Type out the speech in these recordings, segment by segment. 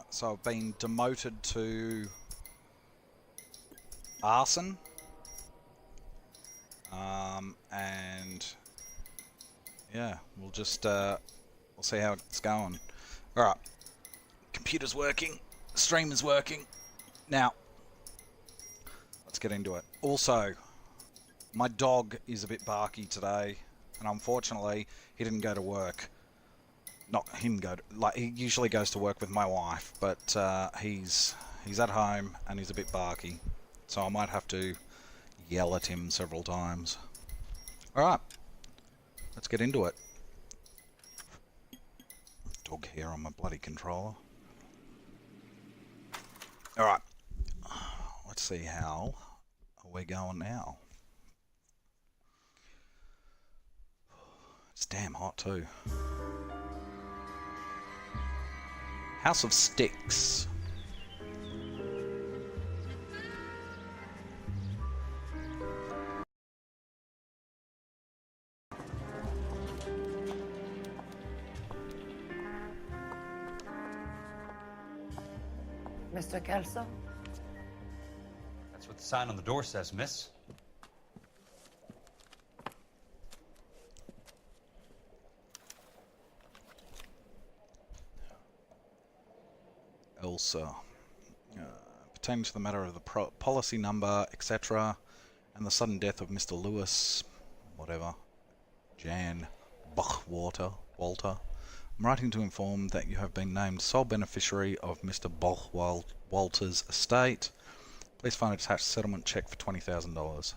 So I've been demoted to arson. And yeah, we'll just we'll see how it's going. All right, computer's working, stream is working. Now, let's get into it. Also, my dog is a bit barky today, and unfortunately, he didn't go to work. Not him go to, like he usually goes to work with my wife, but he's at home and he's a bit barky, so I might have to yell at him several times. All right, let's get into it. Dog hair on my bloody controller. All right, let's see how we're going now. It's damn hot too. House of Sticks. Mr. Kelso? That's what the sign on the door says, miss. Elsa. Pertaining to the matter of the policy number, etc., and the sudden death of Mr. Lewis, whatever, Jan Walter. I'm writing to inform that you have been named sole beneficiary of Mr. Walter's estate. Please find attached settlement check for $20,000.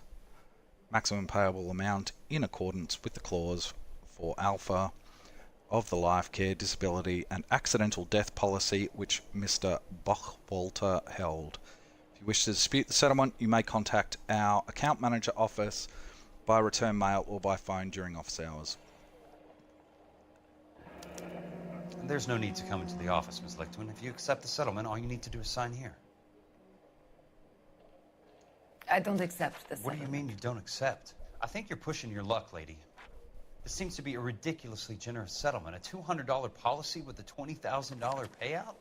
Maximum payable amount in accordance with the clause for Alpha of the life care, disability and accidental death policy which Mr. Walter held. If you wish to dispute the settlement, you may contact our account manager office by return mail or by phone during office hours. There's no need to come into the office, Ms. Lichtwin. If you accept the settlement, all you need to do is sign here. I don't accept this. What do you mean you don't accept? I think you're pushing your luck, lady. This seems to be a ridiculously generous settlement. A $200 policy with a $20,000 payout?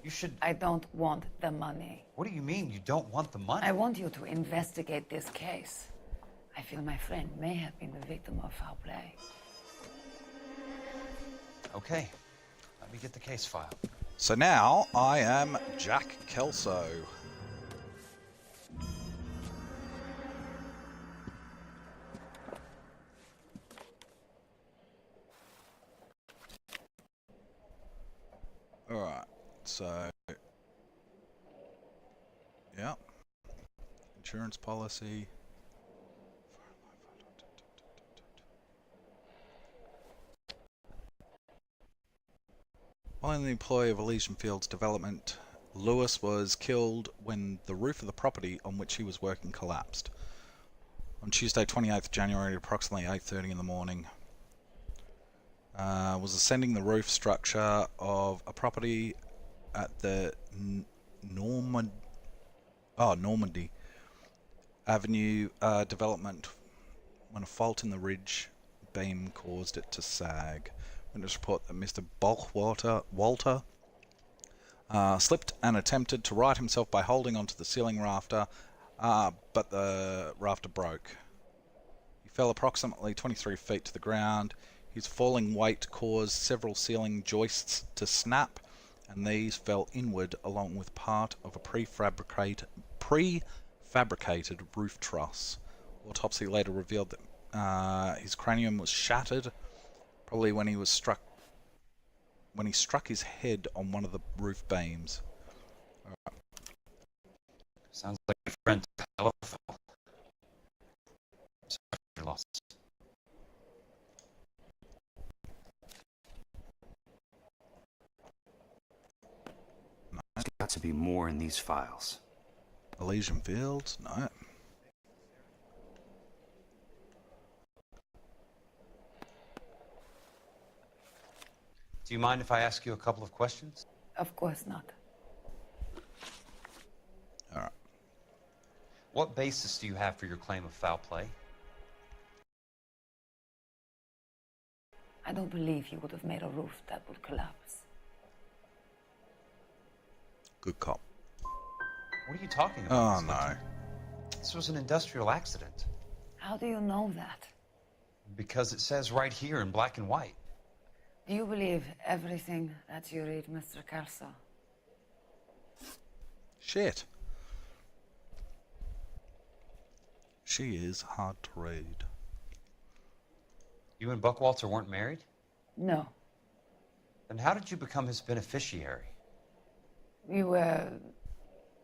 You should... I don't want the money. What do you mean you don't want the money? I want you to investigate this case. I feel my friend may have been the victim of foul play. Okay. Let me get the case file. So now I am Jack Kelso. Alright, so yeah. Insurance policy. While in the employ of Elysian Fields Development, Lewis was killed when the roof of the property on which he was working collapsed. On Tuesday 28th January at approximately 8:30 in the morning, was ascending the roof structure of a property at the Normandy Avenue development when a fault in the ridge beam caused it to sag. Witness report that Mr. Walter slipped and attempted to right himself by holding onto the ceiling rafter, but the rafter broke. He fell approximately 23 feet to the ground. His falling weight caused several ceiling joists to snap, and these fell inward along with part of a prefabricated roof truss. Autopsy later revealed that his cranium was shattered, probably when he struck his head on one of the roof beams. Right. Sounds like your friend's powerful. Sorry for your loss. There's got to be more in these files. Elysian Fields? No. Do you mind if I ask you a couple of questions? Of course not. Alright. What basis do you have for your claim of foul play? I don't believe he would have made a roof that would collapse. Good cop. What are you talking Oh, about? Miss no. Licton? This was an industrial accident. How do you know that? Because it says right here in black and white. Do you believe everything that you read, Mr. Kelso? Shit. She is hard to read. You and Buckwalter weren't married? No. Then how did you become his beneficiary? We were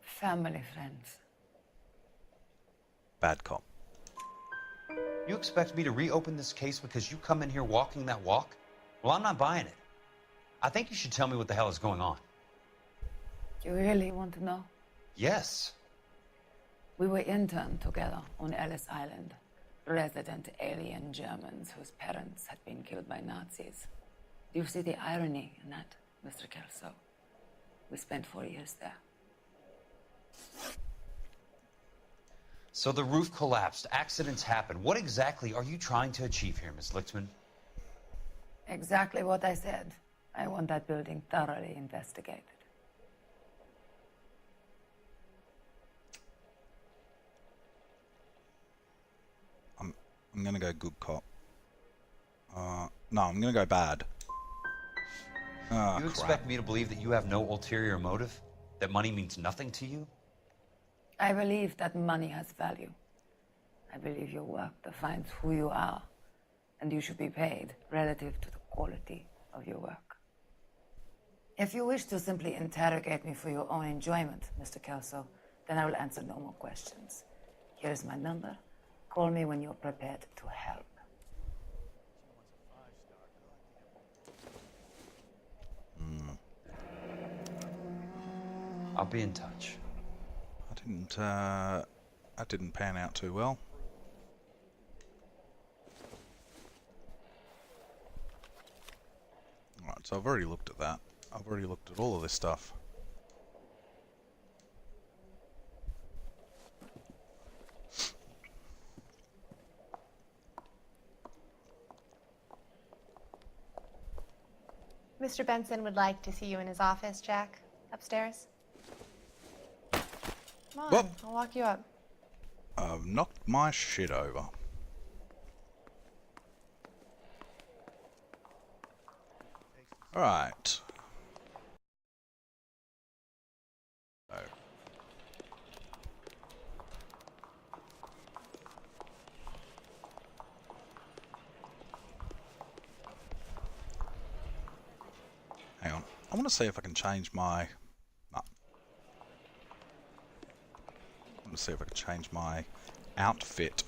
family friends. Bad cop. You expect me to reopen this case because you come in here walking that walk? Well, I'm not buying it. I think you should tell me what the hell is going on. You really want to know? Yes. We were interned together on Ellis Island. Resident alien Germans whose parents had been killed by Nazis. Do you see the irony in that, Mr. Kelso? We spent 4 years there. So the roof collapsed, accidents happen. What exactly are you trying to achieve here, Ms. Lichtman? Exactly what I said. I want that building thoroughly investigated. I'm gonna go good cop. No, I'm gonna go bad. You expect me to believe that you have no ulterior motive? That money means nothing to you? I believe that money has value. I believe your work defines who you are, and you should be paid relative to the quality of your work. If you wish to simply interrogate me for your own enjoyment, Mr. Kelso, then I will answer no more questions. Here is my number. Call me when you're prepared to help. I'll be in touch. That didn't pan out too well. Alright, so I've already looked at that. I've already looked at all of this stuff. Mr. Benson would like to see you in his office, Jack. Upstairs. Come on, Whoop. I'll walk you up. I've knocked my shit over. Alright. Oh. Hang on. I want to see if I can change my... No. I want to see if I can change my outfit.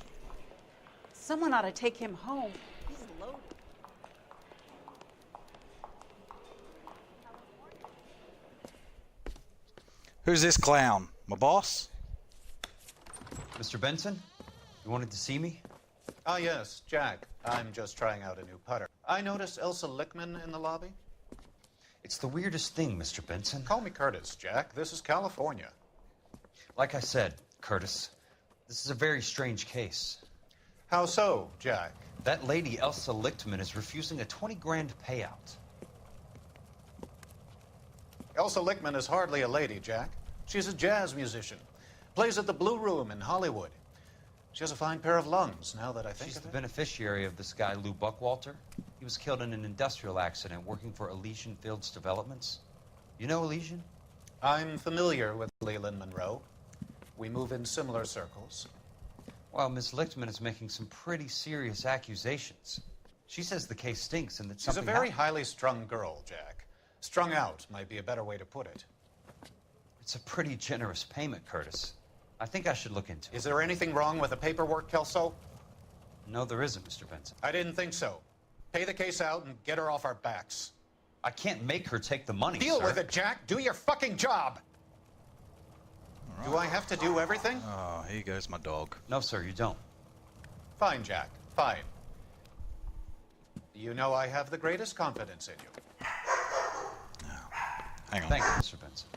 Someone ought to take him home. He's loaded. Who's this clown? My boss? Mr. Benson, you wanted to see me? Ah, yes, Jack. I'm just trying out a new putter. I noticed Elsa Lichtman in the lobby. It's the weirdest thing, Mr. Benson. Call me Curtis, Jack. This is California. Like I said, Curtis, this is a very strange case. How so, Jack? That lady, Elsa Lichtman, is refusing a 20 grand payout. Elsa Lichtman is hardly a lady, Jack. She's a jazz musician. Plays at the Blue Room in Hollywood. She has a fine pair of lungs, now that I think She's of the it. beneficiary of this guy, Lou Buckwalter. He was killed in an industrial accident working for Elysian Fields Developments. You know Elysian? I'm familiar with Leland Monroe. We move in similar circles. Well, Miss Lichtman is making some pretty serious accusations. She says the case stinks and that She's a something very happened. highly strung girl, Jack. Strung out might be a better way to put it. It's a pretty generous payment, Curtis. I think I should look into it. Is there anything wrong with the paperwork, Kelso? No, there isn't, Mr. Benson. I didn't think so. Pay the case out and get her off our backs. I can't make her take the money, Deal sir. with it, Jack. Do your fucking job. Do I have to do everything? Oh, here goes my dog. No, sir, you don't. Fine, Jack. Fine. You know I have the greatest confidence in you. Hang on. Thank you, Mr. Benson.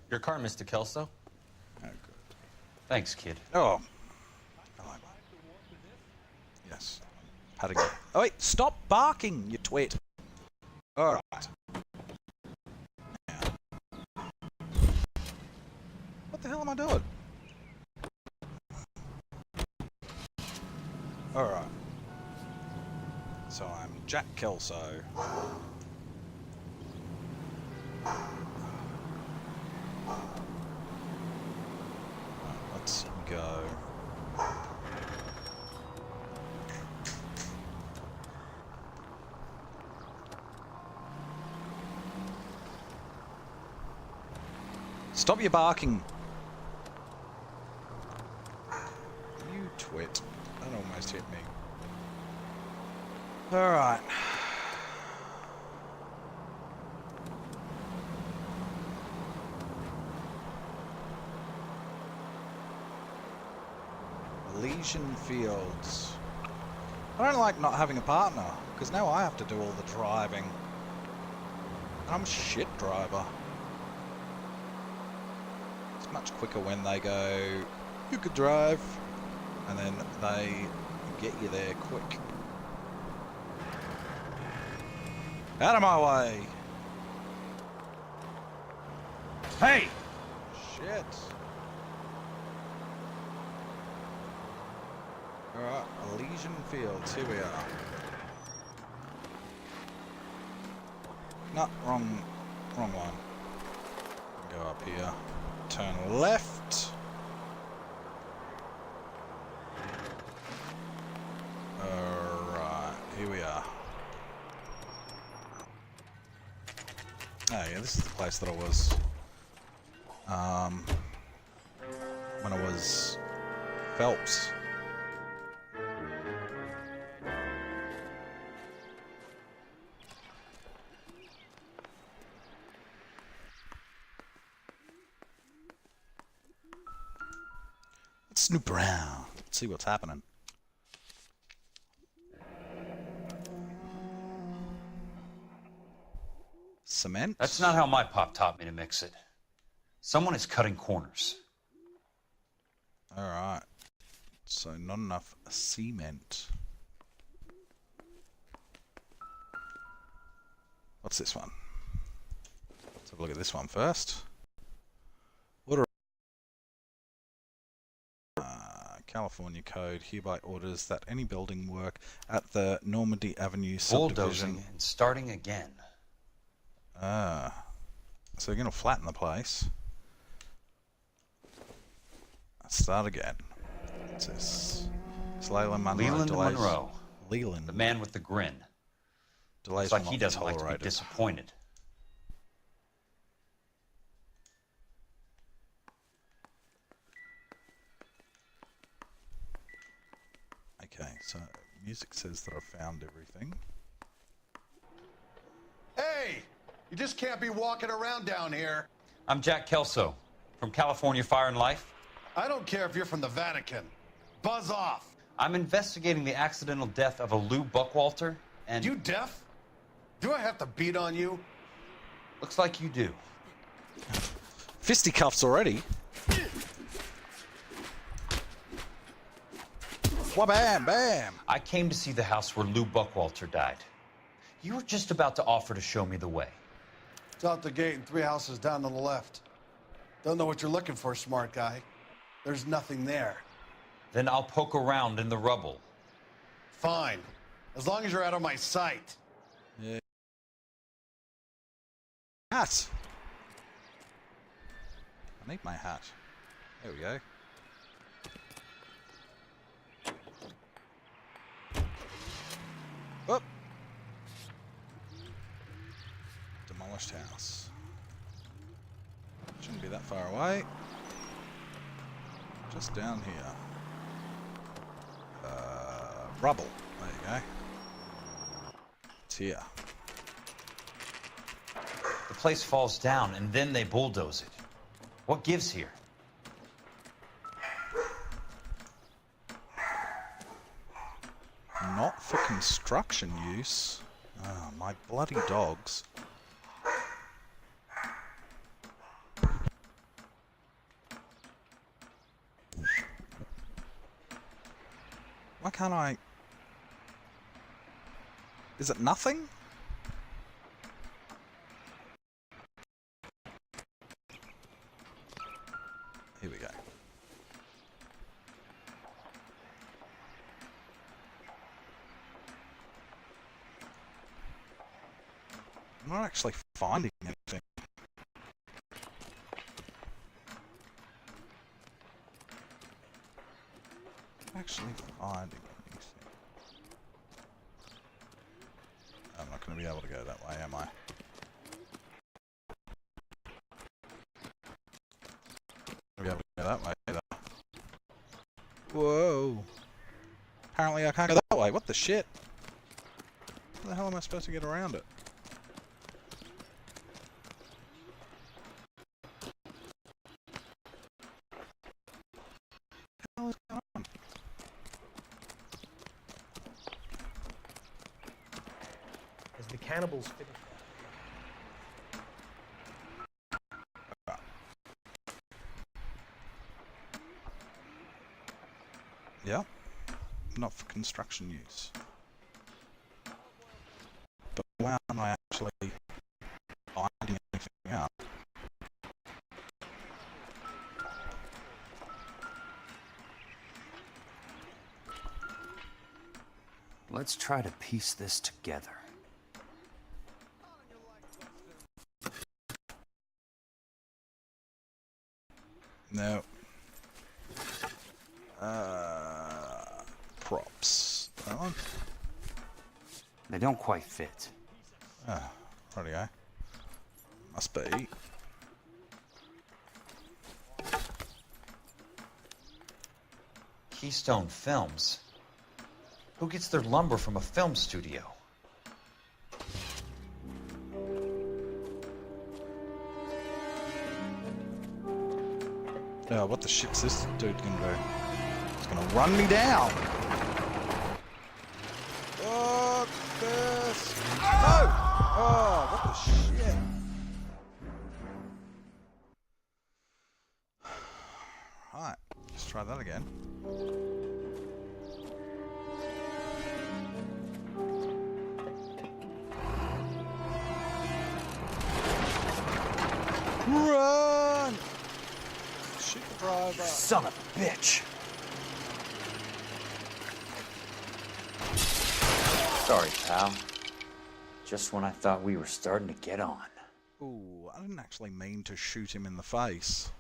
Your car, Mr. Kelso. Oh, good. Thanks, kid. Oh. Hello. Yes. Patting you. Oh wait, stop barking, you twit. Alright. Now. What the hell am I doing? Alright. So I'm Jack Kelso. Let's go. Stop your barking. You twit. That almost hit me. Alright. Elysian Fields. I don't like not having a partner, because now I have to do all the driving. I'm a shit driver. It's much quicker when they go, you could drive, and then they get you there quick. Out of my way! Hey! Shit. Alright, Elysian Fields, here we are. No, wrong one. Go up here. Turn left. Alright, here we are. Oh yeah, this is the place that I was when I was Phelps. Let's snoop around, see what's happening. Cement? That's not how my pop taught me to mix it. Someone is cutting corners. Alright. So not enough cement. What's this one? Let's have a look at this one first. Order. California Code hereby orders that any building work at the Normandy Avenue subdivision. Bulldozing and starting again. So we're going to flatten the place. Let's start again. What's this? It's Leland Monroe. Leland delays. Monroe. Leland. The man with the grin. Delays It's like will he not be doesn't like to be tolerated. disappointed. Okay, so music says that I've found everything. Hey! You just can't be walking around down here. I'm Jack Kelso from California Fire and Life. I don't care if you're from the Vatican. Buzz off. I'm investigating the accidental death of a Lou Buckwalter, and You deaf? Do I have to beat on you? looks like you do. Fisticuffs already. Wha-bam, bam. I came to see the house where Lou Buckwalter died. You were just about to offer to show me the way. It's out the gate and 3 houses down to the left. Don't know what you're looking for, smart guy. There's nothing there. Then I'll poke around in the rubble. Fine. As long as you're out of my sight. Yeah. Hat. I need my hat. There we go. Whoop. Demolished house. Shouldn't be that far away. Just down here. Rubble. There you go. It's here. The place falls down, and then they bulldoze it. What gives here? Not for construction use. Ah, my bloody dogs. Why can't I... Is it nothing? Here we go. I'm not actually finding anything. Actually finding anything. I'm not going to be able to go that way, am I? I'll be able to go that way either. Whoa! Apparently I can't go that way. What the shit? How the hell am I supposed to get around it? What the hell is going on? As the cannibals finish. Yeah, not for construction use. But why aren't I actually finding anything out? Let's try to piece this together. No. Props. That one? They don't quite fit. Ah, rightio. Must be. Keystone Films? Who gets their lumber from a film studio? Oh, what the shit's this dude gonna do? He's gonna run me down! Fuck this! No! Oh, what the shit? Right, let's try that again. Run! Shoot the driver. Son of a bitch! Sorry, pal. Just when I thought we were starting to get on. Ooh, I didn't actually mean to shoot him in the face.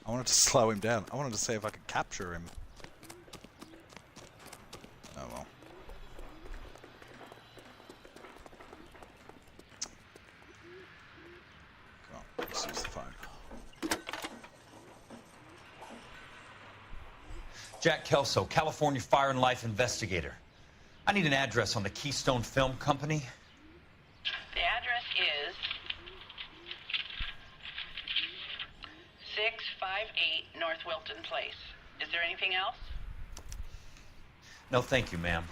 I wanted to slow him down. I wanted to see if I could capture him. Oh well. Come on, let's use the phone. Jack Kelso, California Fire and Life investigator. I need an address on the Keystone Film Company. The address is 658 North Wilton Place. Is there anything else? No, thank you, ma'am.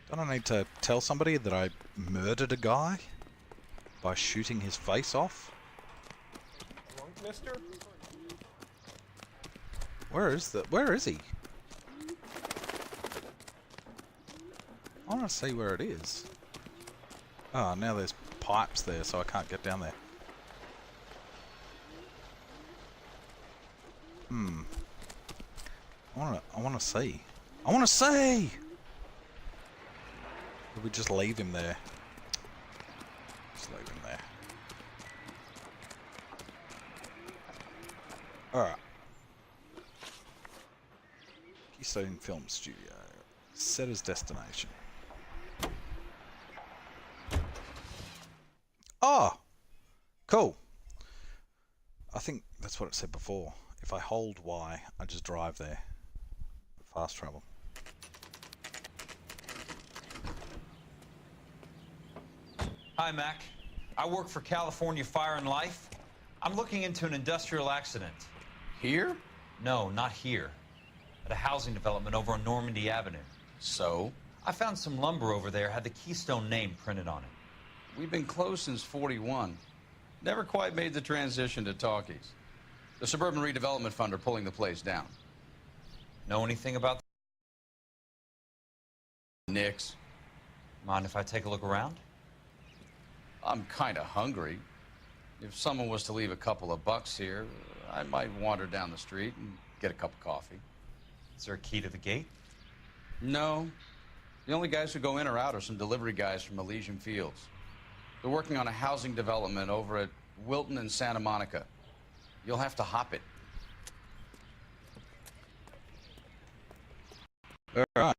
Don't I need to tell somebody that I murdered a guy by shooting his face off? Mister? Where is he? I want to see where it is. Oh, now there's pipes there, so I can't get down there. I want to see. I want to see! Did we just leave him there? Just leave him there. Alright. Keystone Film Studio. Set as destination. Oh! Cool. I think that's what it said before. If I hold Y, I just drive there. Fast travel. Hi, Mac. I work for California Fire and Life. I'm looking into an industrial accident. Here? No, not here. At a housing development over on Normandy Avenue. So? I found some lumber over there, had the Keystone name printed on it. We've been closed since 41. Never quite made the transition to talkies. The Suburban Redevelopment Fund are pulling the place down. Know anything about Nix. Mind if I take a look around? I'm kind of hungry. If someone was to leave a couple of bucks here, I might wander down the street and get a cup of coffee. Is there a key to the gate? No. The only guys who go in or out are some delivery guys from Elysian Fields. They're working on a housing development over at Wilton and Santa Monica. You'll have to hop it. All right.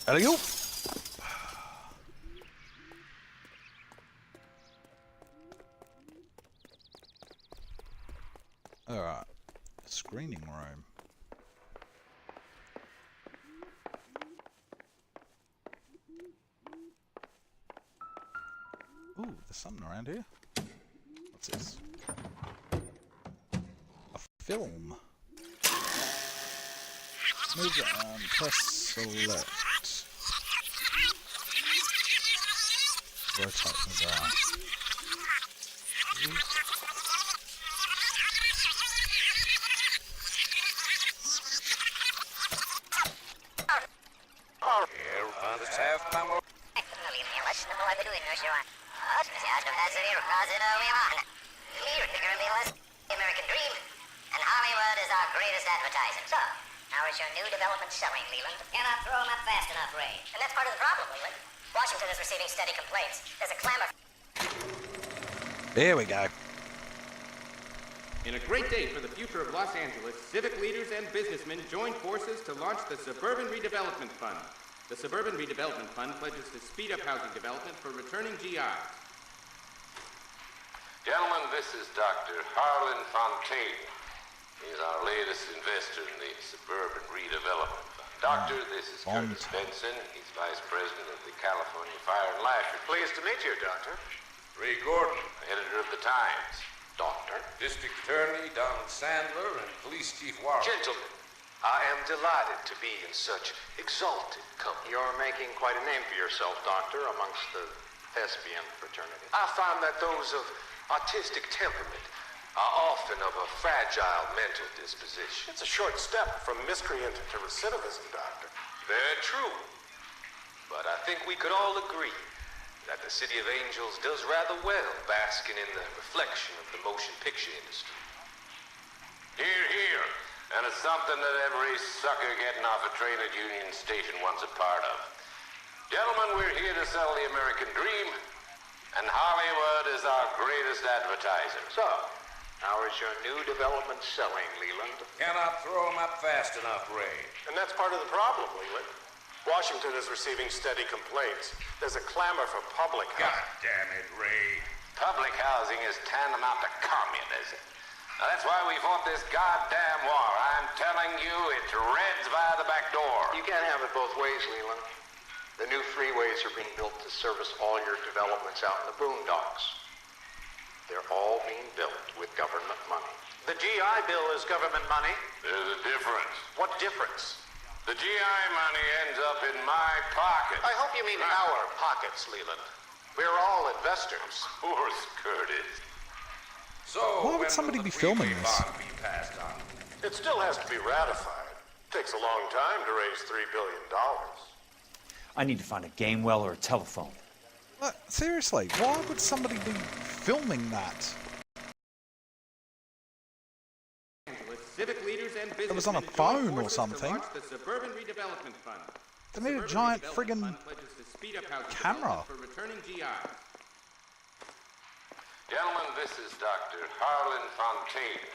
There you go. All right. Screening room. Ooh, there's something around here. What's this? A film. Move it on, press select. Rotate the bar. American dream, and Hollywood is our greatest advertiser. So, how is your new development selling, Leland? Cannot throw them up fast enough, Ray. And that's part of the problem, Leland. Washington is receiving steady complaints. There's a clamor. There we go. In a great day for the future of Los Angeles, civic leaders and businessmen joined forces to launch the Suburban Redevelopment Fund. The Suburban Redevelopment Fund pledges to speed up housing development for returning GIs. Gentlemen, this is Dr. Harlan Fontaine. He's our latest investor in the Suburban Redevelopment Fund. Doctor, this is Curtis Benson. He's Vice President of the California Fire and Life. Pleased to meet you, Doctor. Ray Gordon, editor of the Times. Doctor. District Attorney Donald Sandler and Police Chief Warren. Gentlemen, I am delighted to be in such exalted company. You're making quite a name for yourself, Doctor, amongst the thespian fraternity. I find that those of artistic temperament are often of a fragile mental disposition. It's a short step from miscreant to recidivism, Doctor. Very true. But I think we could all agree that the City of Angels does rather well basking in the reflection of the motion picture industry. Hear, hear. And it's something that every sucker getting off a train at Union Station wants a part of. Gentlemen, we're here to sell the American dream, and Hollywood is our greatest advertiser. So, how is your new development selling, Leland? Cannot throw them up fast enough, Ray. And that's part of the problem, Leland. Washington is receiving steady complaints. There's a clamor for public housing. God damn it, Ray. Public housing is tantamount to communism. Now, that's why we fought this goddamn war. I'm telling you, it's Reds via the back door. You can't have it both ways, Leland. The new freeways are being built to service all your developments out in the boondocks. They're all being built with government money. The GI Bill is government money. There's a difference. What difference? The GI money ends up in my pocket. I hope you mean our pockets, Leland. We're all investors. Of course, Curtis. So, Why would somebody be filming this? It still has to be ratified. Takes a long time to raise $3 billion. I need to find a game well or a telephone. Seriously, why would somebody be filming that? Civic leaders and It was on a businessmen phone or something. The Suburban Redevelopment Fund. They need a giant friggin' camera. For returning GIs. Gentlemen, this is Dr. Harlan Fontaine.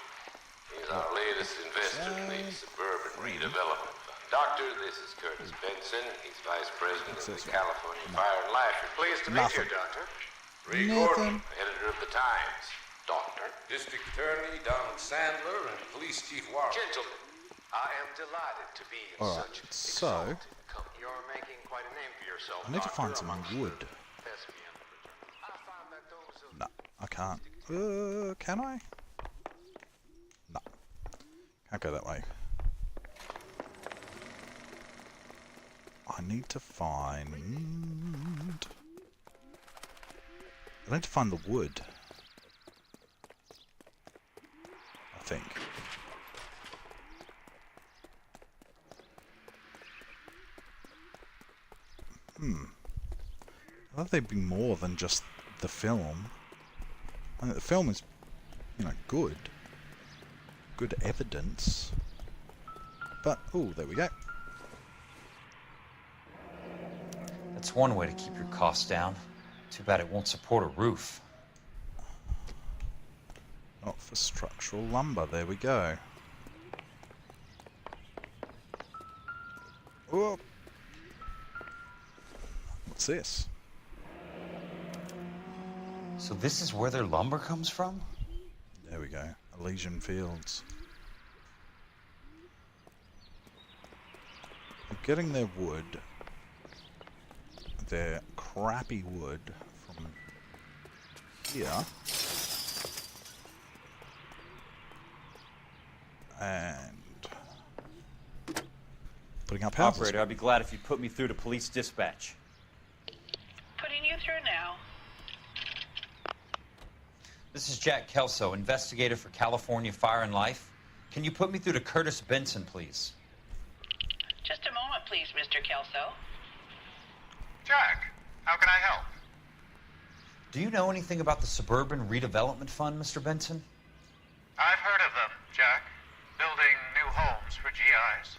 He's our latest investor in the Suburban Redevelopment Fund. Doctor, this is Curtis Benson. He's Vice President of the California Fire and Life. Pleased to meet you, Doctor. Ray Gordon, editor of the Times. Doctor. District Attorney Donald Sandler and Police Chief Warren. Gentlemen, I am delighted to be in Alright, such so exalted company. You're making quite a name for yourself. I need to find Doctor, some amongst wood. the thespian fraternity. I find that those of No, I can't. Can I? No. Can't go that way. I need to find I need to find the wood. I think. I thought there'd be more than just the film. I mean, the film is, you know, good. Good evidence. But, oh, there we go. That's one way to keep your costs down. Too bad it won't support a roof. Not for structural lumber, there we go. Whoa. What's this? So this is where their lumber comes from? There we go. Elysian Fields. I'm getting their wood. Their crappy wood from here. And putting up houses. Operator, I'd be glad if you put me through to police dispatch. Putting you through now. This is Jack Kelso, investigator for California Fire and Life. Can you put me through to Curtis Benson, please? Just a moment, please, Mr. Kelso. Jack, how can I help? Do you know anything about the Suburban Redevelopment Fund, Mr. Benson? I've heard of them, Jack. Building new homes for GIs.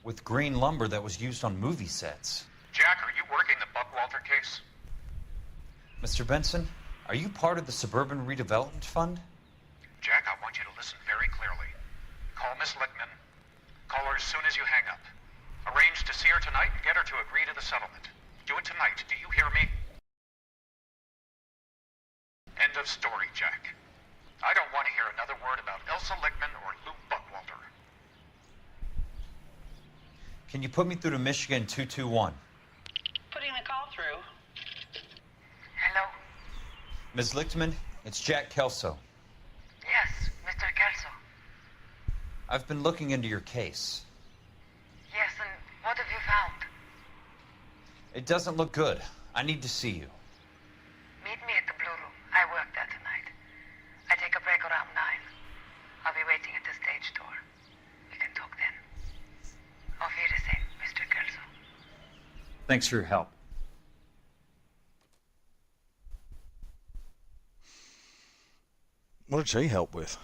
With green lumber that was used on movie sets. Jack, are you working the Buckwalter case? Mr. Benson, are you part of the Suburban Redevelopment Fund? Jack, I want you to listen very clearly. Call Miss Lickman. Call her as soon as you hang up. Arrange to see her tonight and get her to agree to the settlement. Do it tonight. Do you hear me? End of story, Jack. I don't want to hear another word about Elsa Lickman or Lou Buckwalter. Can you put me through to Michigan 221? Putting the call through. Hello? Ms. Lichtman, it's Jack Kelso. Yes, Mr. Kelso. I've been looking into your case. Yes, and what have you found? It doesn't look good. I need to see you. Meet me at the Blue Room. I work there tonight. I take a break around 9. I'll be waiting at the stage door. We can talk then. Auf Wiedersehen, Mr. Kelso. Thanks for your help. What did she help with?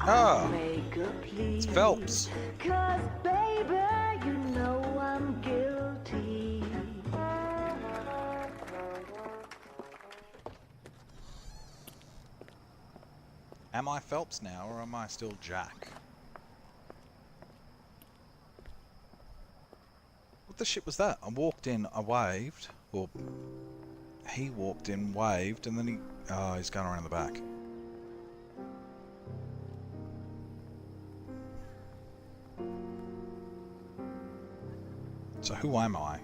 Ah, it's Phelps. Cause baby, you know I'm guilty. Am I Phelps now, or am I still Jack? What the shit was that? I walked in, I waved, or he walked in, waved, and then he... Oh, he's going around the back. So who am I?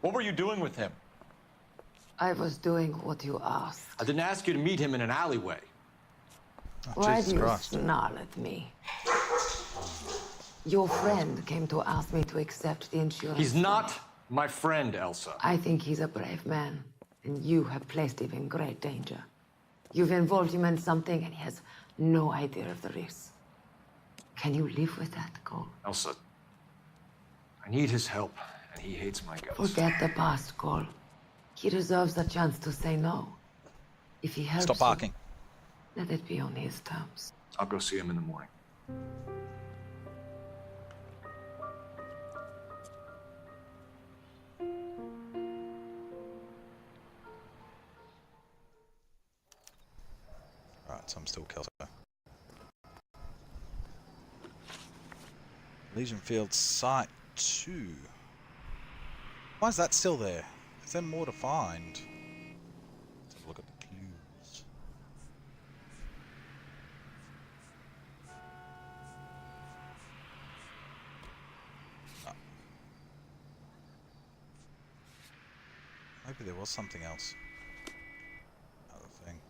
What were you doing with him? I was doing what you asked. I didn't ask you to meet him in an alleyway. Why do you snarl at me? Your friend came to ask me to accept the insurance. He's not my friend, Elsa. I think he's a brave man, and you have placed him in great danger. You've involved him in something, and he has no idea of the risk. Can you live with that, Cole? Elsa, I need his help, and he hates my guts. Forget the past, Cole. He deserves a chance to say no. If he helps Stop barking. you, let it be on his terms. I'll go see him in the morning. Alright, so I'm still Kelso. Legion Field Site 2. Why is that still there? Is there more to find? Let's have a look at the clues. Oh. Maybe there was something else. Other thing.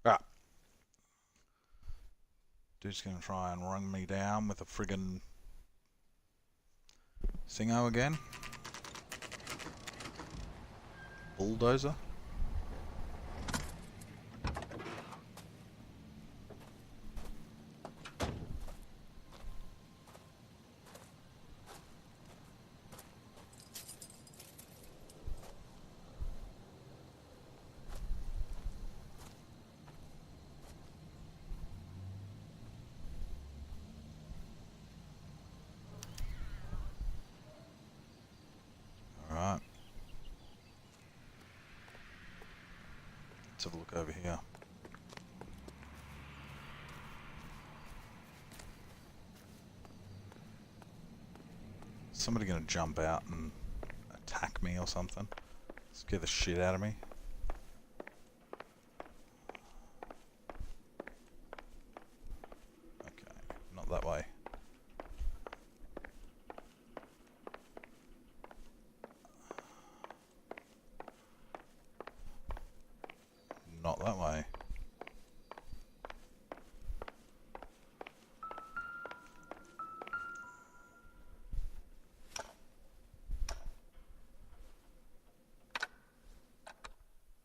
Right. Dude's gonna try and run me down with a friggin' thingo again. Bulldozer. Alright. Let's have a look over here. Somebody gonna jump out and attack me or something? Scare the shit out of me. Okay, not that way. Not that way.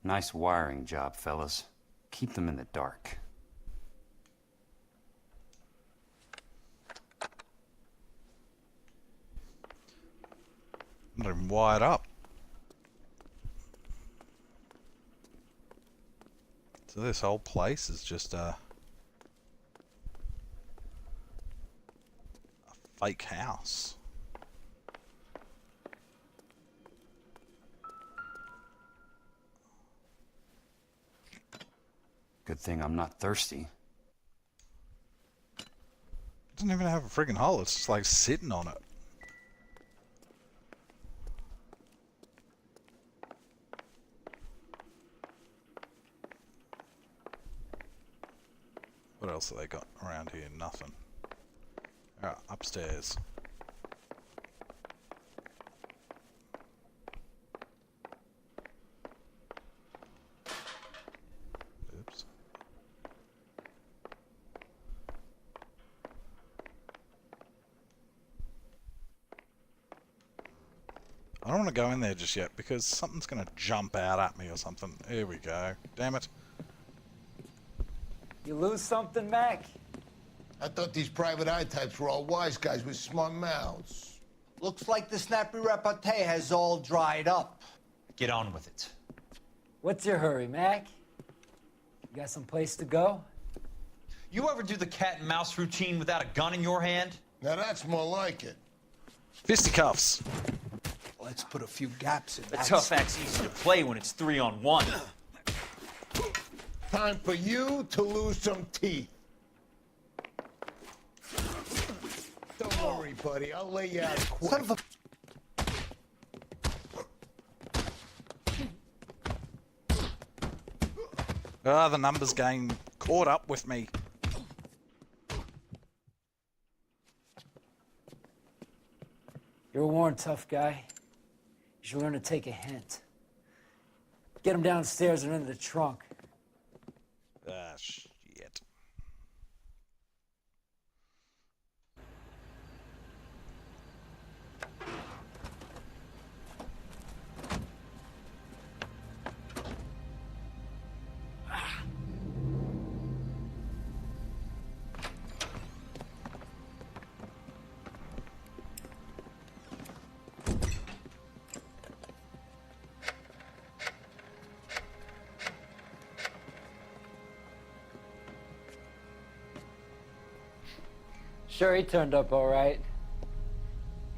Nice wiring job, fellas. Keep them in the dark. Not even wired up. So this whole place is just a fake house. Good thing I'm not thirsty. It doesn't even have a friggin' hole, it's just like sitting on it. What else have they got around here? Nothing. Alright, upstairs. Oops. I don't want to go in there just yet because something's going to jump out at me or something. Here we go. Damn it. You lose something, Mac? I thought these private eye types were all wise guys with smart mouths. Looks like the snappy repartee has all dried up. Get on with it. What's your hurry, Mac? You got some place to go? You ever do the cat and mouse routine without a gun in your hand? Now that's more like it. Fisticuffs. Let's put a few gaps in The that. tough act's easy to play when it's 3-on-1. Time for you to lose some teeth. Don't worry, buddy. I'll lay you out quick. Son of a... Ah, the numbers game caught up with me. You're a worn tough guy. You should learn to take a hint. Get him downstairs and into the trunk. Ah, shit. Sure, he turned up all right.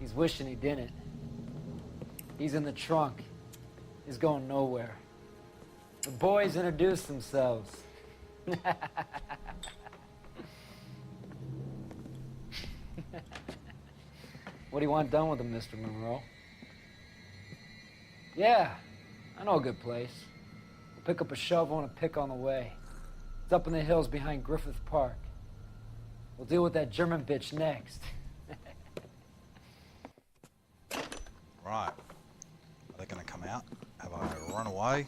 He's wishing he didn't. He's in the trunk. is going nowhere. The boys introduce themselves. What do you want done with them, Mr. Monroe? Yeah, I know a good place. We'll pick up a shovel and a pick on the way. It's up in the hills behind Griffith Park. We'll deal with that German bitch next. Right. Are they going to come out? Have I run away?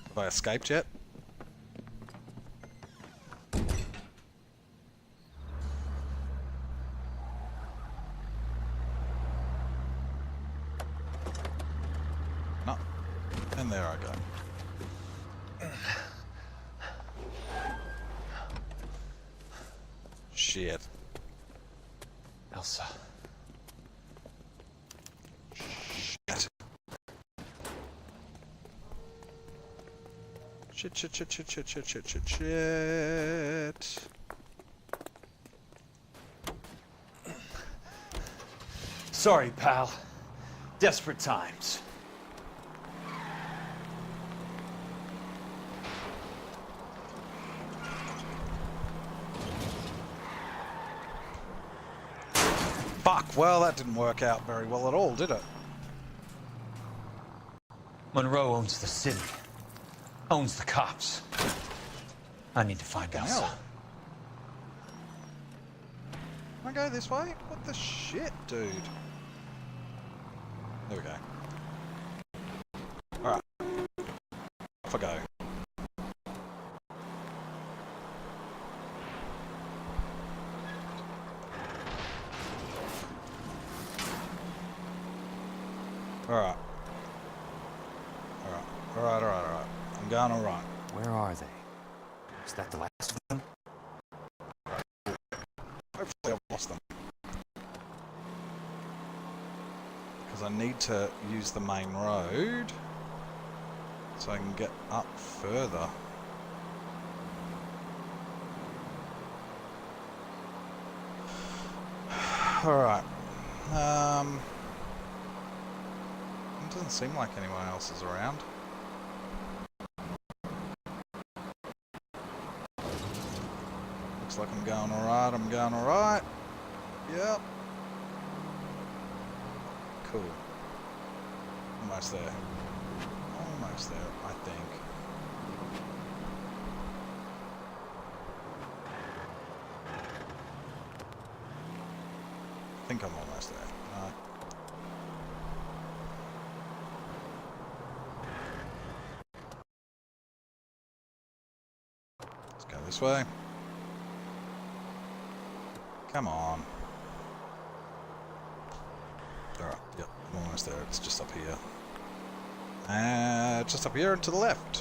Have I escaped yet? No. And there I go. Shit. Elsa. Shit. Sorry, pal. Desperate times. Fuck, well that didn't work out very well at all, did it? Monroe owns the city. Owns the cops. I need to find Elsa. Hell. Can I go this way? What the shit, dude? There we go. Alright. Off I go. Alright. Alright. I'm going alright. Where are they? Is that the last of them? Hopefully I've lost them. Because I need to use the main road so I can get up further. Alright. It doesn't seem like anyone else is around. Looks like I'm going alright. Yep. Cool. Almost there. Almost there, I think. I think I'm almost there. No. Let's go this way. Come on. Alright, yep, I'm almost there. It's just up here. Just up here and to the left.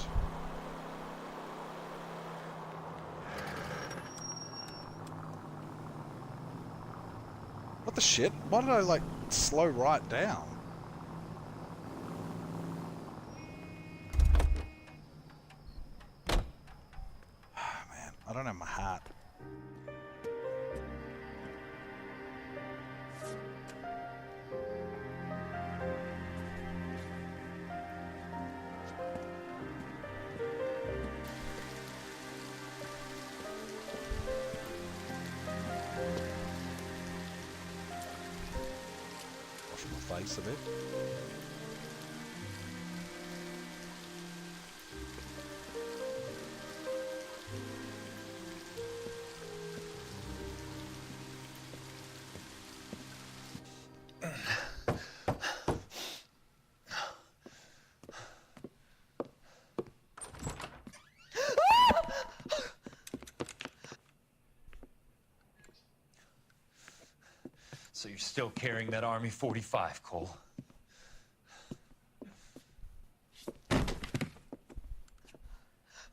What the shit? Why did I, like, slow right down? Man, I don't have my hat. Face of it. So you're still carrying that Army 45, Cole? For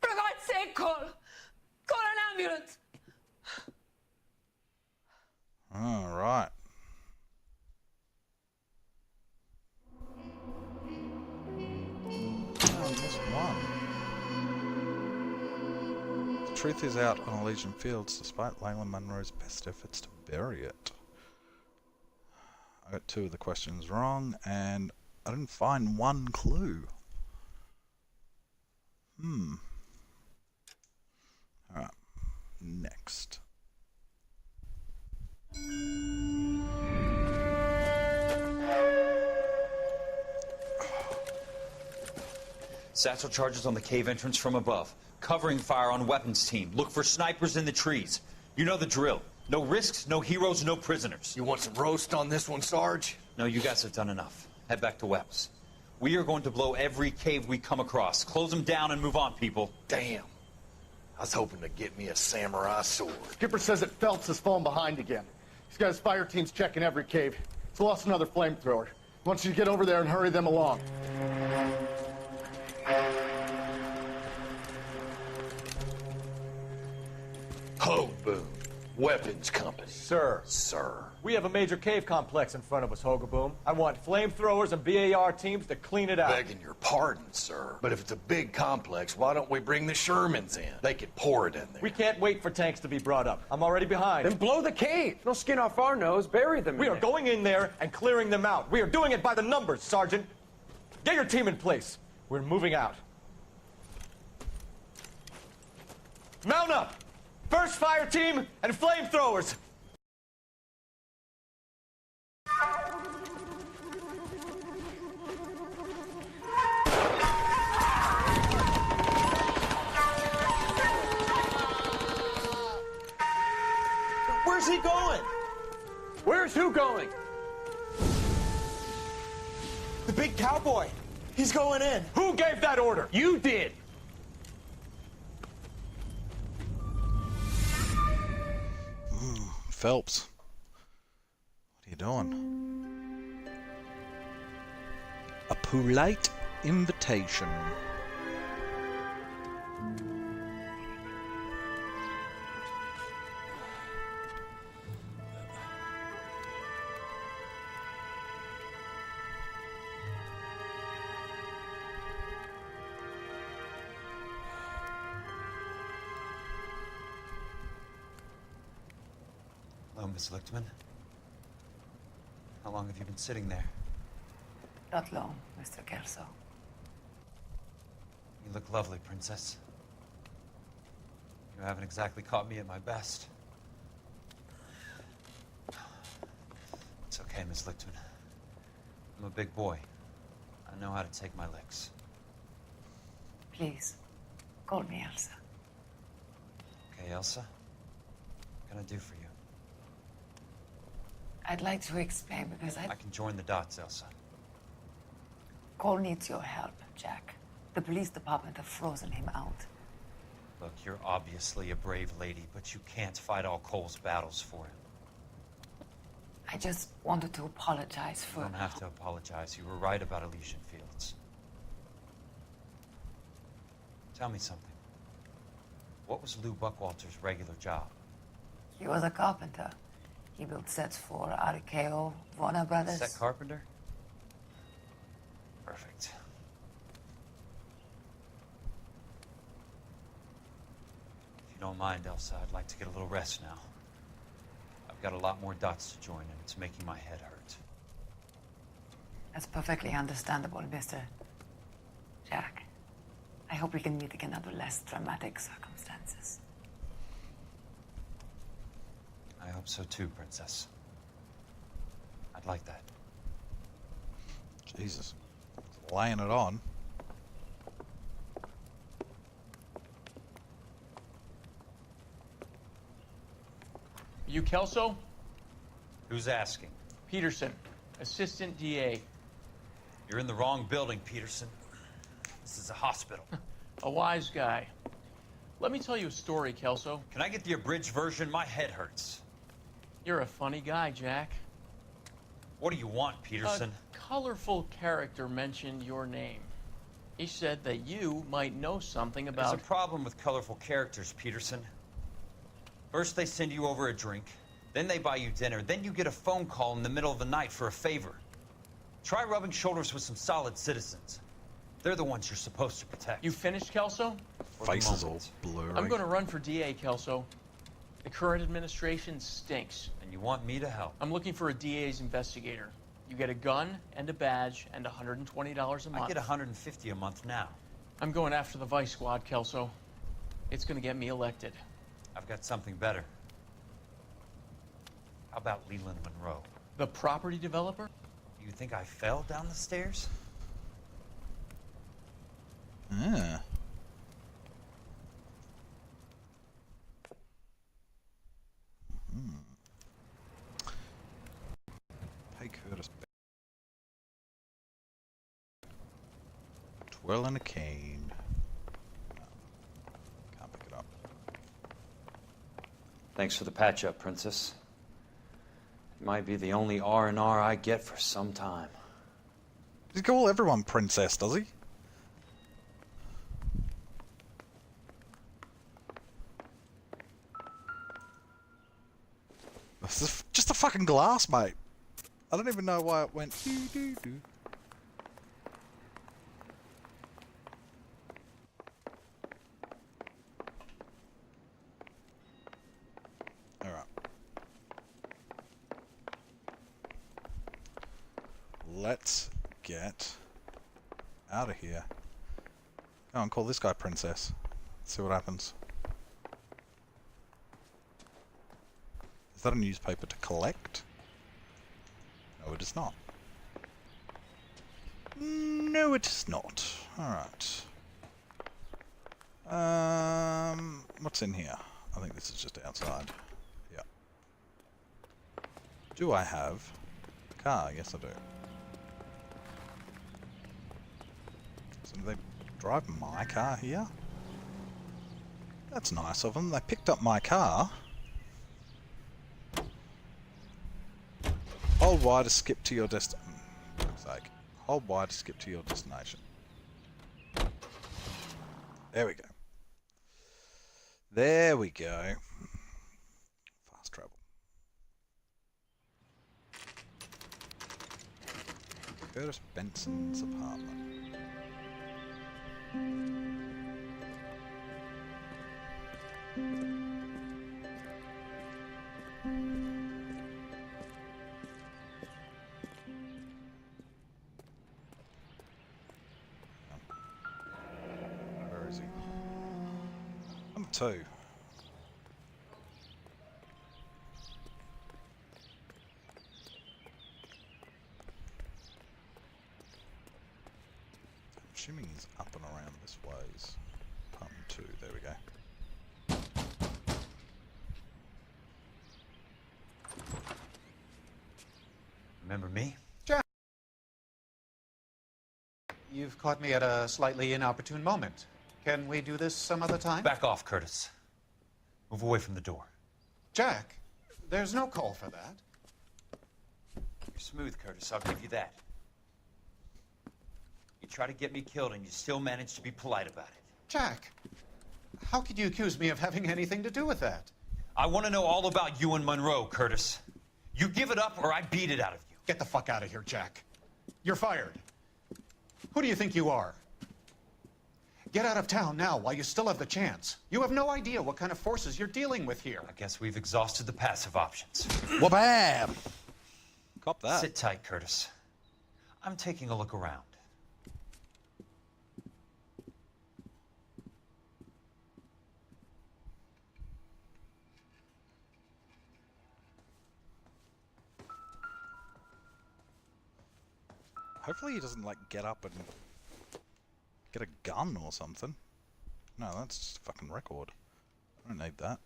God's sake, Cole! Call an ambulance! All right. Oh, I missed one. The truth is out on Elysian Fields, despite Leyland Monroe's best efforts to bury it. I got 2 of the questions wrong, and I didn't find one clue. Alright. Next. Satchel charges on the cave entrance from above. Covering fire on weapons team. Look for snipers in the trees. You know the drill. No risks, no heroes, no prisoners. You want some roast on this one, Sarge? No, you guys have done enough. Head back to Webb's. We are going to blow every cave we come across. Close them down and move on, people. Damn. I was hoping to get me a samurai sword. Skipper says that Phelps has fallen behind again. He's got his fire teams checking every cave. He's lost another flamethrower. He wants you to get over there and hurry them along. Ho, boom. Weapons company. Sir. Sir. We have a major cave complex in front of us, Hogaboom. I want flamethrowers and BAR teams to clean it out. Begging your pardon, sir. But if it's a big complex, why don't we bring the Shermans in? They could pour it in there. We can't wait for tanks to be brought up. I'm already behind. Then blow the cave. No skin off our nose. Bury them We are going in there and clearing them out. We are doing it by the numbers, Sergeant. Get your team in place. We're moving out. Mount up! First fire team and flamethrowers! Where's he going? Where's who going? The big cowboy. He's going in. Who gave that order? You did. Phelps. What are you doing? A polite invitation. Hello, Miss Lichtman. How long have you been sitting there? Not long, Mr. Kelso. You look lovely, Princess. You haven't exactly caught me at my best. It's okay, Miss Lichtman. I'm a big boy. I know how to take my licks. Please, call me Elsa. Okay, Elsa? What can I do for you? I'd like to explain because I can join the dots, Elsa. Cole needs your help, Jack. The police department have frozen him out. Look, you're obviously a brave lady, but you can't fight all Cole's battles for him. I just wanted to apologize for... You don't have to apologize. You were right about Elysian Fields. Tell me something. What was Lou Buckwalter's regular job? He was a carpenter. He built sets for RKO, Warner Brothers. Set carpenter? Perfect. If you don't mind, Elsa, I'd like to get a little rest now. I've got a lot more dots to join, and it's making my head hurt. That's perfectly understandable, Mr. Jack. I hope we can meet again under less dramatic circumstances. I hope so too, Princess. I'd like that. Jesus. Laying it on. You Kelso? Who's asking? Peterson, assistant DA. You're in the wrong building, Peterson. This is a hospital. A wise guy. Let me tell you a story, Kelso. Can I get the abridged version? My head hurts. You're a funny guy, Jack. What do you want, Peterson? A colorful character mentioned your name. He said that you might know something about... There's a problem with colorful characters, Peterson. First they send you over a drink, then they buy you dinner, then you get a phone call in the middle of the night for a favor. Try rubbing shoulders with some solid citizens. They're the ones you're supposed to protect. You finished, Kelso? Faces all blurry. I'm going to run for DA, Kelso. The current administration stinks. And you want me to help? I'm looking for a DA's investigator. You get a gun and a badge and $120 a month. I get $150 a month now. I'm going after the Vice Squad, Kelso. It's gonna get me elected. I've got something better. How about Leland Monroe? The property developer? You think I fell down the stairs? Yeah. Hey, Curtis. Twirl and a cane. Can't pick it up. Thanks for the patch-up, Princess. It might be the only R&R I get for some time. Does he call everyone princess, does he? This is just a fucking glass, mate. I don't even know why it went doo-doo-doo. Alright. Let's get out of here. Go and call this guy princess. See what happens. Is that a newspaper to collect? No, it is not. No, it is not. Alright. What's in here? I think this is just outside. Yeah. Do I have a car? Yes, I do. So do they drive my car here? That's nice of them. They picked up my car. Hold Y to skip to your destination. Hold Y to skip to your destination. There we go. There we go. Fast travel. Curtis Benson's apartment. Where is he? Number 2. Assuming he's up and around this ways. Apartment 2, there we go. Remember me? Jack! You've caught me at a slightly inopportune moment. Can we do this some other time? Back off, Curtis. Move away from the door. Jack, there's no call for that. You're smooth, Curtis. I'll give you that. You try to get me killed and you still manage to be polite about it. Jack, how could you accuse me of having anything to do with that? I want to know all about you and Monroe, Curtis. You give it up or I beat it out of you. Get the fuck out of here, Jack. You're fired. Who do you think you are? Get out of town now while you still have the chance. You have no idea what kind of forces you're dealing with here. I guess we've exhausted the passive options. Wha-bam! Cop that. Sit tight, Curtis. I'm taking a look around. Hopefully he doesn't, like, get up and get a gun or something. No, that's just a fucking record. I don't need that.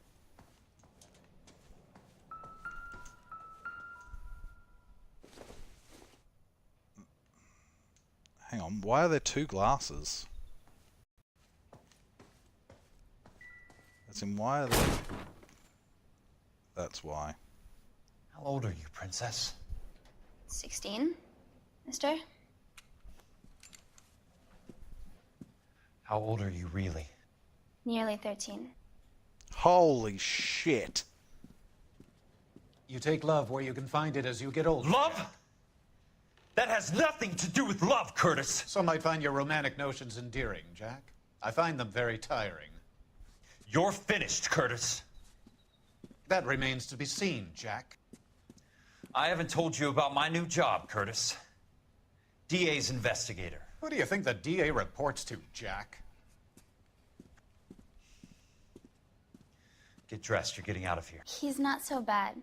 Hang on, why are there 2 glasses? As in, why are there... That's why. How old are you, Princess? 16, mister? How old are you really? Nearly 13. Holy shit. You take love where you can find it as you get older. Love? That has nothing to do with love, Curtis. Some might find your romantic notions endearing, Jack. I find them very tiring. You're finished, Curtis. That remains to be seen, Jack. I haven't told you about my new job, Curtis. DA's investigator. Who do you think the DA reports to, Jack? Get dressed. You're getting out of here. He's not so bad.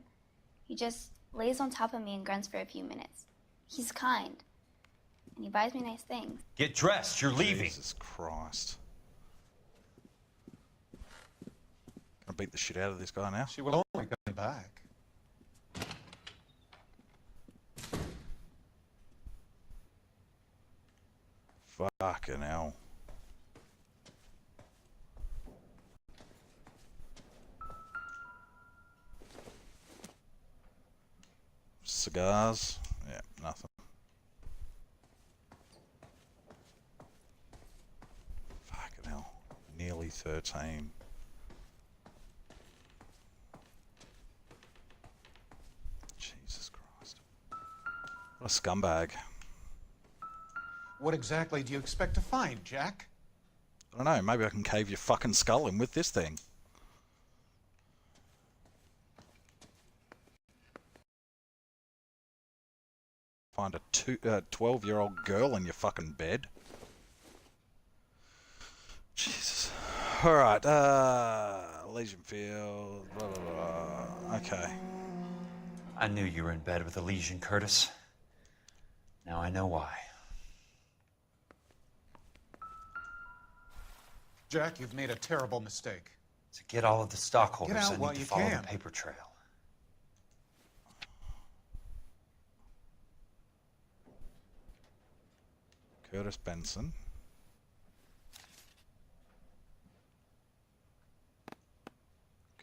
He just lays on top of me and grunts for a few minutes. He's kind. And he buys me nice things. Get dressed. You're leaving. Jesus Christ. Gonna beat the shit out of this guy now? She will only come back. Fucking hell. Cigars? Yeah, nothing. Fucking hell. Nearly 13. Jesus Christ. What a scumbag. What exactly do you expect to find, Jack? I don't know, maybe I can cave your fucking skull in with this thing. Find a 12-year-old girl in your fucking bed. Jesus. Alright, Legion Field, blah, blah, blah. Okay. I knew you were in bed with Elysian, Curtis. Now I know why. Jack, you've made a terrible mistake. To get all of the stockholders, Get out I while need to you follow can. the paper trail. Curtis Benson.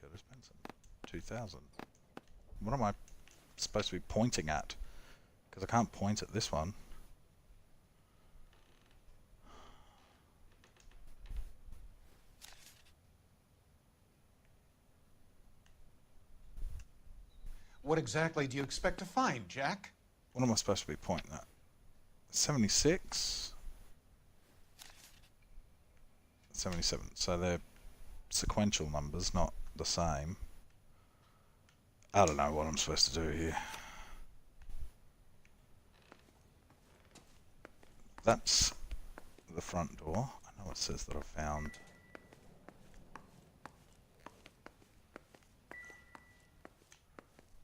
Curtis Benson. 2000. What am I supposed to be pointing at? Because I can't point at this one. What exactly do you expect to find, Jack? What am I supposed to be pointing at? 76? 77. So they're sequential numbers, not the same. I don't know what I'm supposed to do here. That's the front door. I know it says that I found.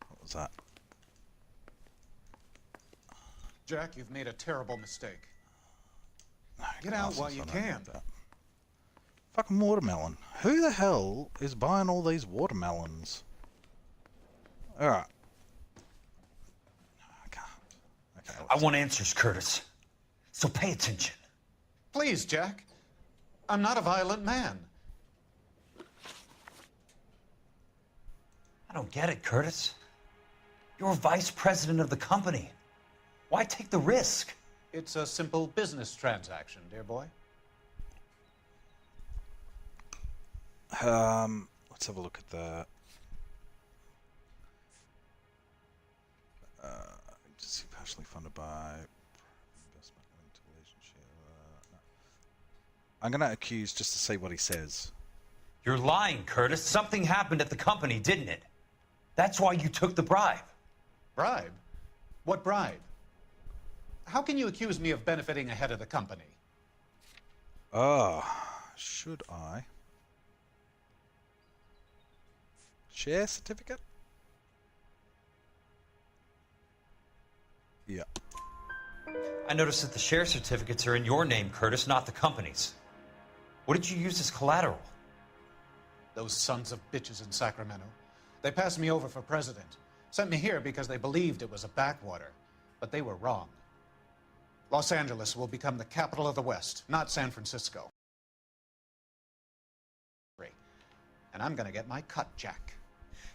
What was that? Jack, you've made a terrible mistake. No, Get out glasses, while you I don't can. need that. Fucking watermelon. Who the hell is buying all these watermelons? Alright. I can't. Okay, I want answers, Curtis. So pay attention. Please, Jack. I'm not a violent man. I don't get it, Curtis. You're vice president of the company. Why take the risk? It's a simple business transaction, dear boy. Let's have a look at the agency partially funded by investment into relationship. No. I'm gonna accuse just to see what he says. You're lying, Curtis. Something happened at the company, didn't it? That's why you took the bribe. Bribe? What bribe? How can you accuse me of benefiting ahead of the company? Should I? Share certificate? Yeah. I noticed that the share certificates are in your name, Curtis, not the company's. What did you use as collateral? Those sons of bitches in Sacramento. They passed me over for president. Sent me here because they believed it was a backwater. But they were wrong. Los Angeles will become the capital of the West, not San Francisco. And I'm gonna get my cut, Jack.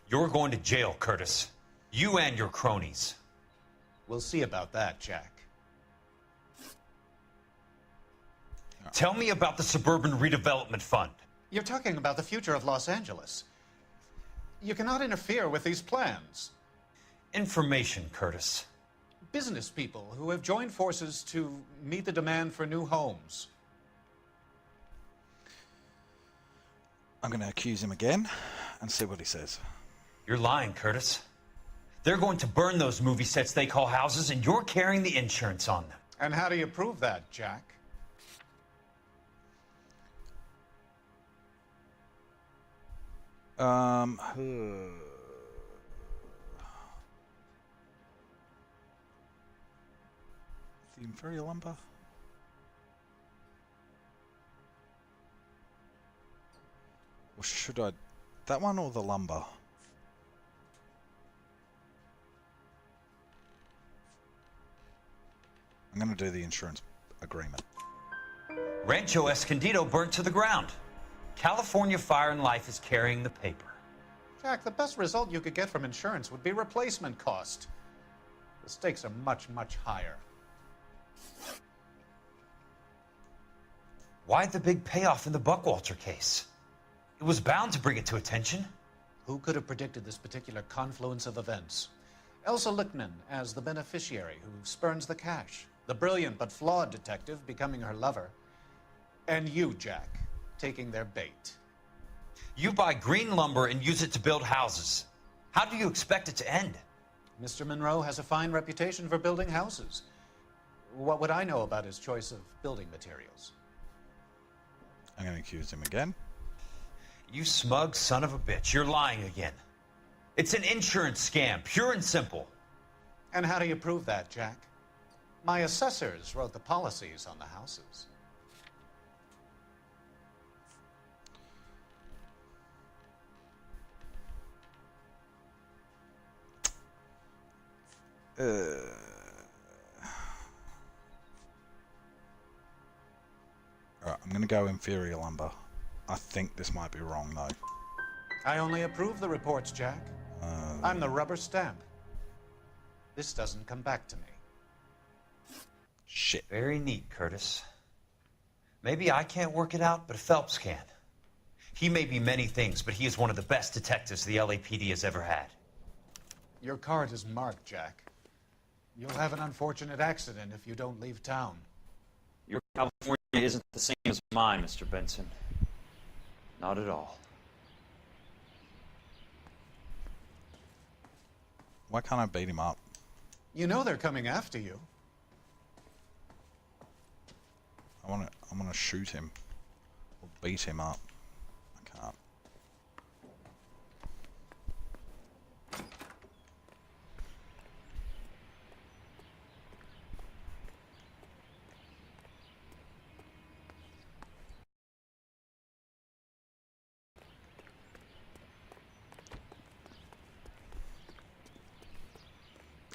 You're going to jail, Curtis. You and your cronies. We'll see about that, Jack. Tell me about the Suburban Redevelopment Fund. You're talking about the future of Los Angeles. You cannot interfere with these plans. Information, Curtis. Business people who have joined forces to meet the demand for new homes. I'm going to accuse him again and see what he says. You're lying, Curtis. They're going to burn those movie sets they call houses, and you're carrying the insurance on them. And how do you prove that, Jack? The inferior lumber? Or should I... That one or the lumber? I'm going to do the insurance agreement. Rancho Escondido burnt to the ground. California Fire and Life is carrying the paper. Jack, the best result you could get from insurance would be replacement cost. The stakes are much, much higher. Why the big payoff in the Buckwalter case? It was bound to bring it to attention. Who could have predicted this particular confluence of events? Elsa Lichtman as the beneficiary who spurns the cash. The brilliant but flawed detective becoming her lover. And you, Jack, taking their bait. You buy green lumber and use it to build houses. How do you expect it to end? Mr. Monroe has a fine reputation for building houses. What would I know about his choice of building materials? I'm going to accuse him again. You smug son of a bitch. You're lying again. It's an insurance scam, pure and simple. And how do you prove that, Jack? My assessors wrote the policies on the houses. Alright, I'm going to go inferior lumber. I think this might be wrong, though. I only approve the reports, Jack. I'm the rubber stamp. This doesn't come back to me. Shit. Very neat, Curtis. Maybe I can't work it out, but Phelps can. He may be many things, but he is one of the best detectives the LAPD has ever had. Your card is marked, Jack. You'll have an unfortunate accident if you don't leave town. Your California isn't the same as mine, Mr. Benson. Not at all. Why can't I beat him up? You know they're coming after you. I want to shoot him. Or beat him up. I can't.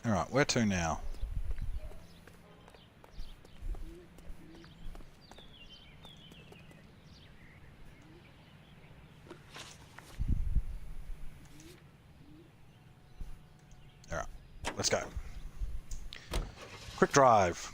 Alright, where to now? Alright, let's go. Quick drive.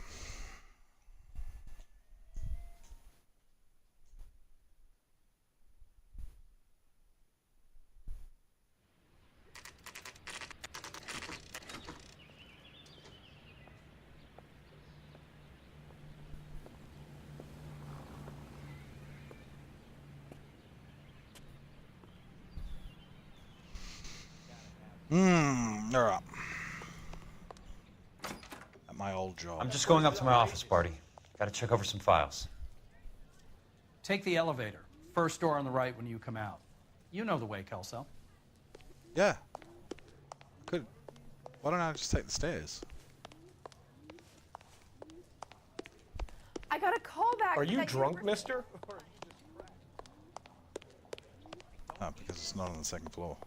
Alright. At my old job. I'm just going up to my office, Barty. Gotta check over some files. Take the elevator. First door on the right when you come out. You know the way, Kelso. Yeah. Could. Why don't I just take the stairs? I got a call back. Are you drunk, mister? No, because it's not on the second floor.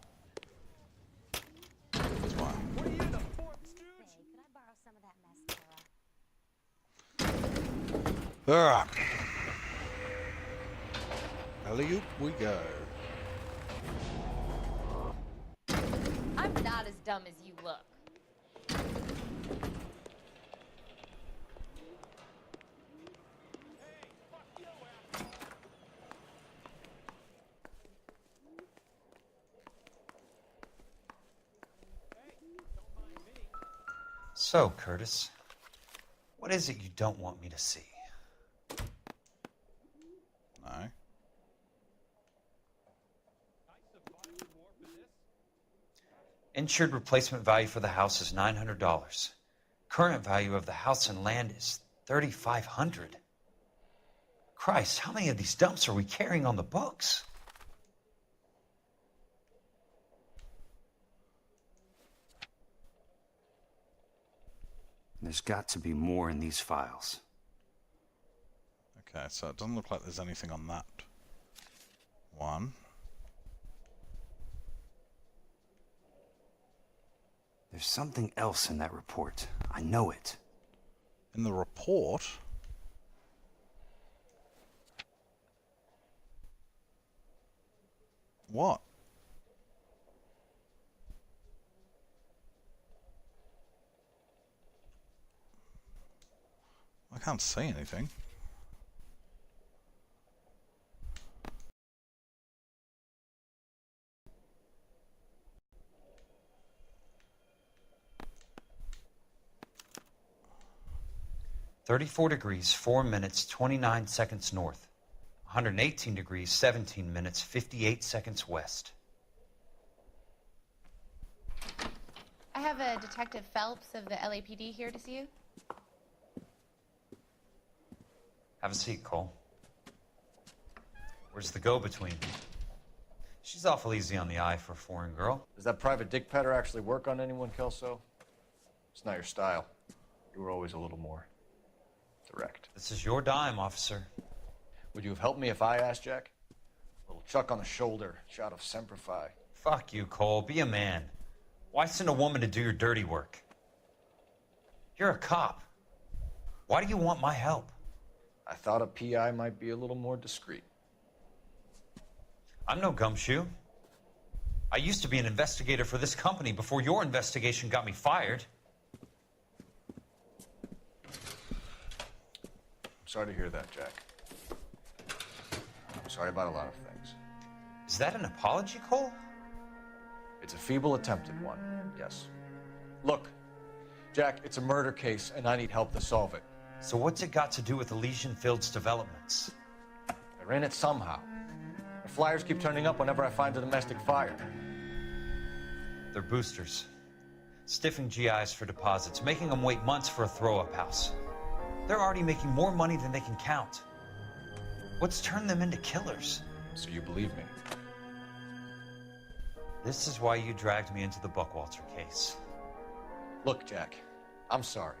That's why. Alright. Alley-oop we go. I'm not as dumb as you look. So, Curtis, what is it you don't want me to see? No. Insured replacement value for the house is $900. Current value of the house and land is $3,500. Christ, how many of these dumps are we carrying on the books? There's got to be more in these files. Okay, so it doesn't look like there's anything on that one. There's something else in that report. I know it. In the report? What? I can't see anything. $34 4 minutes 29 seconds north. 118 degrees 17 minutes 58 seconds west. I have a Detective Phelps of the LAPD here to see you. Have a seat, Cole. Where's the go-between? She's awful easy on the eye for a foreign girl. Does that private dick petter actually work on anyone, Kelso? It's not your style. You were always a little more direct. This is your dime, officer. Would you have helped me if I asked, Jack? A little chuck on the shoulder, shot of Semper Fi. Fuck you, Cole. Be a man. Why send a woman to do your dirty work? You're a cop. Why do you want my help? I thought a PI might be a little more discreet. I'm no gumshoe. I used to be an investigator for this company before your investigation got me fired. I'm sorry to hear that, Jack. I'm sorry about a lot of things. Is that an apology, Cole? It's a feeble attempt at one, yes. Look, Jack, it's a murder case, and I need help to solve it. So what's it got to do with Elysian Fields developments? They're in it somehow. The flyers keep turning up whenever I find a domestic fire. They're boosters. Stiffing GIs for deposits, making them wait months for a throw-up house. They're already making more money than they can count. What's turned them into killers? So you believe me? This is why you dragged me into the Buckwalter case. Look, Jack, I'm sorry.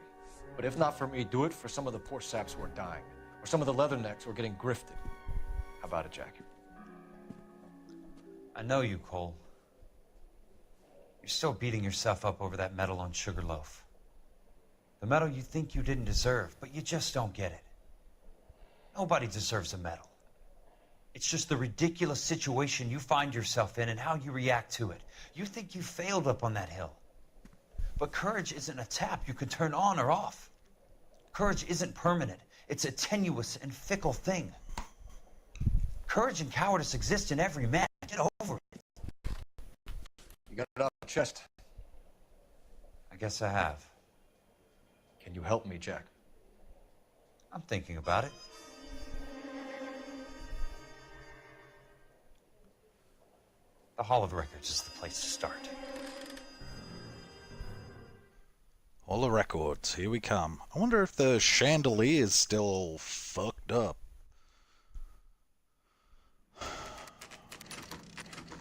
But if not for me, do it for some of the poor saps who are dying. Or some of the leathernecks who are getting grifted. How about it, Jack? I know you, Cole. You're still beating yourself up over that medal on Sugarloaf. The medal you think you didn't deserve, but you just don't get it. Nobody deserves a medal. It's just the ridiculous situation you find yourself in and how you react to it. You think you failed up on that hill. But courage isn't a tap you can turn on or off. Courage isn't permanent. It's a tenuous and fickle thing. Courage and cowardice exist in every man. Get over it. You got it off your chest. I guess I have. Can you help me, Jack? I'm thinking about it. The Hall of Records is the place to start. All the records, here we come. I wonder if the chandelier's still fucked up.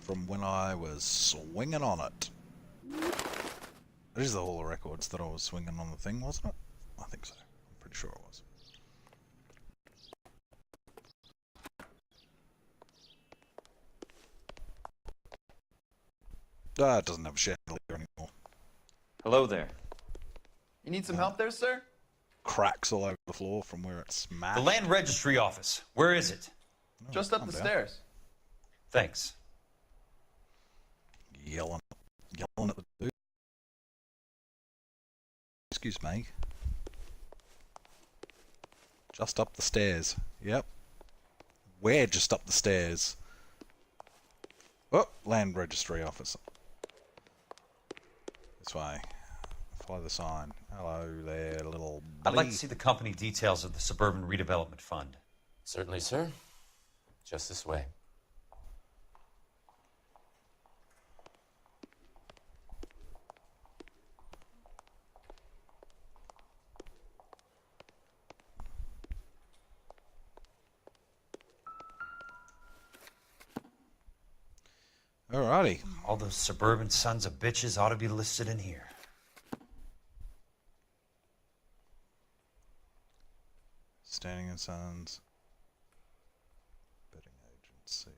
From when I was swinging on it. It is the Hall of Records that I was swinging on the thing, wasn't it? I think so. I'm pretty sure it was. Ah, it doesn't have a chandelier anymore. Hello there. You need some help there, sir? Cracks all over the floor from where it smashed. The Land Registry Office. Where is it? Just up the stairs. Thanks. Yelling at the dude. Excuse me. Just up the stairs. Yep. We're just up the stairs. Oh, Land Registry Office. This way. Follow the sign. Hello there, little I'd like buddy. to see the company details of the Suburban Redevelopment Fund. Certainly, sir. Just this way. Alrighty. All those suburban sons of bitches ought to be listed in here. Standing and Sons. Betting agency.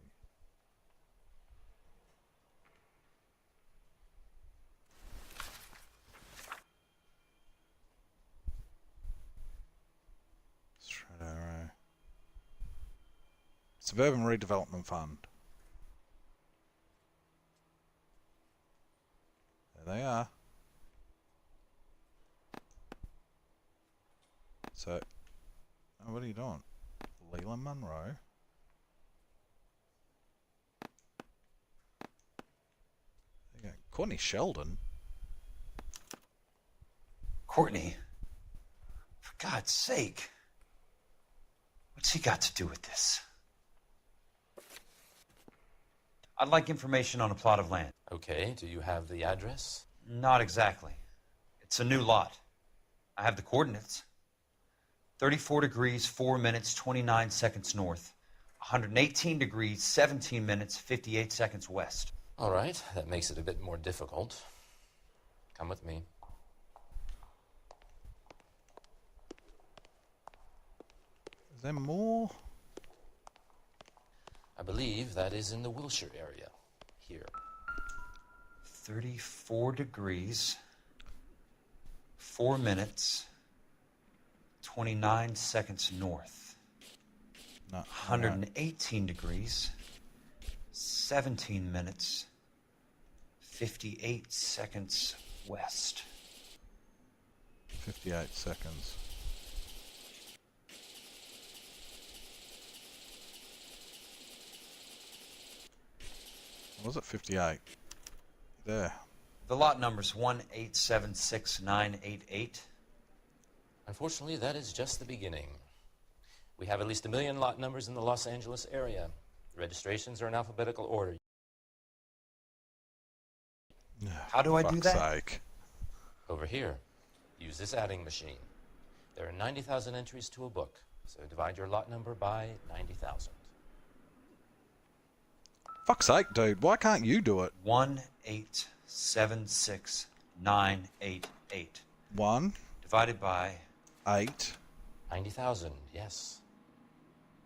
Straight Arrow. Suburban Redevelopment Fund. There they are. So, oh, what are you doing? Leland Monroe. There you go. Courtney Sheldon. Courtney? For God's sake. What's he got to do with this? I'd like information on a plot of land. Okay, do you have the address? Not exactly. It's a new lot. I have the coordinates. 34 degrees, 4 minutes, 29 seconds north. 118 degrees, 17 minutes, 58 seconds west. All right, that makes it a bit more difficult. Come with me. Is there more? I believe that is in the Wilshire area. Here. 34 degrees, 4 minutes, 29 seconds north. No, 118 degrees, 17 minutes, 58 seconds west. 58 seconds. Was it 58? There. The lot number's 1876988. Unfortunately, that is just the beginning. We have at least 1 million lot numbers in the Los Angeles area. The registrations are in alphabetical order. How do I do that? Sake. Over here, use this adding machine. There are 90,000 entries to a book, so divide your lot number by 90,000. Fuck's sake, dude. Why can't you do it? 1876988. 1. Divided by 8. 90,000, yes.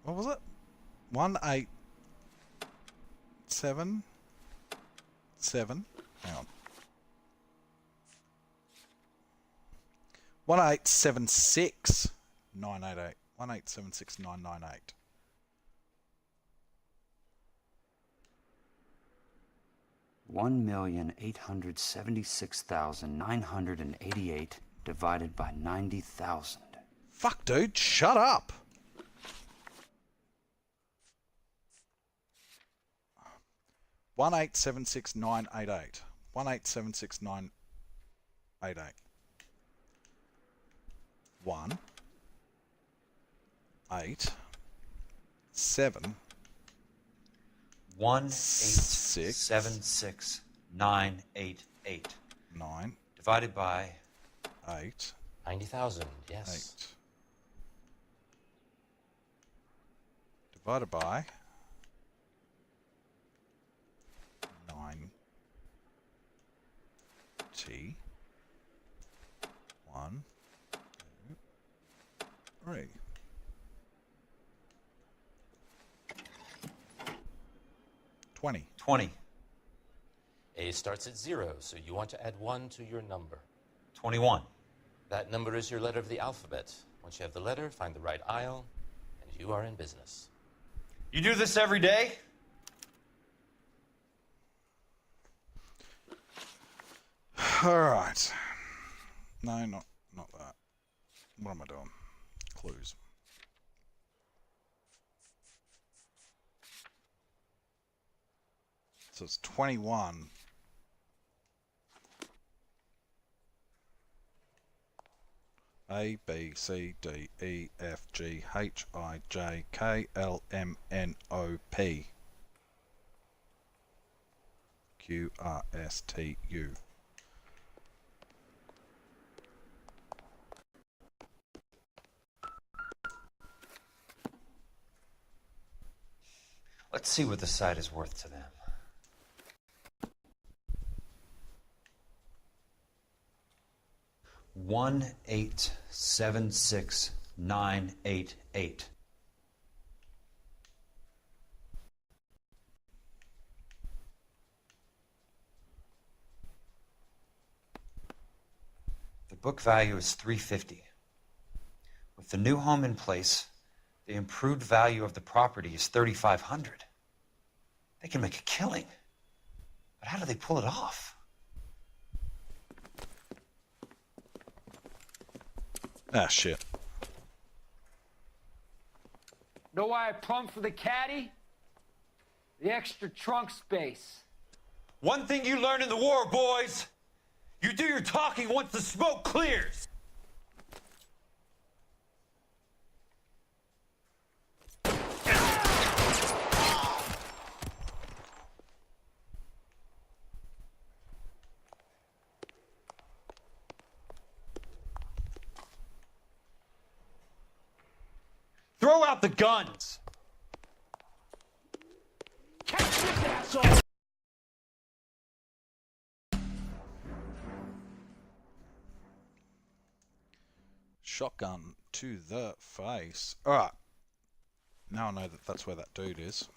What was it? 1, 8, 7, 7. Hang on. 1876988. 1876998. $1,876,988 divided by 90,000. Fuck, dude, shut up. One 1876988. 1876988. 1 8 7 1876988. 9 divided by 8. 90,000, yes. 8 divided by 9 T 1 2 3. $20. 20. A starts at 0, so you want to add 1 to your number. 21. That number is your letter of the alphabet. Once you have the letter, find the right aisle, and you are in business. You do this every day? All right. No, not that. What am I doing? Clues. So it's 21. A, B, C, D, E, F, G, H, I, J, K, L, M, N, O, P. Q, R, S, T, U. Let's see what the site is worth to them. 988. The book value is $350. With the new home in place, the improved value of the property is $3,500. They can make a killing. But how do they pull it off? Ah, shit. Know why I plumbed for the caddy? The extra trunk space. One thing you learn in the war, boys. You do your talking once the smoke clears. Throw out the guns. Catch this asshole! Shotgun to the face. Alright. Now I know that that's where that dude is.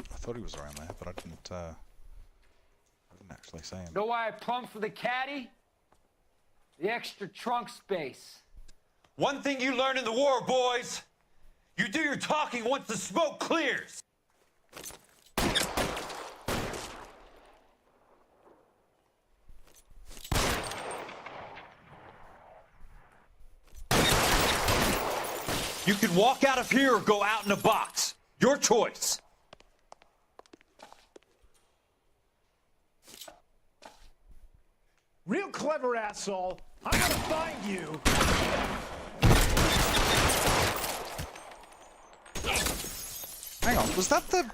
I thought he was around there, but I didn't actually see him. Know why I plumbed for the caddy? The extra trunk space. One thing you learn in the war, boys. You do your talking once the smoke clears. You can walk out of here or go out in a box. Your choice. Real clever asshole. I'm gonna find you. Hang on, was that the...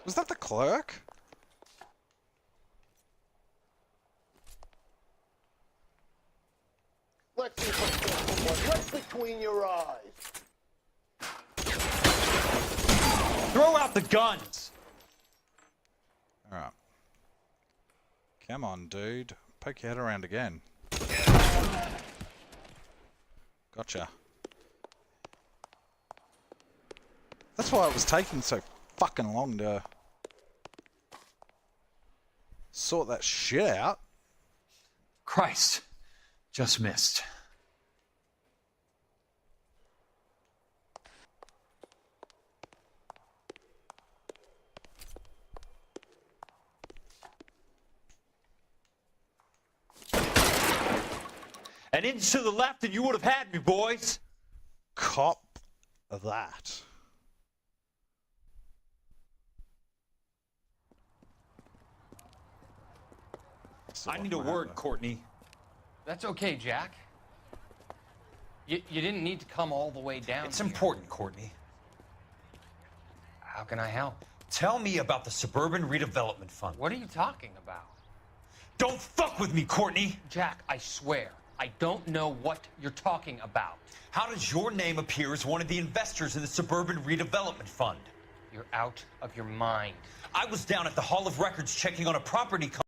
Was that the clerk? Let's see what's between your eyes. Throw out the guns. Alright. Come on, dude. Poke your head around again. Gotcha. That's why it was taking so fucking long to sort that shit out. Christ. Just missed. An inch to the left and you would have had me, boys. Cop that. I need a word, Courtney. That's okay, Jack. You didn't need to come all the way down. It's important, Courtney. How can I help? Tell me about the Suburban Redevelopment Fund. What are you talking about? Don't fuck with me, Courtney! Jack, I swear, I don't know what you're talking about. How does your name appear as one of the investors in the Suburban Redevelopment Fund? You're out of your mind. I was down at the Hall of Records checking on a property company.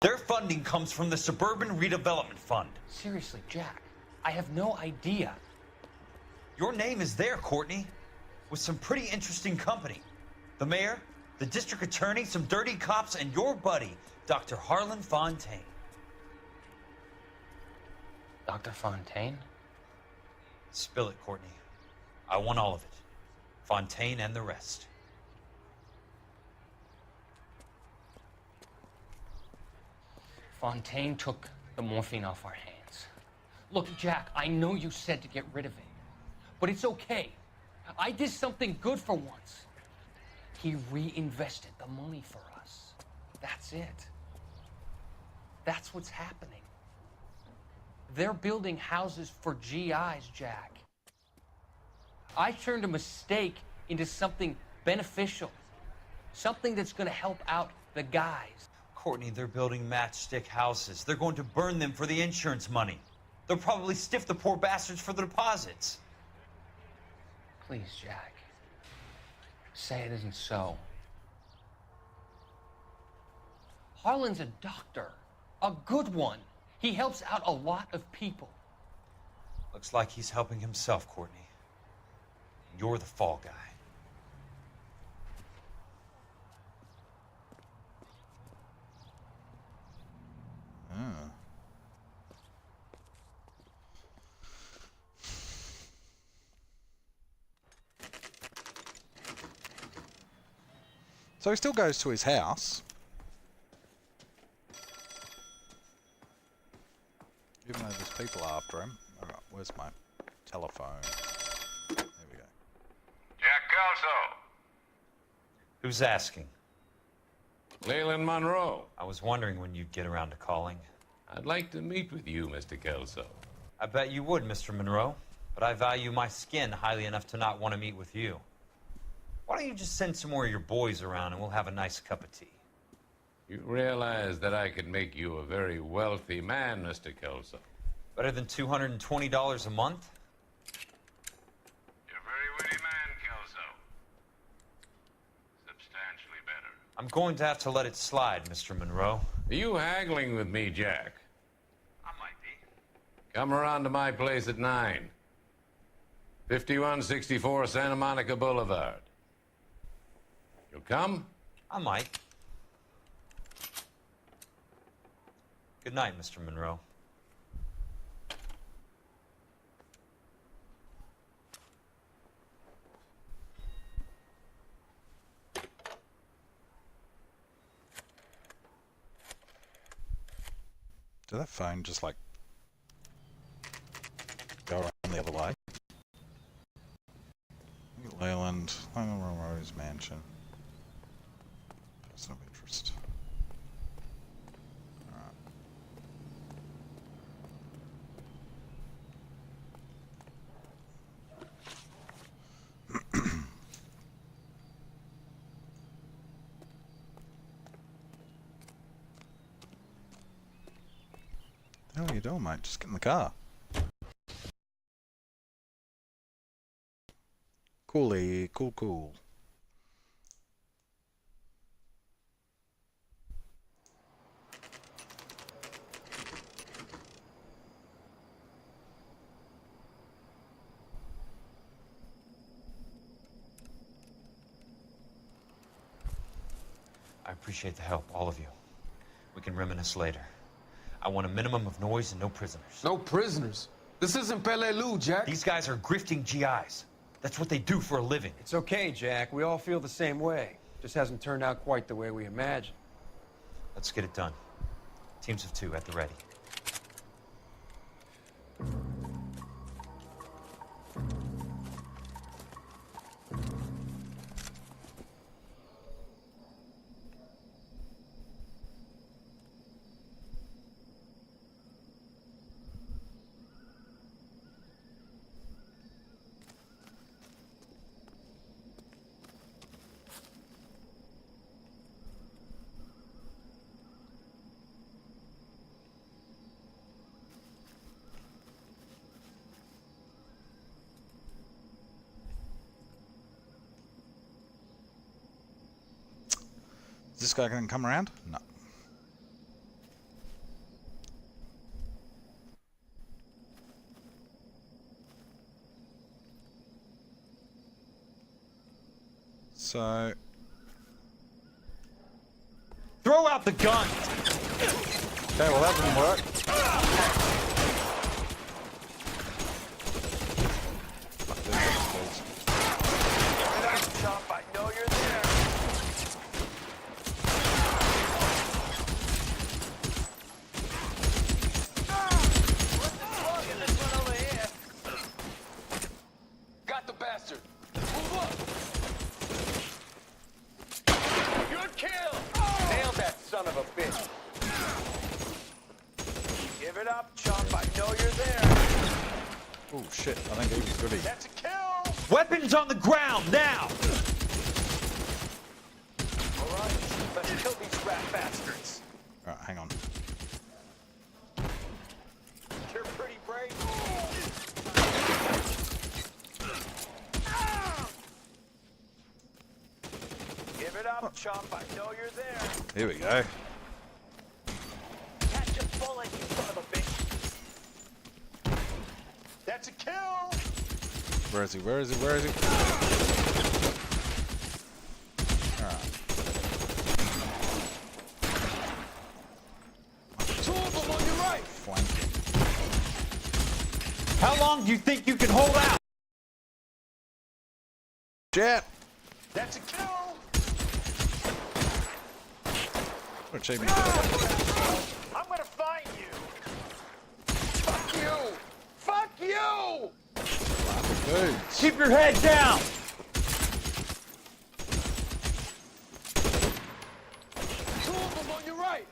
Their funding comes from the Suburban Redevelopment Fund. Seriously, Jack, I have no idea. Your name is there, Courtney, with some pretty interesting company. The mayor, the district attorney, some dirty cops, and your buddy, Dr. Harlan Fontaine. Dr. Fontaine? Spill it, Courtney. I want all of it. Fontaine and the rest. Fontaine took the morphine off our hands. Look, Jack, I know you said to get rid of it, but it's okay. I did something good for once. He reinvested the money for us. That's it. That's what's happening. They're building houses for GIs, Jack. I turned a mistake into something beneficial, something that's going to help out the guys. Courtney, they're building matchstick houses. They're going to burn them for the insurance money. They'll probably stiff the poor bastards for the deposits. Please, Jack. Say it isn't so. Harlan's a doctor. A good one. He helps out a lot of people. Looks like he's helping himself, Courtney. You're the fall guy. Ah. So he still goes to his house. Even though there's people after him. Alright, where's my telephone? There we go. Jack Kelso. Who's asking? Leland Monroe. I was wondering when you'd get around to calling. I'd like to meet with you, Mr. Kelso. I bet you would, Mr. Monroe. But I value my skin highly enough to not want to meet with you. Why don't you just send some more of your boys around and we'll have a nice cup of tea? You realize that I could make you a very wealthy man, Mr. Kelso. Better than $220 a month? You're a very witty man, Kelso. Substantially better. I'm going to have to let it slide, Mr. Monroe. Are you haggling with me, Jack? I might be. Come around to my place at 9. 5164 Santa Monica Boulevard. You'll come? I might. Good night, Mr. Monroe. Did that phone just like go around the other way? Leyland Rose Mansion. Person of interest. Alright. What the hell are you doing, mate? Just get in the car. Coolly, cool. I appreciate the help, all of you. We can reminisce later. I want a minimum of noise and no prisoners. No prisoners? This isn't Peleliu, Jack. These guys are grifting GIs. That's what they do for a living. It's okay, Jack. We all feel the same way. Just hasn't turned out quite the way we imagined. Let's get it done. Teams of 2 at the ready. Is this guy going to come around? No. So... Throw out the gun! Okay, well that didn't work. I know you're there. Got the bastard. Move up. Good kill. Nailed that son of a bitch. Give it up, chump. I know you're there. Oh shit, I think he was goody. That's a kill. Weapons on the ground, now! All right, let's kill these rat bastards. Alright, hang on. You're pretty brave. Give it up, chump. I know you're there. Here we go. Catch bullet, you son of a bitch. That's a kill. Where is he? Where is he? Where is he? Alright. Two of them on your right. Flanking. How long do you think you can hold out? Jet! That's a kill. What achievement? I'm gonna find you. Fuck you. Fuck you. Dudes. Keep your head down. Two of them on your right.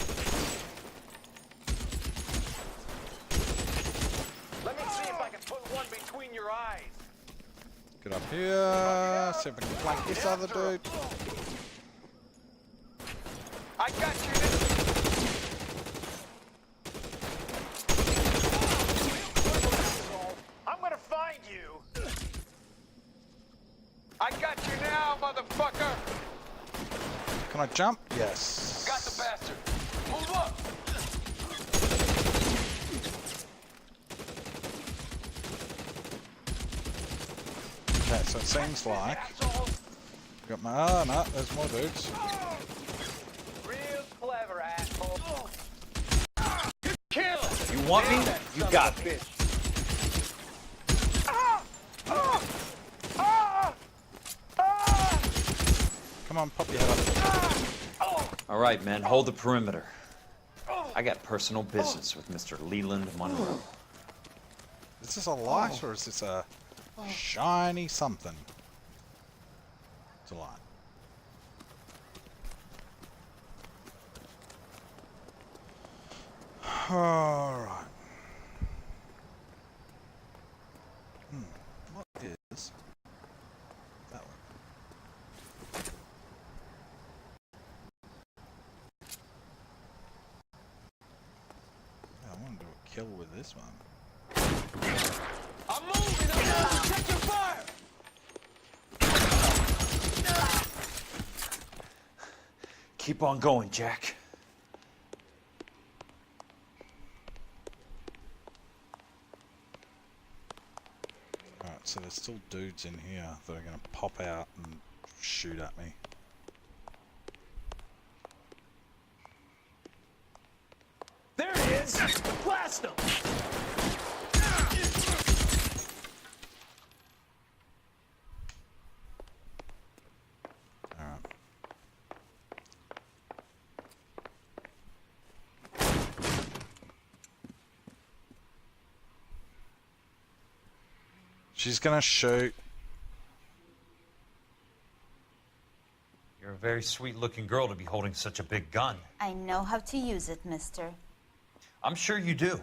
Let me see if I can put one between your eyes. Get up here. See if I can flank this other dude. I got you. I'm gonna find you. I got you now, motherfucker. Can I jump? Yes. Got the bastard. Move up. Okay, so it seems like... Got my... Oh, no, there's more dudes. Real clever, asshole. Kill. You want me? You got me. Come on, pop your head up. All right, men, hold the perimeter. I got personal business with Mr. Leland Monroe. Is this a light or is this a shiny something? It's a light. Alright. What is that one? Yeah, I want to do a kill with this one. I'm moving. Check your fire. Keep on going, Jack. Alright, so there's still dudes in here that are going to pop out and shoot at me. There he is. Blast him. Alright. She's gonna shoot. You're a very sweet-looking girl to be holding such a big gun. I know how to use it, mister. I'm sure you do.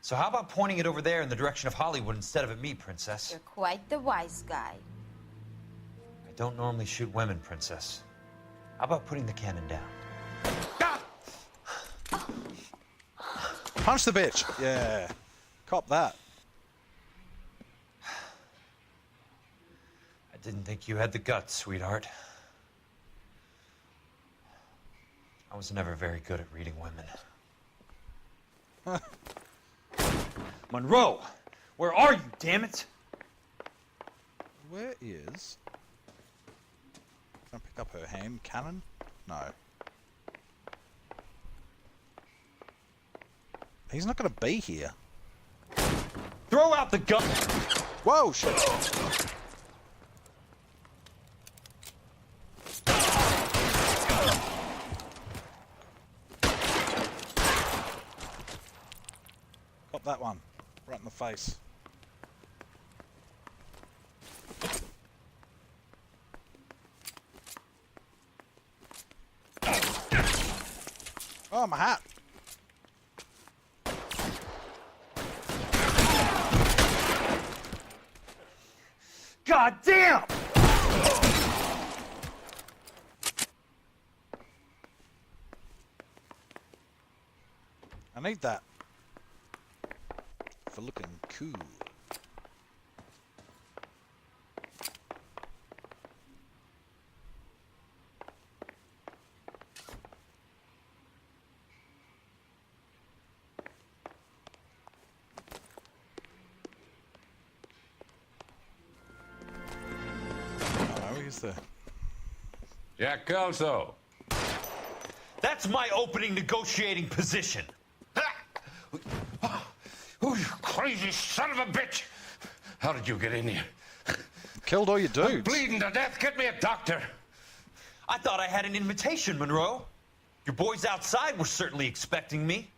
So how about pointing it over there in the direction of Hollywood instead of at me, Princess? You're quite the wise guy. I don't normally shoot women, Princess. How about putting the cannon down? Punch the bitch! Yeah. Cop that. I didn't think you had the guts, sweetheart. I was never very good at reading women. Monroe! Where are you, damn it? Where is... Can I pick up her hand cannon? No. He's not going to be here. Throw out the gun! Whoa, shit! Got that one. Right in the face. Oh, my hat! God damn! I need that. For looking cool. there? Jack Kelso. That's my opening negotiating position. Oh, you crazy son of a bitch! How did you get in here? Killed all your dudes. I'm bleeding to death. Get me a doctor. I thought I had an invitation, Monroe. Your boys outside were certainly expecting me.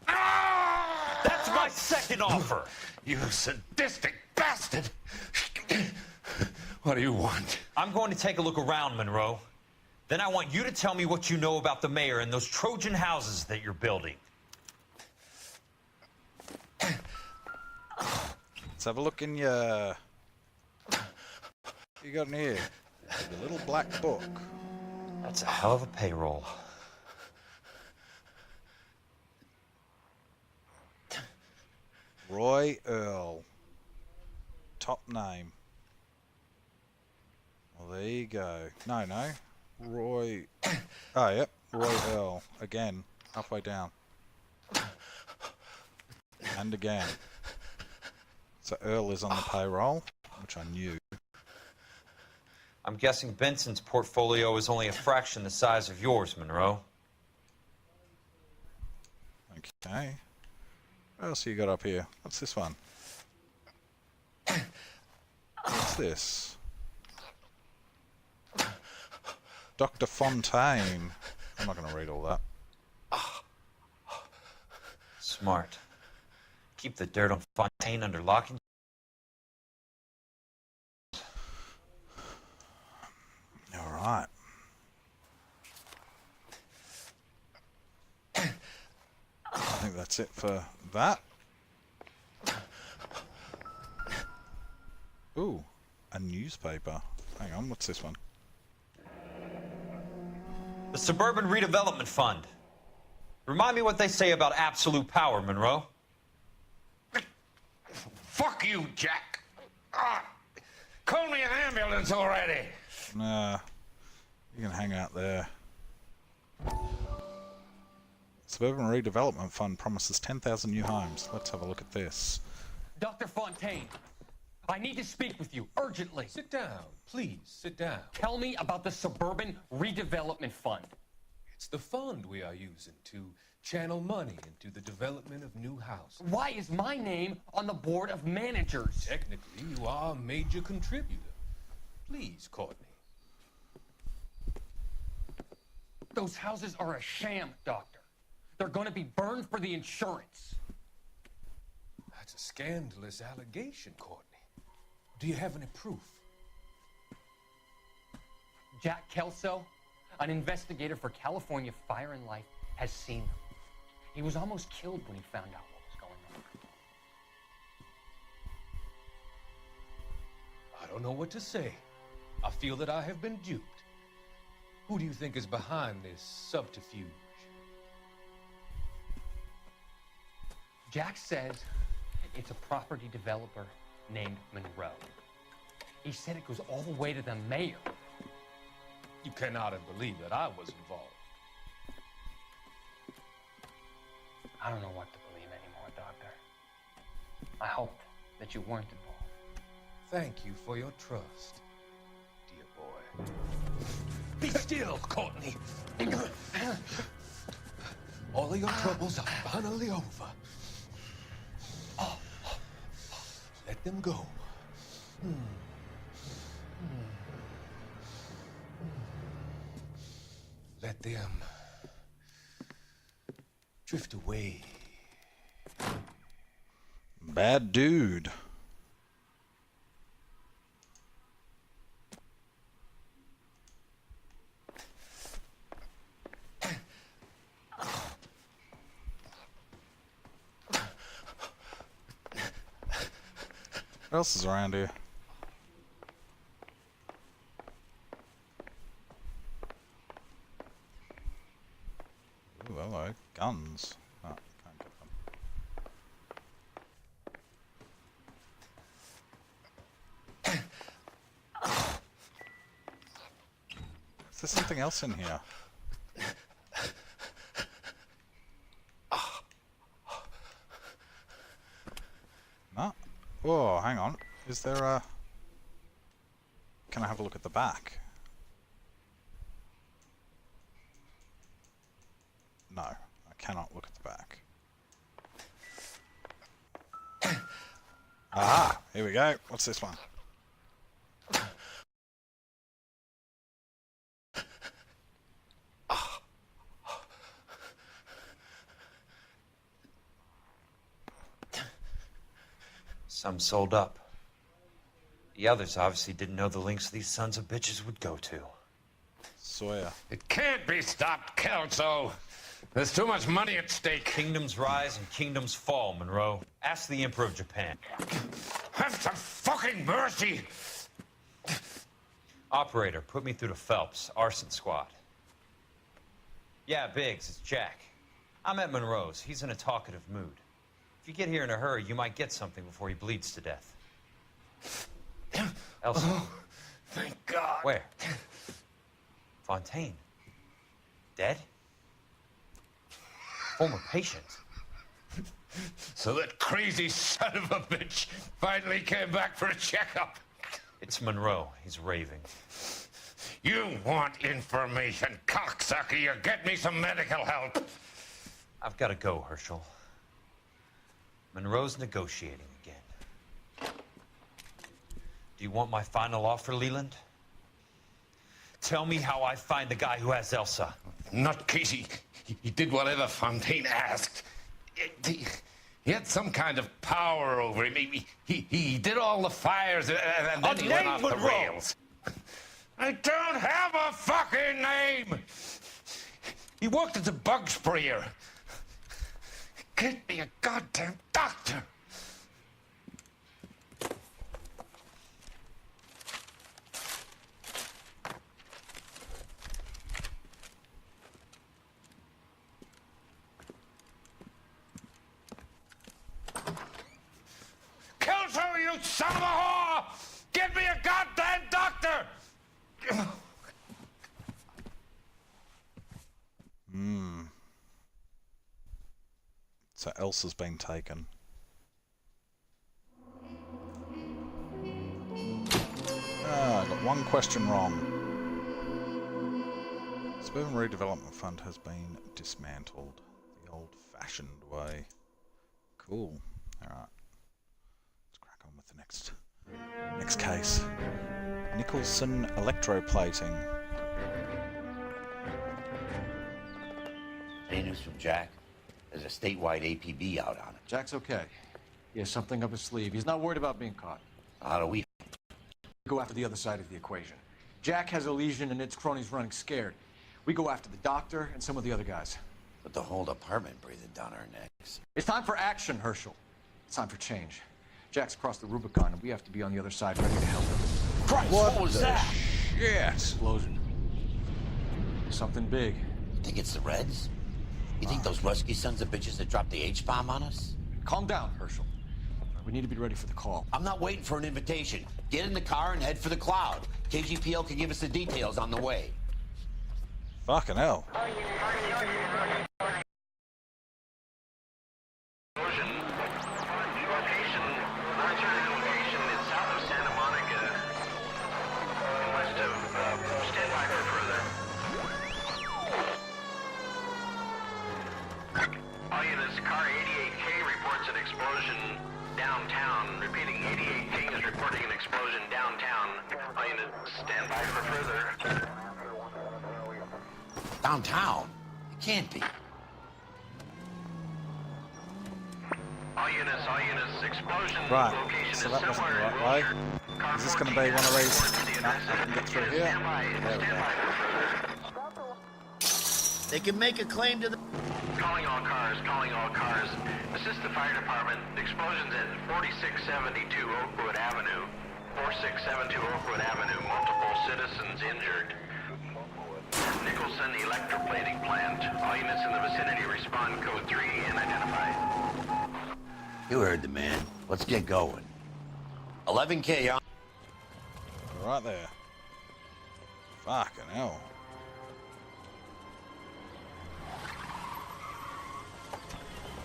That's my second offer. You sadistic bastard! What do you want? I'm going to take a look around, Monroe. Then I want you to tell me what you know about the mayor and those Trojan houses that you're building. Let's have a look in your... What you got in here? Your little black book. That's a hell of a payroll. Roy Earl. Top name. Well, there you go. No. Roy... Oh, yep. Roy Earl. Again. Halfway down. And again. So Earl is on the payroll, which I knew. I'm guessing Benson's portfolio is only a fraction the size of yours, Monroe. Okay. What else you got up here? What's this one? What's this? Dr. Fontaine. I'm not going to read all that. Smart. Keep the dirt on Fontaine under lock and... All right. I think that's it for that. Ooh, a newspaper. Hang on, what's this one? The Suburban Redevelopment Fund. Remind me what they say about absolute power, Monroe. Fuck you, Jack. Call me an ambulance already. Nah, you can hang out there. Suburban Redevelopment Fund promises 10,000 new homes. Let's have a look at this. Dr. Fontaine, I need to speak with you urgently. Sit down, please, sit down. Tell me about the Suburban Redevelopment Fund. It's the fund we are using to channel money into the development of new houses. Why is my name on the board of managers? Technically, you are a major contributor. Please, Courtney. Those houses are a sham, Doctor. They're going to be burned for the insurance. That's a scandalous allegation, Courtney. Do you have any proof? Jack Kelso, an investigator for California Fire and Life, has seen them. He was almost killed when he found out what was going on. I don't know what to say. I feel that I have been duped. Who do you think is behind this subterfuge? Jack says it's a property developer named Monroe. He said it goes all the way to the mayor. You cannot have believed that I was involved. I don't know what to believe anymore, Doctor. I hoped that you weren't involved. Thank you for your trust, dear boy. Be still, Courtney. All of your troubles are finally over. Let them go. Let them drift away. Bad dude. What else is around here? Ooh, hello. Guns. Oh, can't get them. Is there something else in here? No? Oh, hang on. Is there a... can I have a look at the back? No, I cannot look at the back. Aha! Here we go. What's this one? Some sold up. The others obviously didn't know the lengths these sons of bitches would go to. Sawyer. It can't be stopped, Kelso. There's too much money at stake. Kingdoms rise and kingdoms fall, Monroe. Ask the Emperor of Japan. Have some fucking mercy! Operator, put me through to Phelps, arson squad. Yeah, Biggs, it's Jack. I'm at Monroe's. He's in a talkative mood. If you get here in a hurry, you might get something before he bleeds to death. Elsa. Oh, thank God. Where? Fontaine. Dead? Former patient. So that crazy son of a bitch finally came back for a checkup. It's Monroe. He's raving. You want information, cocksucker. You get me some medical help. I've got to go, Herschel. Monroe's negotiating again. Do you want my final offer, Leland? Tell me how I find the guy who has Elsa. Not Casey. He did whatever Fontaine asked. He had some kind of power over him. He did all the fires and then he went off the rails. I don't have a fucking name! He worked as a bug sprayer. Get me a goddamn doctor! Kelso, you son of a whore! Get me a goddamn doctor! So Elsa's been taken. I got one question wrong. Suburban Redevelopment Fund has been dismantled the old-fashioned way. Cool. Alright. Let's crack on with the next case. Nicholson electroplating. Any news from Jack? There's a statewide APB out on it. Jack's okay. He has something up his sleeve. He's not worried about being caught. How do we go after the other side of the equation? Jack has a legion and its cronies running scared. We go after the doctor and some of the other guys. But the whole department breathing down our necks. It's time for action, Herschel. It's time for change. Jack's crossed the Rubicon, and we have to be on the other side ready to help him. Christ, what was that? Yes. Explosion. Something big. You think it's the Reds? You think those Rusky sons of bitches that dropped the H-bomb on us? Calm down, Herschel. We need to be ready for the call. I'm not waiting for an invitation. Get in the car and head for the cloud. KGPL can give us the details on the way. Fucking hell. Downtown? It can't be. All units, explosion Right, location so is that wasn't the somewhere in right way. Wilshire. Is this going to be one of these? No, I can get through here. There we go. They can make a claim to the... Calling all cars. Assist the fire department. Explosions at 4672 Oakwood Avenue. 4672 Oakwood Avenue. Multiple citizens injured. Nicholson electroplating plant. All units in the vicinity respond code 3 and identify. You heard the man. Let's get going. 11K on. Right there. Fucking hell.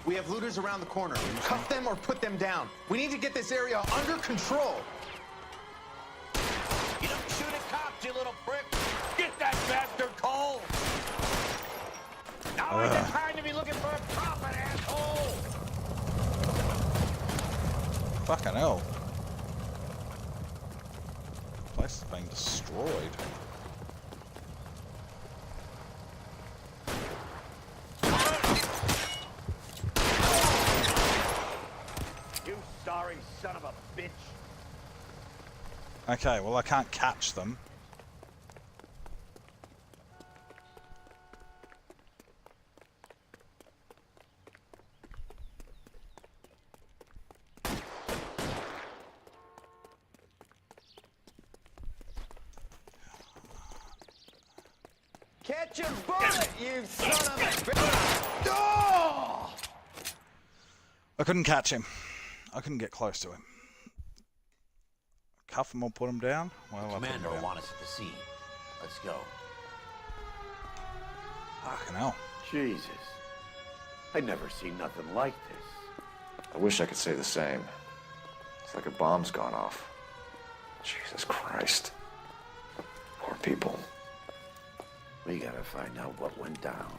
We have looters around the corner. Cuff them or put them down. We need to get this area under control. You don't shoot Fucking hell. The place is being destroyed. You sorry son of a bitch. Okay, well I can't catch them. Catch a bullet, you son of a bitch! Oh! I couldn't catch him. I couldn't get close to him. Cuff him or put him down? Well, I put him Commander will down. want us at the scene. Let's go. Fucking hell. Jesus. I'd never seen nothing like this. I wish I could say the same. It's like a bomb's gone off. Jesus Christ. Poor people. We gotta find out what went down.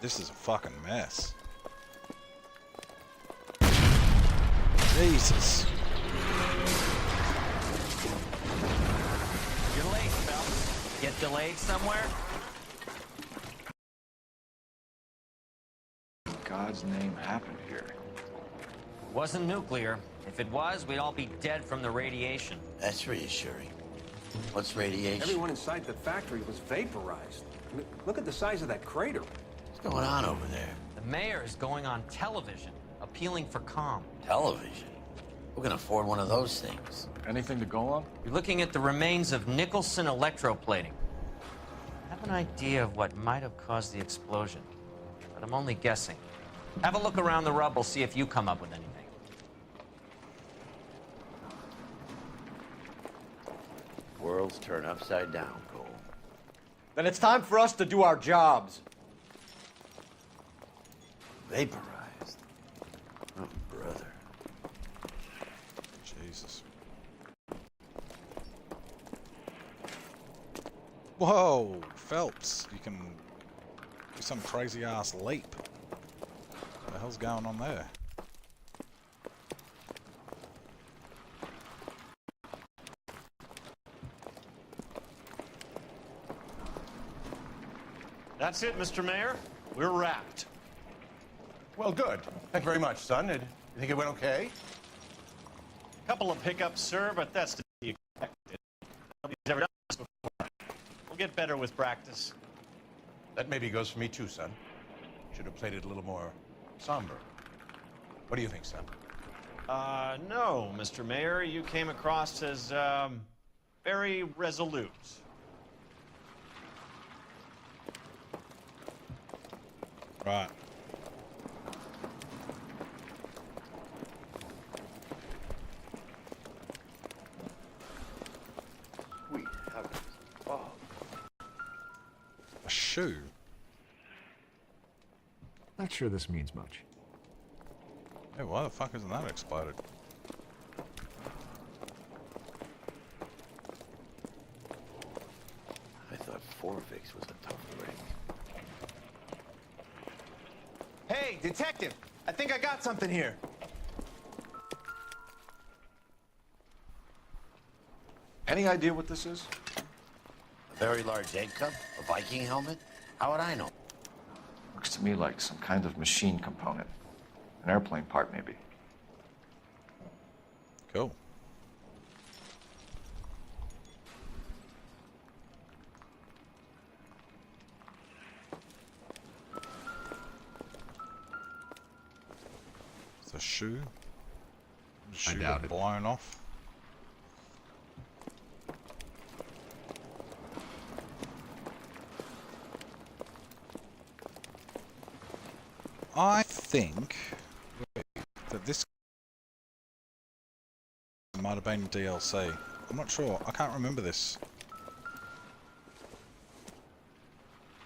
This is a fucking mess. Jesus. You're late, Phelps. Get delayed somewhere? In God's name happened here? Wasn't nuclear. If it was, we'd all be dead from the radiation. That's reassuring. What's radiation? Everyone inside the factory was vaporized. I mean, look at the size of that crater. What's going on over there? The mayor is going on television, appealing for calm. Television? Who can afford one of those things? Anything to go on? You're looking at the remains of Nicholson electroplating. I have an idea of what might have caused the explosion, but I'm only guessing. Have a look around the rubble, see if you come up with anything. Worlds turn upside down, Cole. Then it's time for us to do our jobs. Vaporized. Oh, brother. Jesus. Whoa, Phelps, you can do some crazy ass leap. What the hell's going on there? That's it, Mr. Mayor. We're wrapped. Well, good. Thank you very much, son. You think it went okay? Couple of hiccups, sir, but that's to be expected. Nobody's ever done this before. We'll get better with practice. That maybe goes for me too, son. Should have played it a little more somber. What do you think, son? No, Mr. Mayor. You came across as, very resolute. Right. Sweet heavens. Oh. A shoe? Not sure this means much. Hey, why the fuck isn't that exploded? I thought Forvix was a tough break. Hey, detective! I think I got something here. Any idea what this is? A very large egg cup? A Viking helmet? How would I know? Looks to me like some kind of machine component. An airplane part, maybe. Cool. It's a shoe. The shoe doubt got it. blown off. I think that this might have been DLC. I'm not sure. I can't remember this.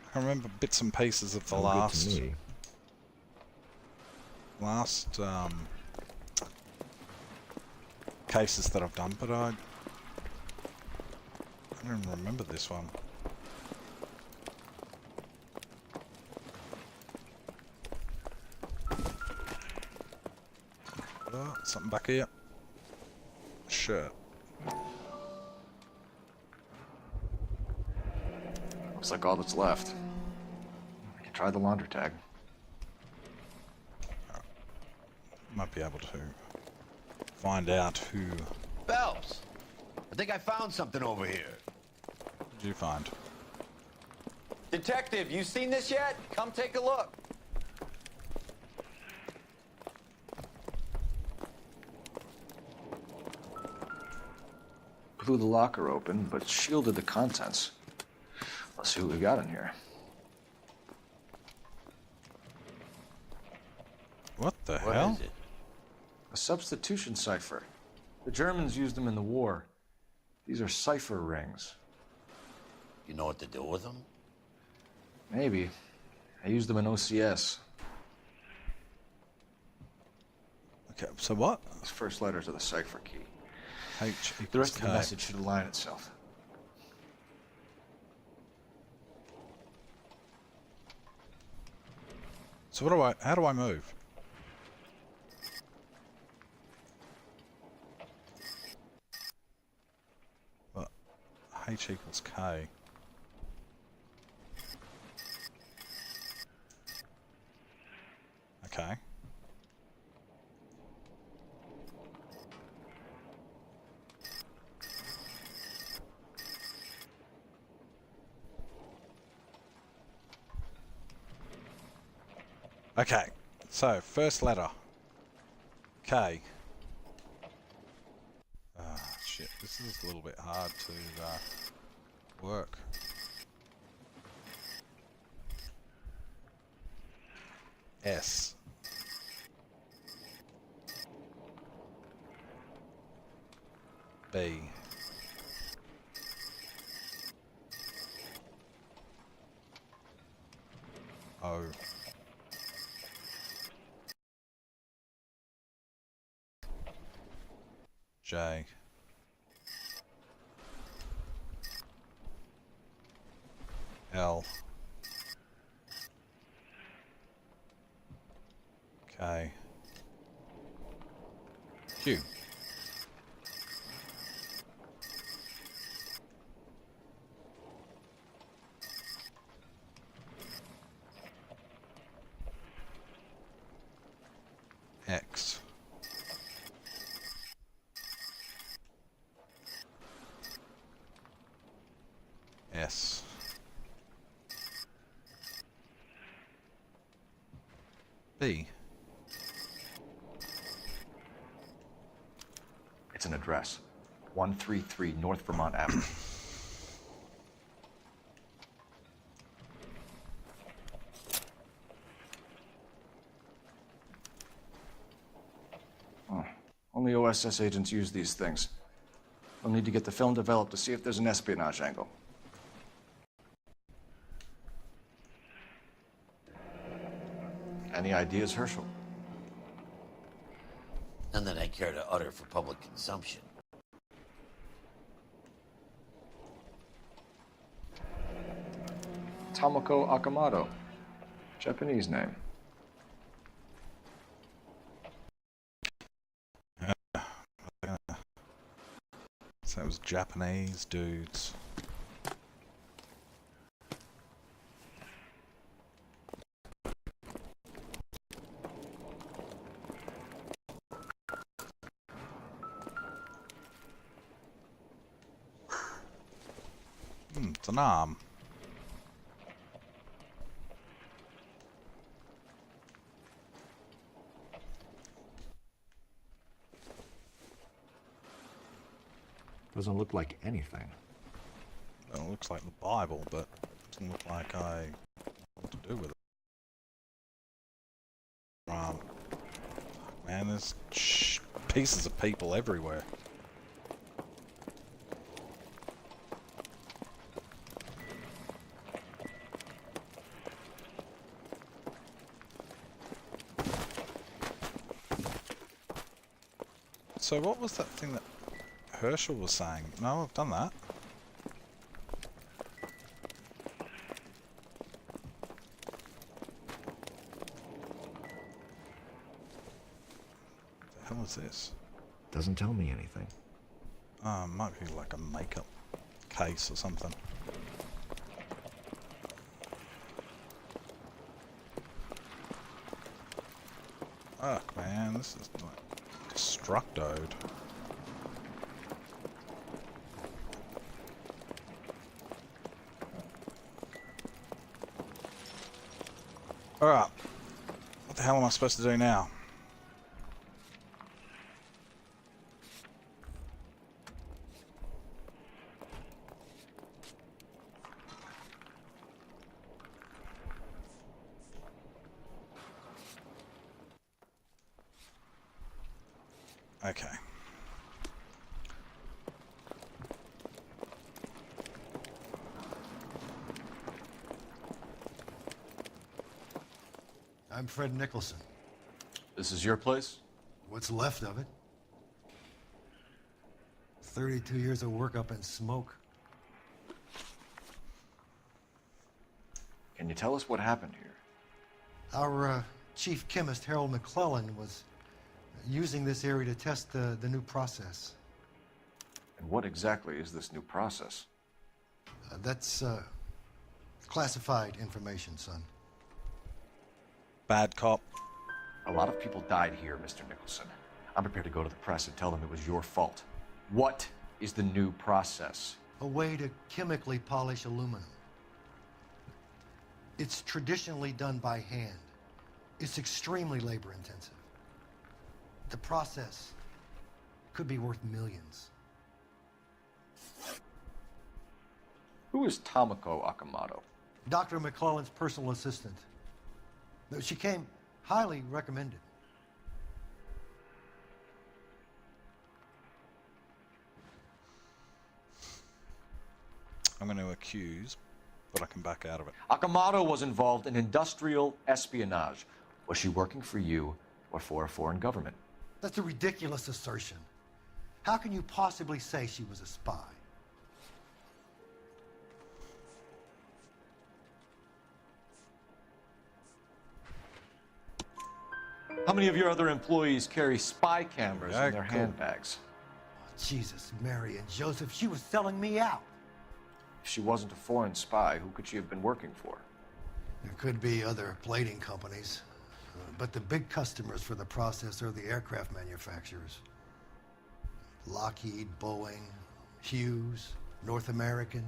I can remember bits and pieces of the last cases that I've done, but I don't even remember this one. Oh, something back here. Shirt. Looks like all that's left. We can try the laundry tag. Might be able to find out who. Phelps, I think I found something over here. What did you find? Detective, you seen this yet? Come take a look. Blew the locker open, but shielded the contents. Let's see what we got in here. What the What hell? is it? A substitution cipher. The Germans used them in the war. These are cipher rings. You know what to do with them? Maybe. I used them in OCS. Okay, so what? These first letters are the cipher key. H equals The rest of K. the message should align itself. So what do I? How do I move? What? H equals K. Okay. Okay, so first letter. K. Ah, shit, this is a little bit hard to work. S. B. O. J. L. K. Q. X. S. B. It's an address. 133 North Vermont Avenue. Oh, only OSS agents use these things. We'll need to get the film developed to see if there's an espionage angle. Any ideas, Herschel? None that I care to utter for public consumption. Tomoko Akamoto. Japanese name. So it was Japanese dudes. It's an arm. Doesn't look like anything. Well, it looks like the Bible, but it doesn't look like I know what to do with it. Man, there's pieces of people everywhere. So what was that thing that Herschel was saying? No, I've done that. What the hell is this? Doesn't tell me anything. Might be like a makeup case or something. Fuck, man, this is like destructoed. Alright. What the hell am I supposed to do now? Okay. I'm Fred Nicholson. This is your place? What's left of it. 32 years of work up in smoke. Can you tell us what happened here? Our chief chemist, Harold McClellan, was using this area to test the new process. And what exactly is this new process? That's classified information, son. Bad cop. A lot of people died here, Mr. Nicholson. I'm prepared to go to the press and tell them it was your fault. What is the new process? A way to chemically polish aluminum. It's traditionally done by hand. It's extremely labor intensive. The process could be worth millions. Who is Tomoko Akamoto? Dr. McClellan's personal assistant. She came highly recommended. I'm going to accuse, but I can back out of it. Akamoto was involved in industrial espionage. Was she working for you or for a foreign government? That's a ridiculous assertion. How can you possibly say she was a spy? How many of your other employees carry spy cameras in their handbags? Oh, Jesus, Mary and Joseph, she was selling me out. If she wasn't a foreign spy, who could she have been working for? There could be other plating companies, but the big customers for the process are the aircraft manufacturers. Lockheed, Boeing, Hughes, North American.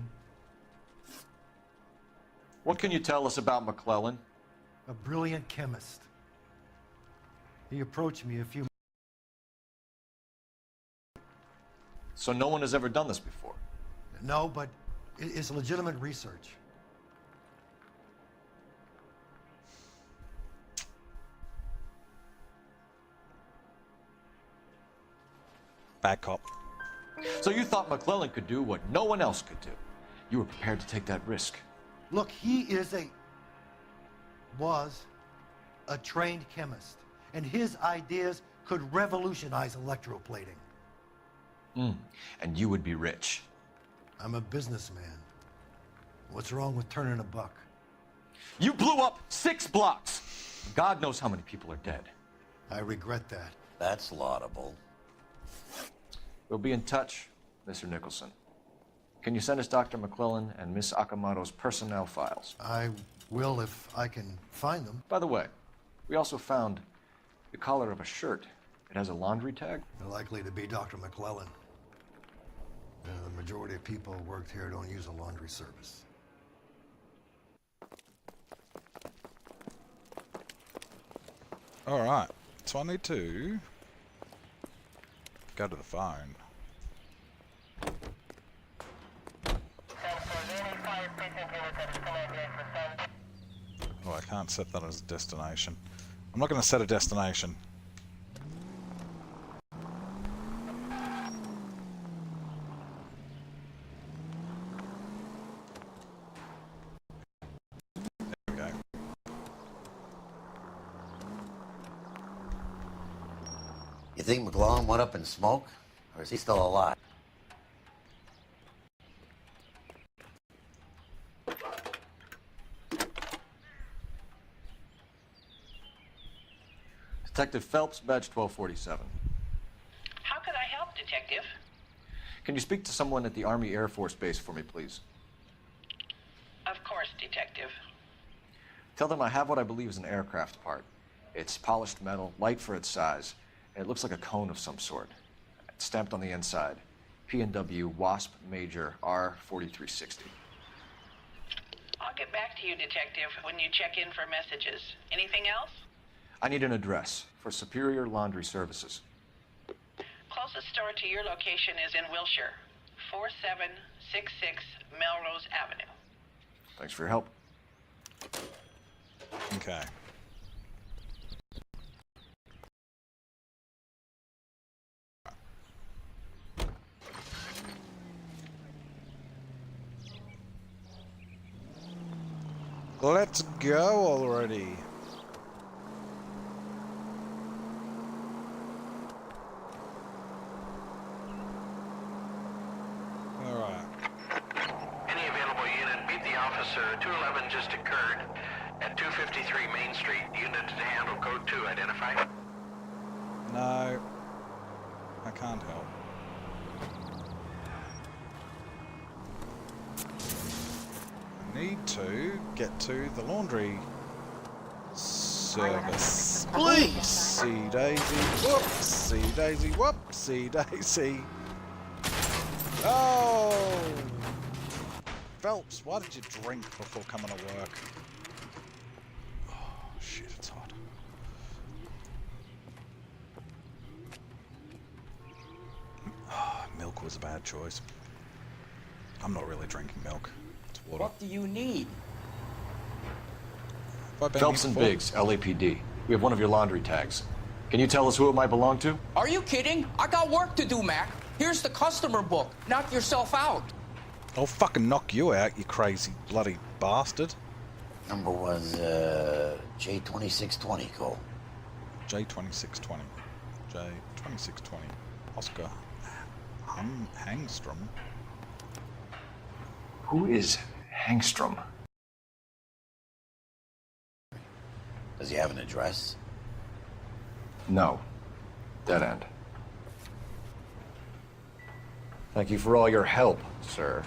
What can you tell us about McClellan? A brilliant chemist. He approached me a few. So no one has ever done this before? No, but it's legitimate research. Bad cop. So you thought McClellan could do what no one else could do. You were prepared to take that risk. Look, he was a trained chemist, and his ideas could revolutionize electroplating. And you would be rich. I'm a businessman. What's wrong with turning a buck? You blew up 6 blocks. God knows how many people are dead. I regret that. That's laudable. We'll be in touch, Mr. Nicholson. Can you send us Dr. McClellan and Miss Akamoto's personnel files? I will if I can find them. By the way, we also found the collar of a shirt. It has a laundry tag. Likely to be Dr. McClellan. The majority of people who worked here don't use a laundry service. Alright, so I need to go to the phone. Oh, I can't set that as a destination. I'm not going to set a destination. There we go. You think McClellan went up in smoke? Or is he still alive? Detective Phelps, badge 1247. Can you speak to someone at the Army Air Force Base for me, please? Of course, Detective. Tell them I have what I believe is an aircraft part. It's polished metal, light for its size, and it looks like a cone of some sort. It's stamped on the inside. P&W Wasp Major R4360. I'll get back to you, Detective, when you check in for messages. Anything else? I need an address for Superior Laundry Services. Closest store to your location is in Wilshire, 4766 Melrose Avenue. Thanks for your help. Okay. Let's go already. Alright. Any available unit, meet the officer. 211 just occurred at 253 Main Street. Unit to handle code 2. Identify. No. I can't help. I need to get to the laundry service. Whoopsie daisy, whoopsie daisy, whoopsie daisy. Oh! Phelps, why did you drink before coming to work? Oh, shit, it's hot. Oh, milk was a bad choice. I'm not really drinking milk. It's water. What do you need? Phelps and Biggs, LAPD. We have one of your laundry tags. Can you tell us who it might belong to? Are you kidding? I got work to do, Mac. Here's the customer book. Knock yourself out. I'll fucking knock you out, you crazy bloody bastard. Number was J2620, Cole. J2620. J2620. Oscar Hangstrom. Who is Hangstrom? Does he have an address? No. Dead end. Thank you for all your help, sir.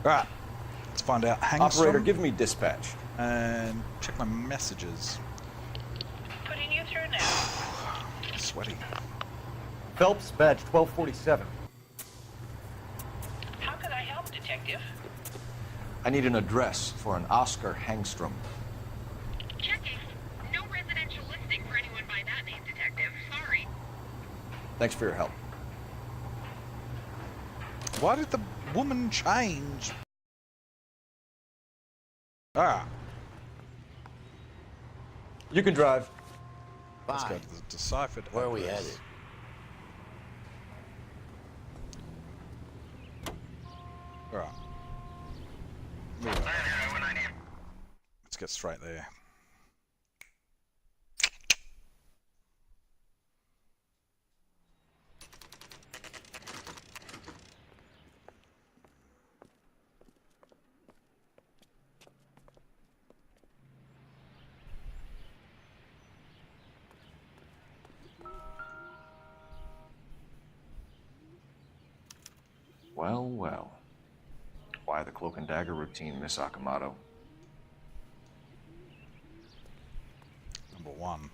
Right. Let's find out Hangstrom. Operator, give me dispatch. And check my messages. Putting you through now. Sweaty. Phelps, badge 1247. How could I help, Detective? I need an address for an Oscar Hangstrom. Checking. No residential listing for anyone by that name, Detective. Sorry. Thanks for your help. Why did the woman change? Ah. You can drive. Let's go to the deciphered Where are we address. headed? Alright. Let's get straight there. Well, well. Why the cloak and dagger routine, Miss Akamoto? Number one.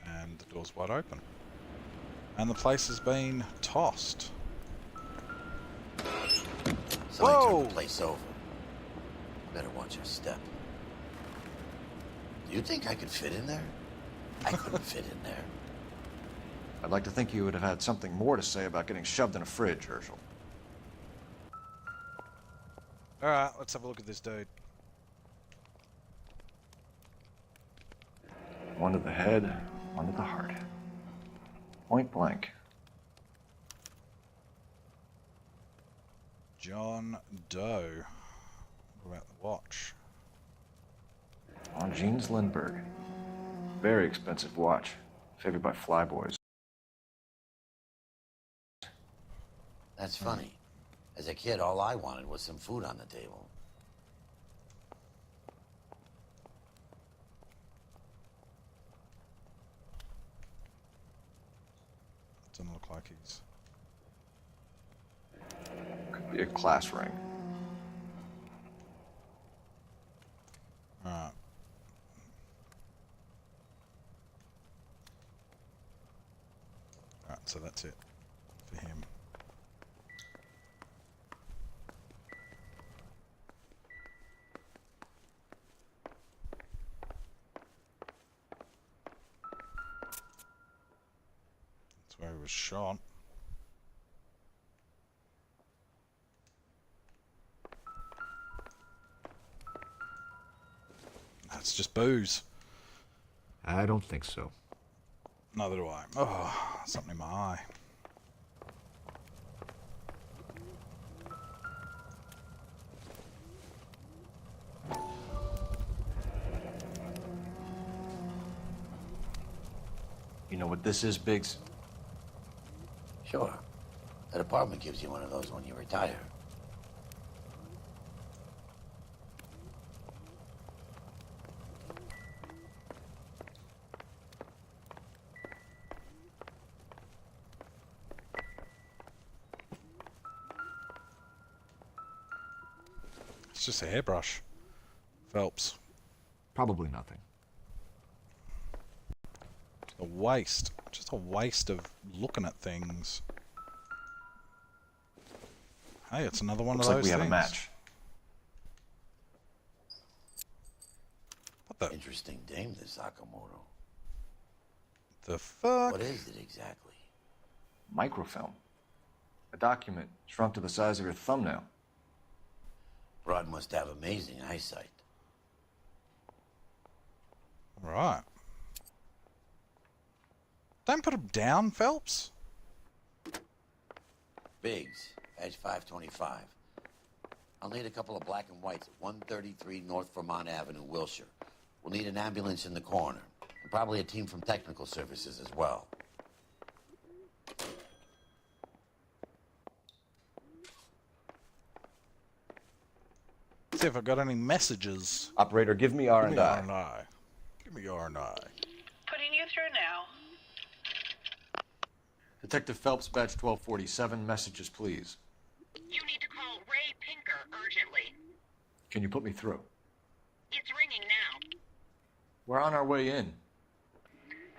And the door's wide open. And the place has been tossed. Somebody turned the place over. Better watch your step. Do you think I could fit in there? I couldn't fit in there. I'd like to think you would have had something more to say about getting shoved in a fridge, Herschel. Alright, let's have a look at this dude. One to the head, one to the heart. Point blank. John Doe. What about the watch? On Jeans Lindbergh. Very expensive watch. Favored by flyboys. That's funny. As a kid, all I wanted was some food on the table. Doesn't look like he's... Could be a class ring. Alright. Alright, so that's it for him. That's where he was shot. That's just booze. I don't think so. Neither do I. Oh, something in my eye. You know what this is, Biggs? Sure. That apartment gives you one of those when you retire. It's just a hairbrush. Phelps. Probably nothing. A waste. Just a waste of looking at things. Hey, it's another one Looks of like those we have things. a match. What the? Interesting dame, this Sakamoto. The fuck? What is it exactly? Microfilm. A document shrunk to the size of your thumbnail. Broad must have amazing eyesight. Right. Don't put him down, Phelps. Biggs, edge 525. I'll need a couple of black and whites at 133 North Vermont Avenue, Wilshire. We'll need an ambulance in the corner. And probably a team from technical services as well. See if I've got any messages. Operator, give me R&I. Give me R&I. Give me R&I. Putting you through now. Detective Phelps, badge 1247. Messages, please. You need to call Ray Pinker urgently. Can you put me through? It's ringing now. We're on our way in.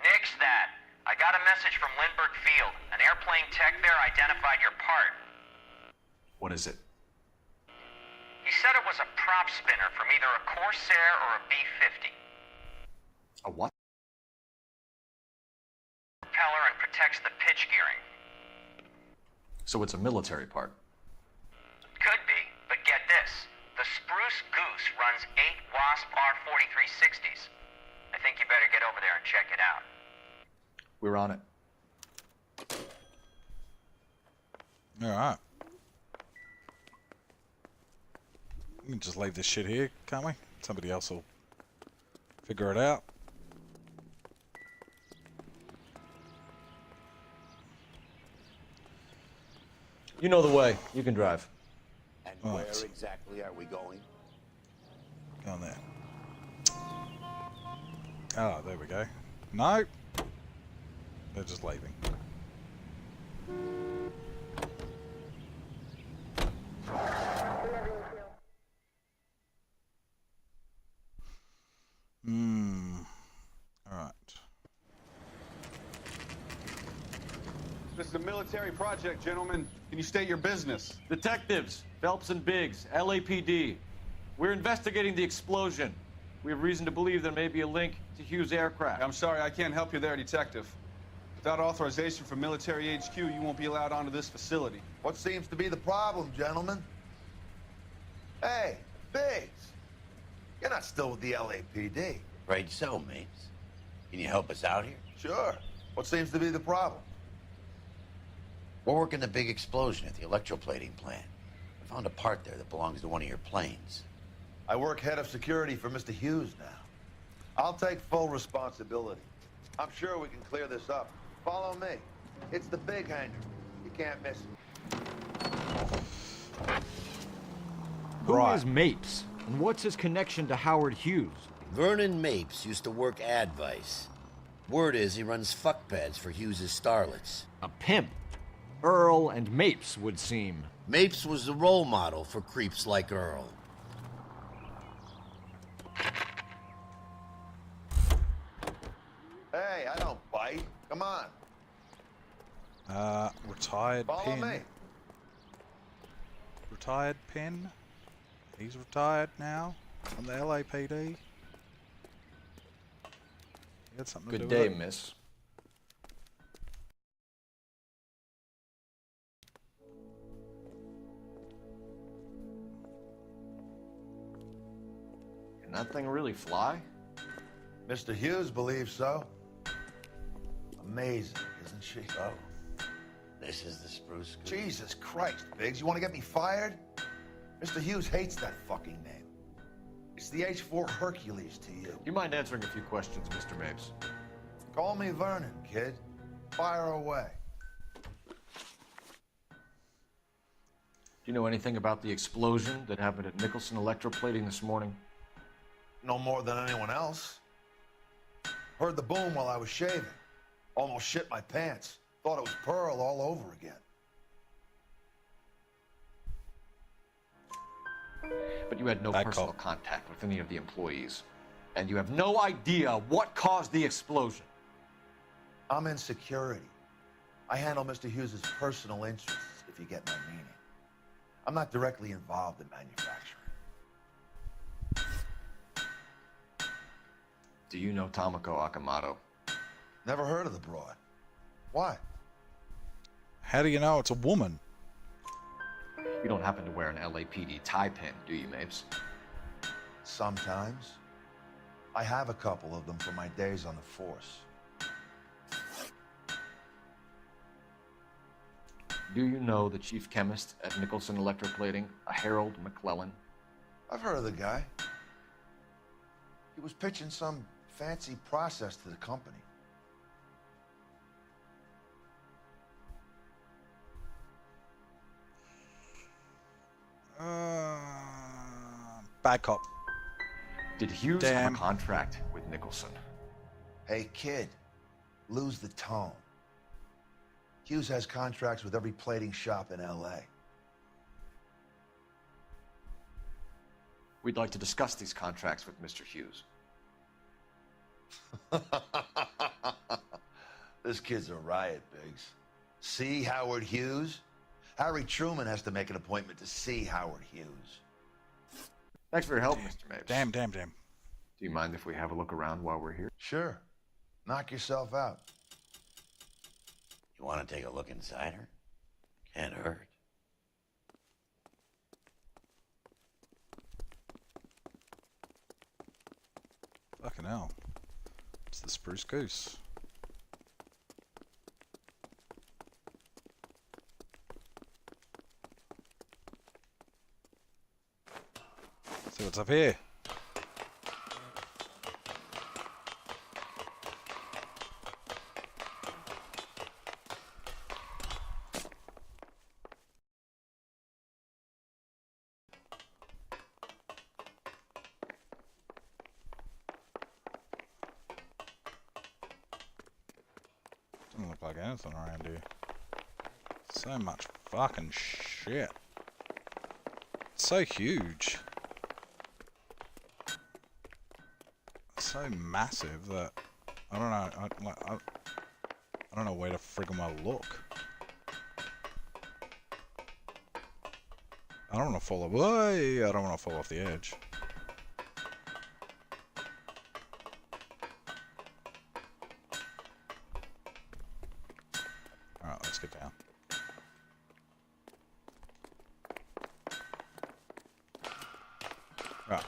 Nix that. I got a message from Lindbergh Field. An airplane tech there identified your part. What is it? He said it was a prop spinner from either a Corsair or a B-50. A what? Propeller and protects the pitch gearing. So it's a military part. Could be, but get this. The Spruce Goose runs 8 Wasp R-4360s. I think you better get over there and check it out. We're on it. Alright. We can just leave this shit here, can't we? Somebody else will figure it out. You know the way. You can drive. And Oh, where it's- exactly are we going? Go on there. Oh, there we go. No. They're just leaving. Alright. This is a military project, gentlemen. Can you state your business? Detectives, Phelps and Biggs, LAPD. We're investigating the explosion. We have reason to believe there may be a link to Hughes' aircraft. I'm sorry, I can't help you there, Detective. Without authorization from military HQ, you won't be allowed onto this facility. What seems to be the problem, gentlemen? Hey, Biggs. You're not still with the LAPD. Afraid so, mates. Can you help us out here? Sure. What seems to be the problem? We're working the big explosion at the electroplating plant. I found a part there that belongs to one of your planes. I work head of security for Mr. Hughes now. I'll take full responsibility. I'm sure we can clear this up. Follow me. It's the big hangar. You can't miss it. Who is Mapes, and what's his connection to Howard Hughes? Vernon Mapes used to work Advice. Word is he runs fuck pads for Hughes' starlets. A pimp. Earl and Mapes would seem. Mapes was the role model for creeps like Earl. Hey, I don't bite. Come on. Retired Follow pen. me. Retired pen. He's retired now from the LAPD. He had something to Good do day, with it. miss. Can that thing really fly? Mr. Hughes believes so. Amazing, isn't she? Oh, this is the spruce goose. Jesus Christ, Biggs, you want to get me fired? Mr. Hughes hates that fucking name. It's the H4 Hercules to you. You mind answering a few questions, Mr. Mapes? Call me Vernon, kid. Fire away. Do you know anything about the explosion that happened at Nicholson Electroplating this morning? No more than anyone else. Heard the boom while I was shaving. Almost shit my pants. Thought it was Pearl all over again. But you had no personal contact with any of the employees. And you have no idea what caused the explosion. I'm in security. I handle Mr. Hughes' personal interests, if you get my meaning. I'm not directly involved in manufacturing. Do you know Tomoko Akamoto? Never heard of the broad. Why? How do you know it's a woman? You don't happen to wear an LAPD tie pin, do you, Mapes? Sometimes. I have a couple of them from my days on the force. Do you know the chief chemist at Nicholson Electroplating, a Harold McClellan? I've heard of the guy. He was pitching some fancy process to the company. Bad cop. Did Hughes have a contract with Nicholson? Hey, kid, lose the tone. Hughes has contracts with every plating shop in L.A. We'd like to discuss these contracts with Mr. Hughes. This kid's a riot, Biggs. See Howard Hughes? Harry Truman has to make an appointment to see Howard Hughes. Thanks for your help, Mr. Mapes. Damn. Do you mind if we have a look around while we're here? Sure. Knock yourself out. You want to take a look inside her? Can't hurt. Fucking hell. It's the spruce goose. See what's up here. Doesn't look like anything around here. So much fucking shit. It's so huge. So massive that I don't know. I don't know where to friggin' well look. I don't want to fall away. I don't want to fall off the edge. All right, let's get down. Right.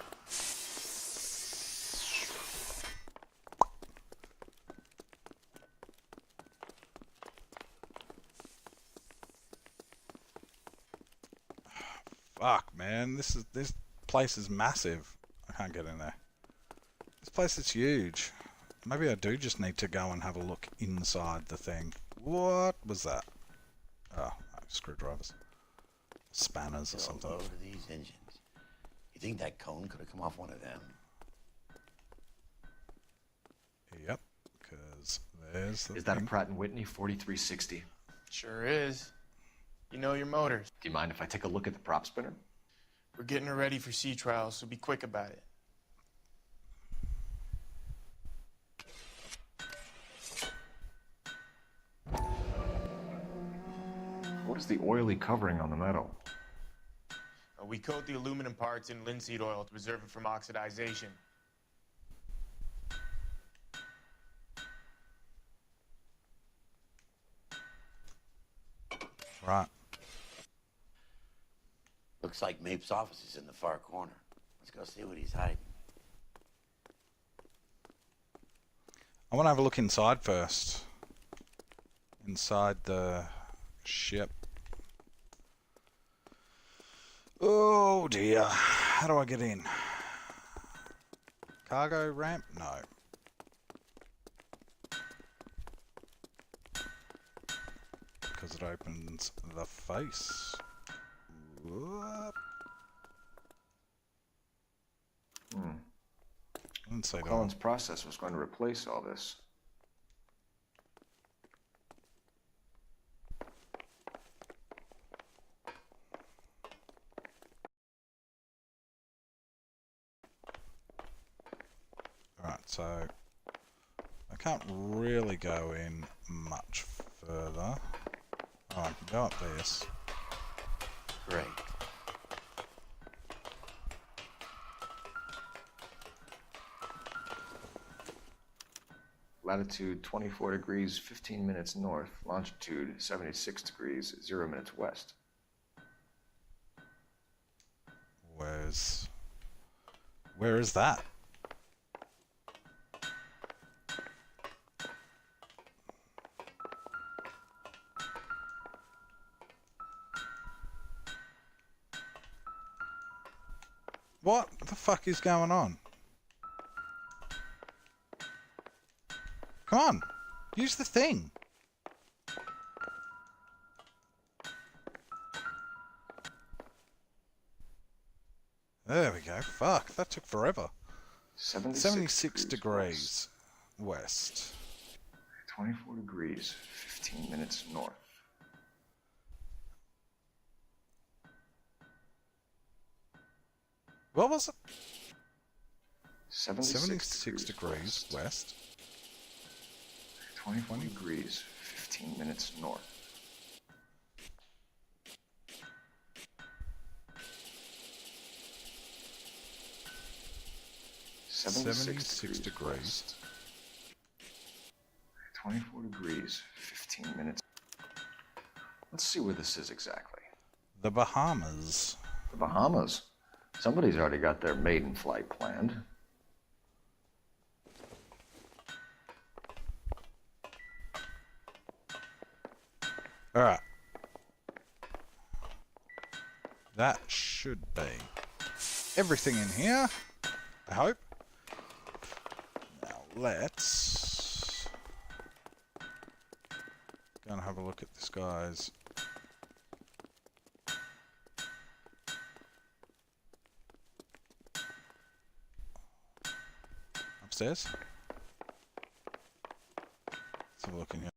Fuck, man, this place is massive. I can't get in there. This place is huge. Maybe I do just need to go and have a look inside the thing. What was that? Oh, no, screwdrivers. spanners or something. Load of these engines. You think that cone could have come off one of them? Yep, because there's the Is that a thing. Pratt & Whitney 4360? Sure is. You know your motors. Do you mind if I take a look at the prop spinner? We're getting her ready for sea trials, so be quick about it. What is the oily covering on the metal? We coat the aluminum parts in linseed oil to preserve it from oxidization. Right. Looks like Mape's office is in the far corner. Let's go see what he's hiding. I want to have a look inside first. Inside the ship. Oh dear. How do I get in? Cargo ramp? No. Because it opens the face. Whoop. I didn't say that. Cullen's process was going to replace all this. Right, so I can't really go in much further. Oh, I can go up this. Great. Latitude 24 degrees, 15 minutes north. Longitude 76 degrees, 0 minutes west. Where is that? What the fuck is going on? Come on, use the thing. There we go. Fuck, that took forever. 76 degrees west. 24 degrees, 15 minutes north. What was it? 76 degrees west. 24 degrees, 15 minutes north. Seventy-six degrees. 24 degrees, 15 minutes. Let's see where this is exactly. The Bahamas. The Bahamas? Somebody's already got their maiden flight planned. Alright. That should be everything in here, I hope. Now let's go and have a look at this guy's upstairs. Let's have a look in here.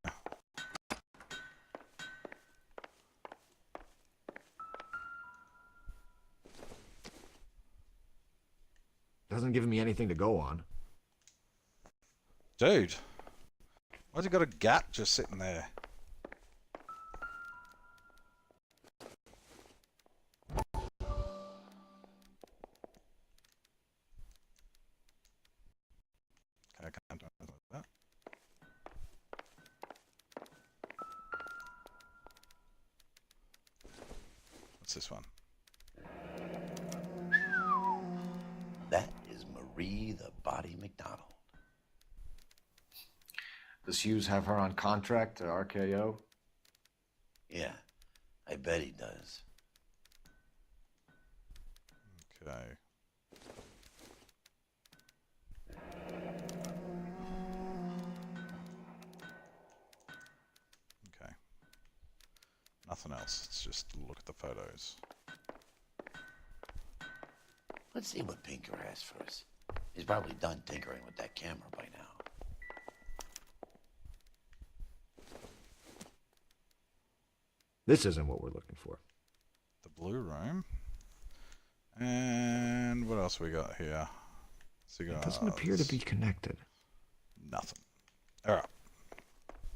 Doesn't give me anything to go on. Dude, why's he got a gap just sitting there? Okay, I can't do anything like that. What's this one? That is Marie the Body McDonald. Does Hughes have her on contract to RKO? Yeah, I bet he does. Okay. Okay. Nothing else. Let's just look at the photos. Let's see what Pinker has for us. He's probably done tinkering with that camera by now. This isn't what we're looking for. The blue room. And what else we got here? Cigars. It doesn't appear to be connected. Nothing. All right.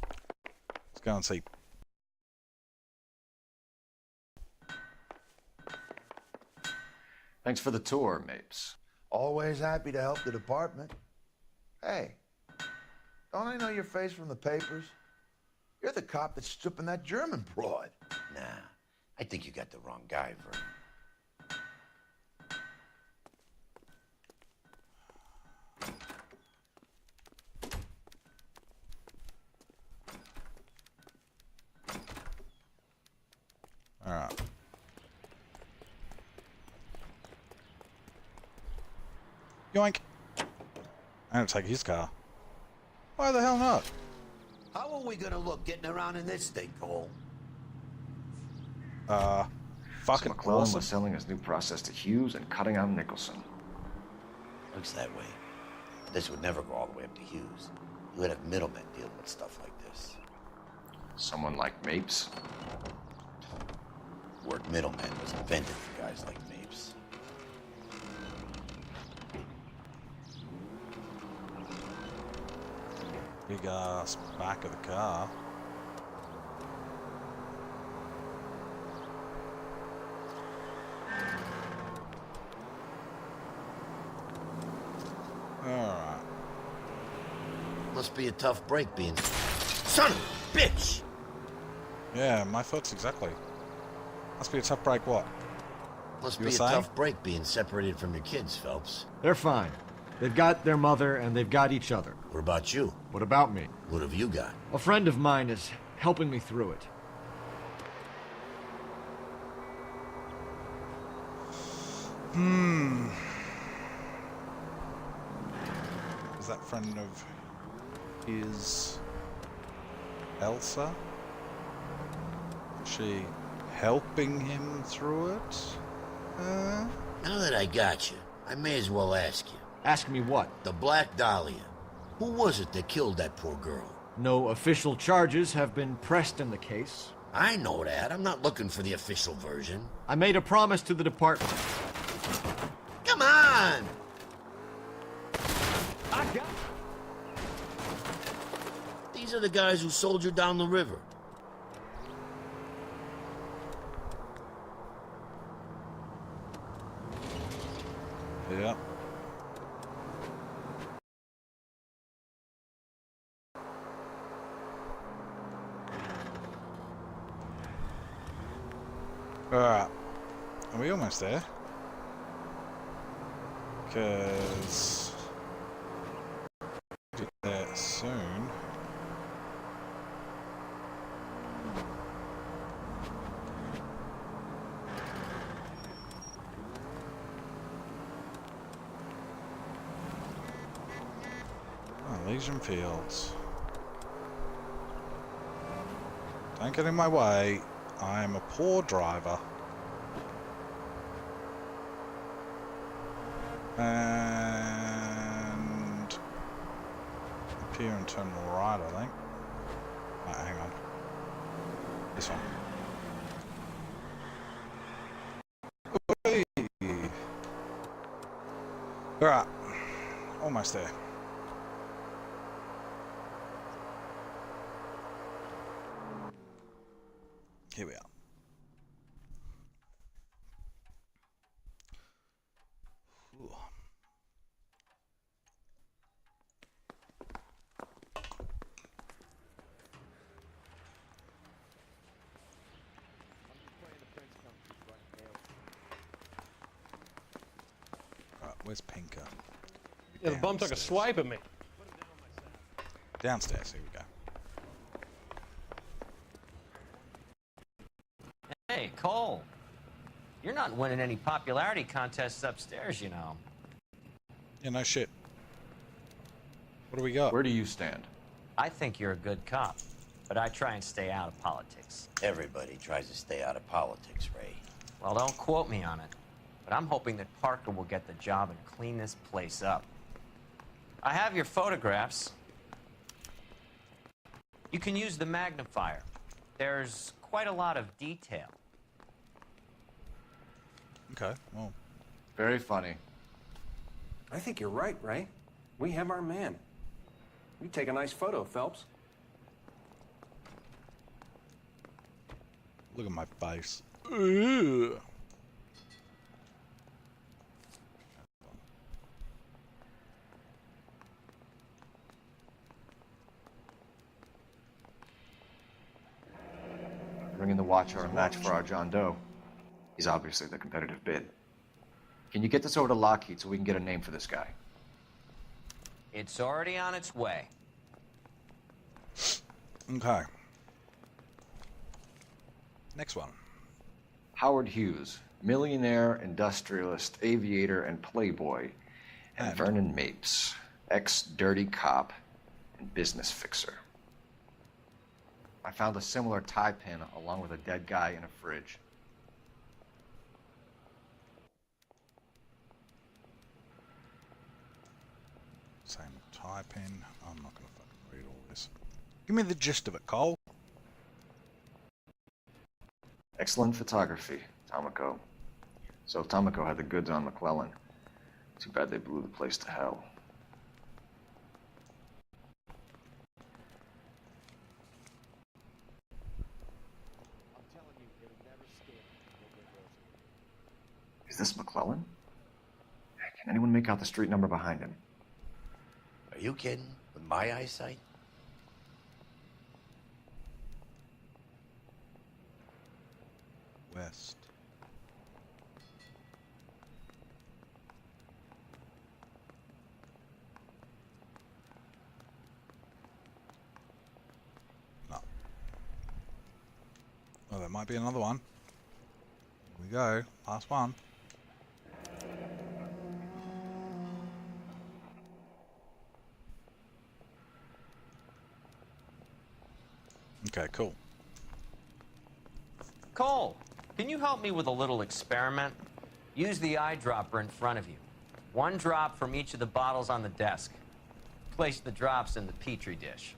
Let's go and see. Thanks for the tour, Mapes. Always happy to help the department. Hey, don't I know your face from the papers? You're the cop that's stripping that German broad. Nah, I think you got the wrong guy, Vern. All right. Yoink. I'm gonna take his car. Why the hell not? How are we gonna look getting around in this thing, Cole? Fucking McClellan awesome. was selling his new process to Hughes and cutting out Nicholson. Looks that way. This would never go all the way up to Hughes. You would have middlemen dealing with stuff like this. Someone like Mapes? The word middleman was invented for guys like Mapes. Big ass back of the car. Alright. Must be a tough break being... Son of a bitch! Yeah, my thoughts exactly. Must be a tough break, what? Must You be were a saying? tough break being separated from your kids, Phelps. They're fine. They've got their mother and they've got each other. What about you? What about me? What have you got? A friend of mine is helping me through it. Is that friend of his Elsa? Is she helping him through it? Now that I got you, I may as well ask you. Ask me what? The Black Dahlia. Who was it that killed that poor girl? No official charges have been pressed in the case. I know that. I'm not looking for the official version. I made a promise to the department. Come on! These are the guys who sold you down the river. Yeah. Alright. Are we almost there? Because... get there soon. Oh, Legion Fields. Don't get in my way. I'm a poor driver. And up here and turn right, I think. Oh, hang on. This one. Whee! Alright. Almost there. Here we are. Ooh. Right, where's Pinker? Yeah, the bum took a swipe at me. Downstairs, here we go. Hey, Cole. You're not winning any popularity contests upstairs, you know. Yeah, no shit. What do we got? Where do you stand? I think you're a good cop, but I try and stay out of politics. Everybody tries to stay out of politics, Ray. Well, don't quote me on it. but I'm hoping that Parker will get the job and clean this place up. I have your photographs. You can use the magnifier. There's quite a lot of detail. Okay, well. Very funny. I think you're right, Ray. We have our man. You take a nice photo, Phelps. Look at my face. Ugh. Bringing the Watcher a match for our John Doe. He's obviously the competitive bid. Can you get this over to Lockheed so we can get a name for this guy? It's already on its way. Okay. Next one. Howard Hughes, millionaire, industrialist, aviator, and playboy. And Vernon Mapes, ex-dirty cop and business fixer. I found a similar tie pin along with a dead guy in a fridge. Same tie pin. I'm not going to fucking read all this. Give me the gist of it, Cole. Excellent photography, Tomoko. So Tomoko had the goods on McClellan. Too bad they blew the place to hell. Is this McClellan? Can anyone make out the street number behind him? Are you kidding? With my eyesight? West. No. Oh, there might be another one. Here we go. Last one. Okay, cool. Cole, can you help me with a little experiment? Use the eyedropper in front of you. One drop from each of the bottles on the desk. Place the drops in the Petri dish.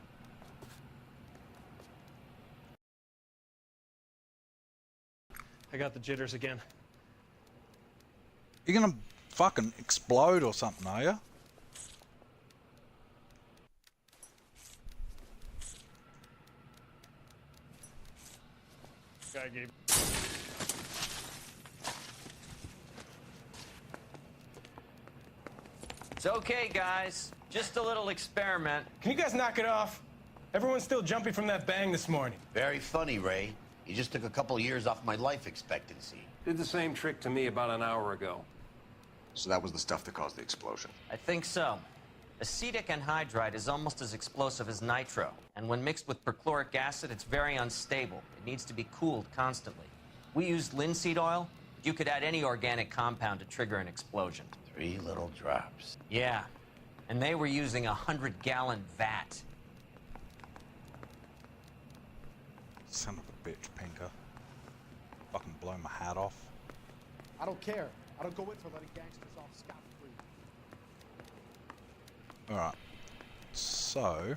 I got the jitters again. You're gonna fucking explode or something, are you? Guy gave. It's okay, guys. Just a little experiment. Can you guys knock it off? Everyone's still jumping from that bang this morning. Very funny, Ray. You just took a couple of years off my life expectancy. Did the same trick to me about an hour ago. So that was the stuff that caused the explosion. I think so. Acetic anhydride is almost as explosive as nitro, and when mixed with perchloric acid, it's very unstable. It needs to be cooled constantly. We used linseed oil. You could add any organic compound to trigger an explosion. 3 little drops. Yeah, and they were using a 100-gallon vat. Son of a bitch, Pinker. Fucking blow my hat off. I don't care. I don't go in for letting gangsters off scot-free. Alright. So...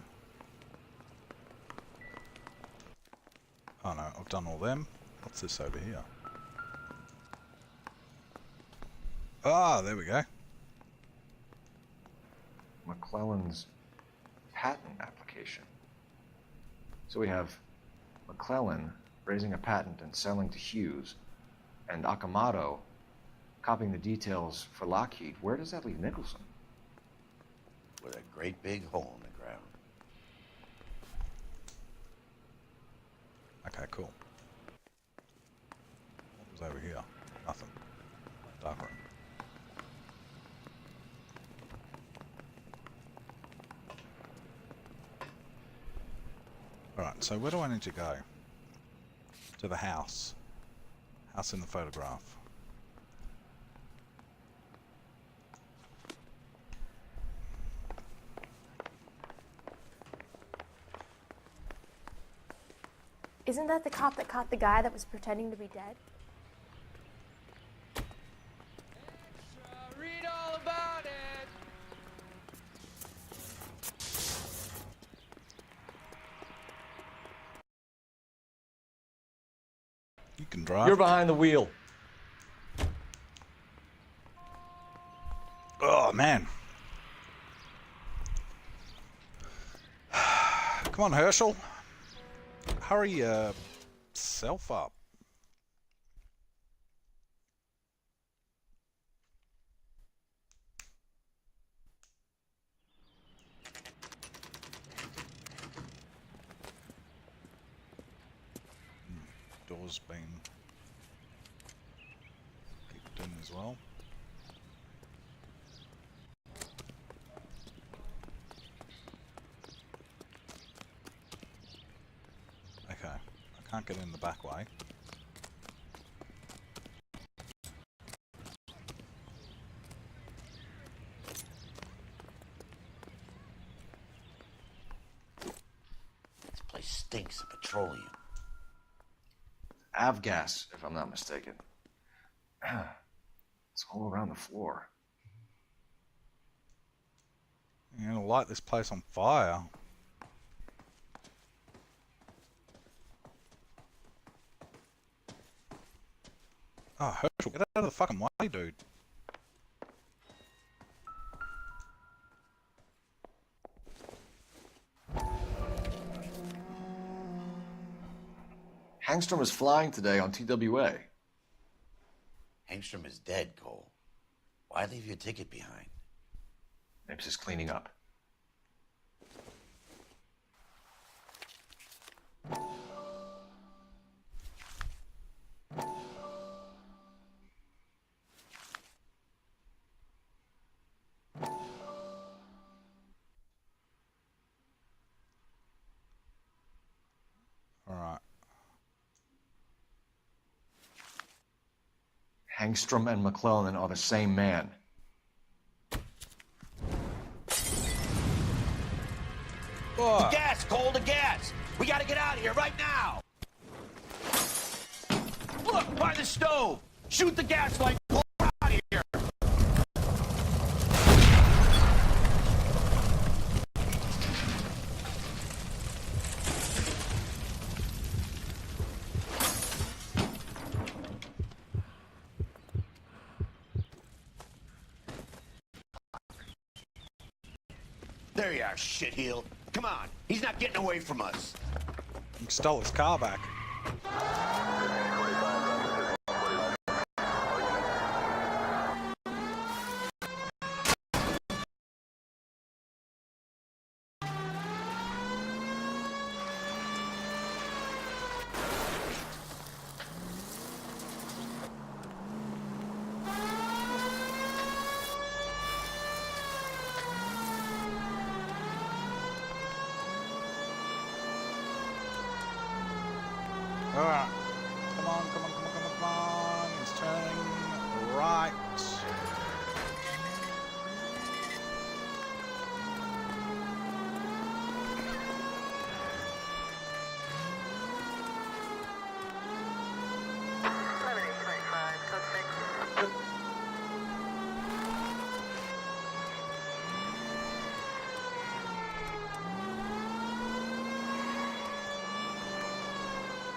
oh no, I've done all them. What's this over here? Ah, there we go. McClellan's patent application. So we have McClellan raising a patent and selling to Hughes, and Akamoto copying the details for Lockheed. Where does that leave Nicholson? With a great big hole in the ground. Okay, cool. What was over here? Nothing. Dark room. Alright, so where do I need to go? To the house. House in the photograph. Isn't that the cop that caught the guy that was pretending to be dead? can drive. You're behind the wheel. Oh, man. Come on, Herschel. Hurry yourself up. Door's been kicked in as well. Okay, I can't get in the back way. This place stinks of petroleum. Avgas, if I'm not mistaken. It's all around the floor. You're gonna light this place on fire. Oh, Herschel, get out of the fucking way, dude. Hangstrom is flying today on TWA. Hangstrom is dead, Cole. Why leave your ticket behind? Nips is cleaning up. Alright. Hangstrom and McClellan are the same man. The gas, Cole, the gas! We gotta get out of here right now! Look, by the stove! Shoot the gas light, Cole, we're out of here! There you are, shitheel. Come on, he's not getting away from us. He stole his car back. Alright. Come on, come on, come on, come on, come on. He's turning right.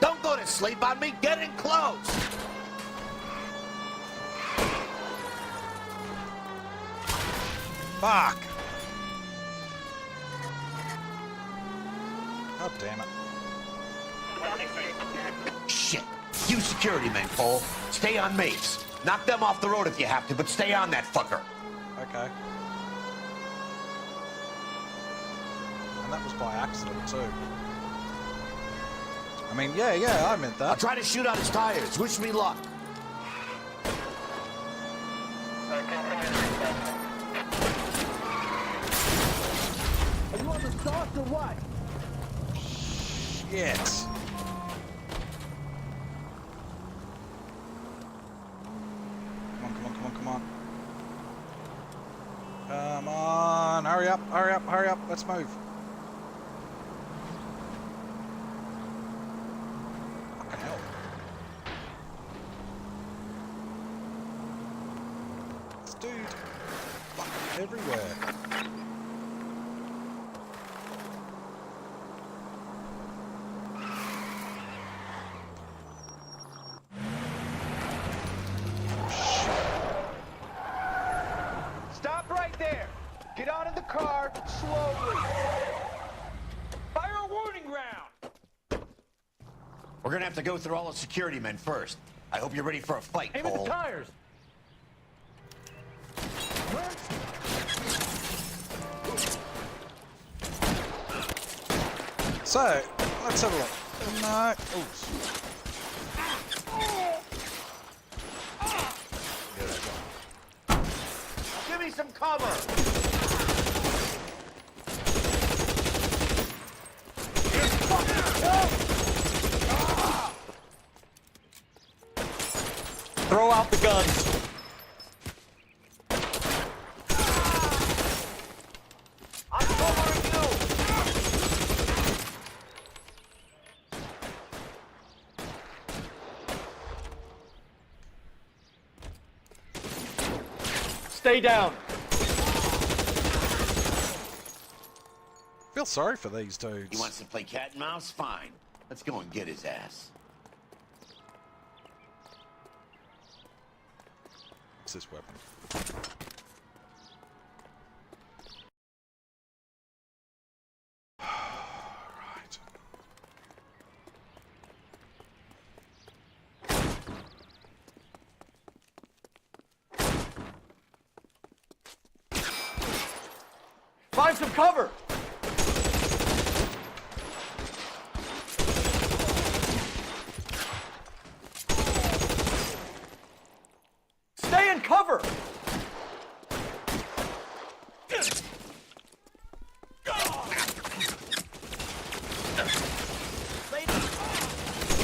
Don't go to sleep on me. Get in close. Fuck! God damn it. Shit. You security men, Cole. Stay on mates. Knock them off the road if you have to, but stay on that fucker. Okay. And that was by accident, too. I mean, yeah, I meant that. I'll try to shoot out his tires. Wish me luck. Are you on the sauce or what? Shit. Come on. Come on. Hurry up. Let's move. Fucking hell. This dude fucking everywhere. right there. Get out of the car slowly. Fire a warning round. We're gonna have to go through all the security men first. I hope you're ready for a fight, Aim at Cole. the tires. So, let's have a look. No. Oops. Give me some cover. Throw out the guns. I'm covering you. Stay down. Feel sorry for these dudes. He wants to play cat and mouse? Fine. Let's go and get his ass. What's this weapon? Right. Find some cover. Stay in cover.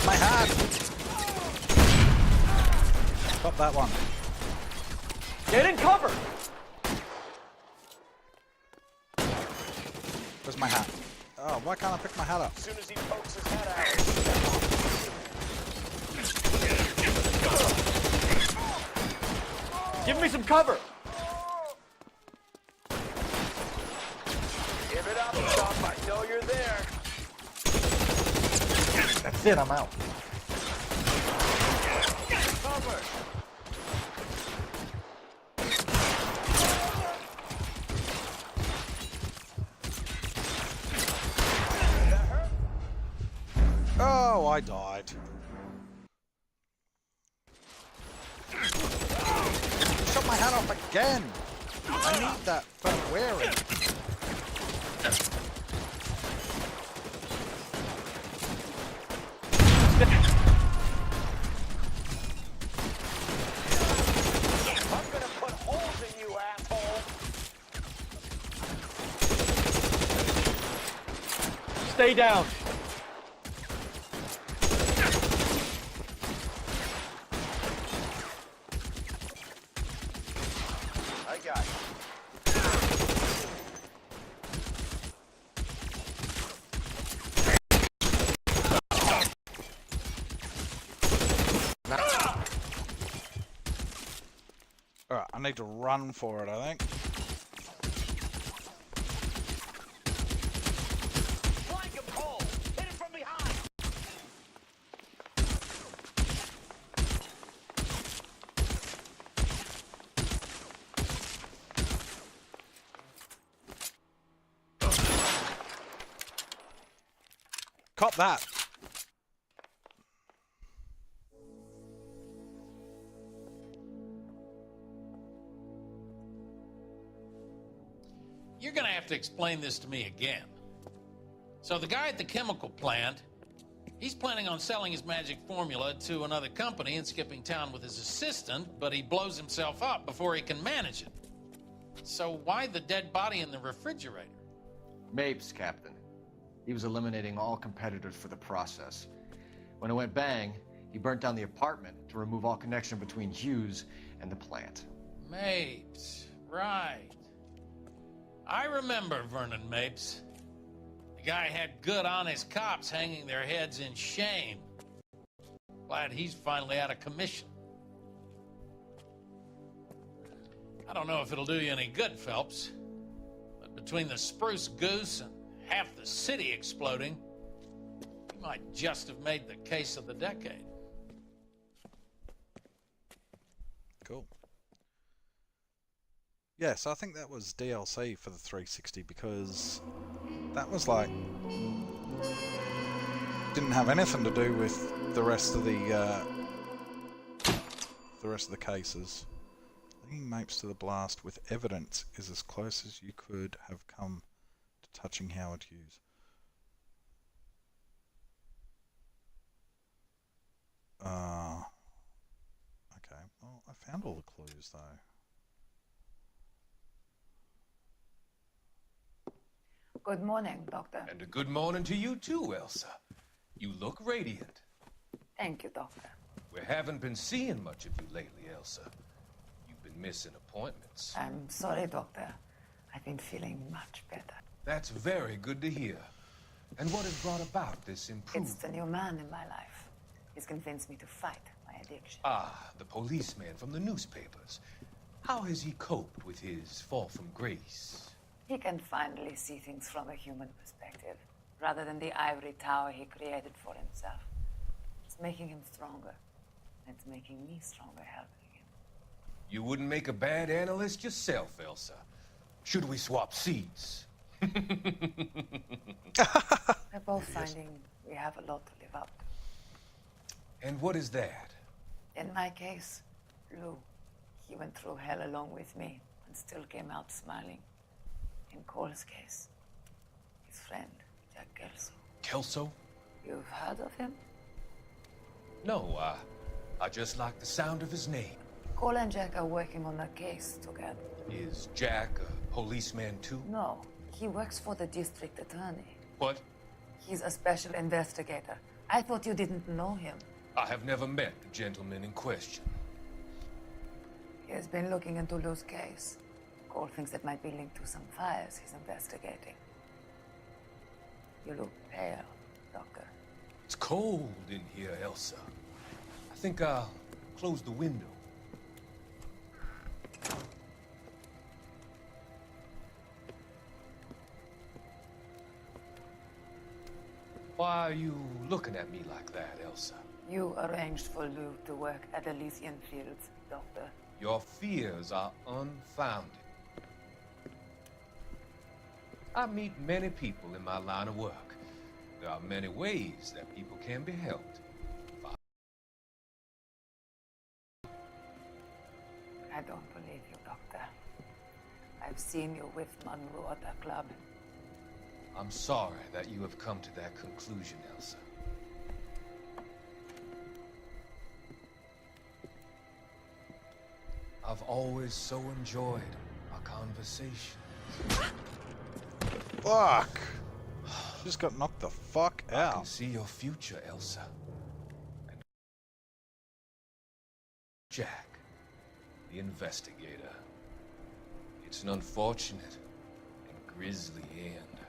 My hand! Got that one. Get in cover. Where's my hat? Oh, why can't I pick my hat up? As soon as he pokes his head out. Give me some cover. Give it up, Chump. I know you're there. That's it, I'm out. Cover. Oh, I died. Shut my hat off again. I need that for wearing. I'm gonna put holes in you, asshole. Stay down. I got you. Alright, I need to run for it, I think. Flank him, Cole. Hit him from behind. Cop that. You're gonna have to explain this to me again. So the guy at the chemical plant, he's planning on selling his magic formula to another company and skipping town with his assistant, but he blows himself up before he can manage it. So why the dead body in the refrigerator? Mapes, Captain. He was eliminating all competitors for the process. When it went bang, he burnt down the apartment to remove all connection between Hughes and the plant. Mapes, right. I remember Vernon Mapes. The guy had good, honest cops hanging their heads in shame. Glad he's finally out of commission. I don't know if it'll do you any good, Phelps, but between the spruce goose and half the city exploding, you might just have made the case of the decade. Cool. Yeah, so I think that was DLC for the 360 because that was like didn't have anything to do with the rest of the cases. Linking mapes to the blast with evidence is as close as you could have come to touching Howard Hughes. Okay, well, I found all the clues though. Good morning, Doctor. And a good morning to you too, Elsa. You look radiant. Thank you, Doctor. We haven't been seeing much of you lately, Elsa. You've been missing appointments. I'm sorry, Doctor. I've been feeling much better. That's very good to hear. And what has brought about this improvement? It's the new man in my life. He's convinced me to fight my addiction. Ah, the policeman from the newspapers. How has he coped with his fall from grace? He can finally see things from a human perspective, rather than the ivory tower he created for himself. It's making him stronger. It's making me stronger helping him. You wouldn't make a bad analyst yourself, Elsa. Should we swap seats? We're both finding we have a lot to live up to. And what is that? In my case, Lou. He went through hell along with me and still came out smiling. In Cole's case, his friend, Jack Kelso. Kelso? You've heard of him? No, I just like the sound of his name. Cole and Jack are working on a case together. Is Jack a policeman too? No, he works for the district attorney. What? He's a special investigator. I thought you didn't know him. I have never met the gentleman in question. He has been looking into Lou's case. Cole thinks it might be linked to some fires he's investigating. You look pale, Doctor. It's cold in here, Elsa. I think I'll close the window. Why are you looking at me like that, Elsa? You arranged for Lou to work at Elysian Fields, Doctor. Your fears are unfounded. I meet many people in my line of work. There are many ways that people can be helped. I don't believe you, Doctor. I've seen you with Monroe at the club. I'm sorry that you have come to that conclusion, Elsa. I've always so enjoyed our conversations. Fuck! Just got knocked the fuck out. I can see your future, Elsa. And Jack, the investigator. It's an unfortunate and grisly end.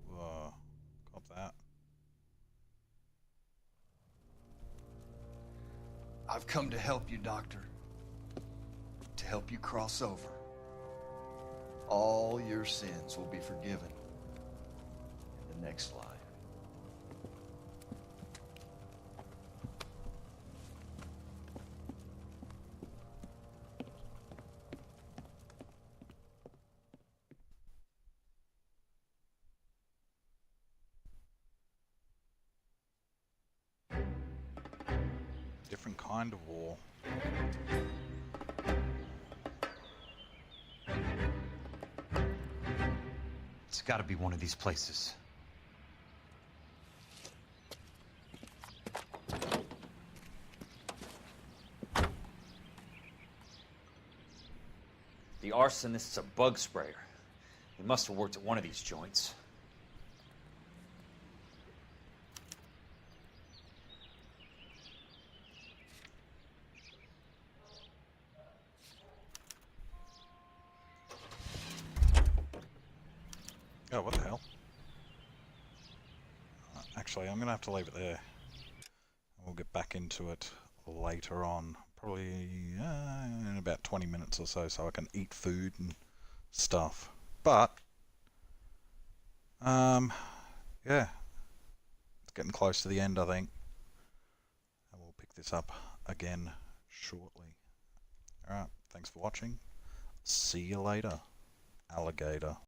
Whoa, cop that. I've come to help you, Doctor. To help you cross over. All your sins will be forgiven in the next life. Different kind of war. It's gotta be one of these places. The arsonist's a bug sprayer. He must have worked at one of these joints. Oh, what the hell? Actually, I'm gonna have to leave it there. We'll get back into it later on. Probably in about 20 minutes or so I can eat food and stuff. But, yeah. It's getting close to the end, I think. And we'll this up again shortly. Alright, thanks for watching. See you later, alligator.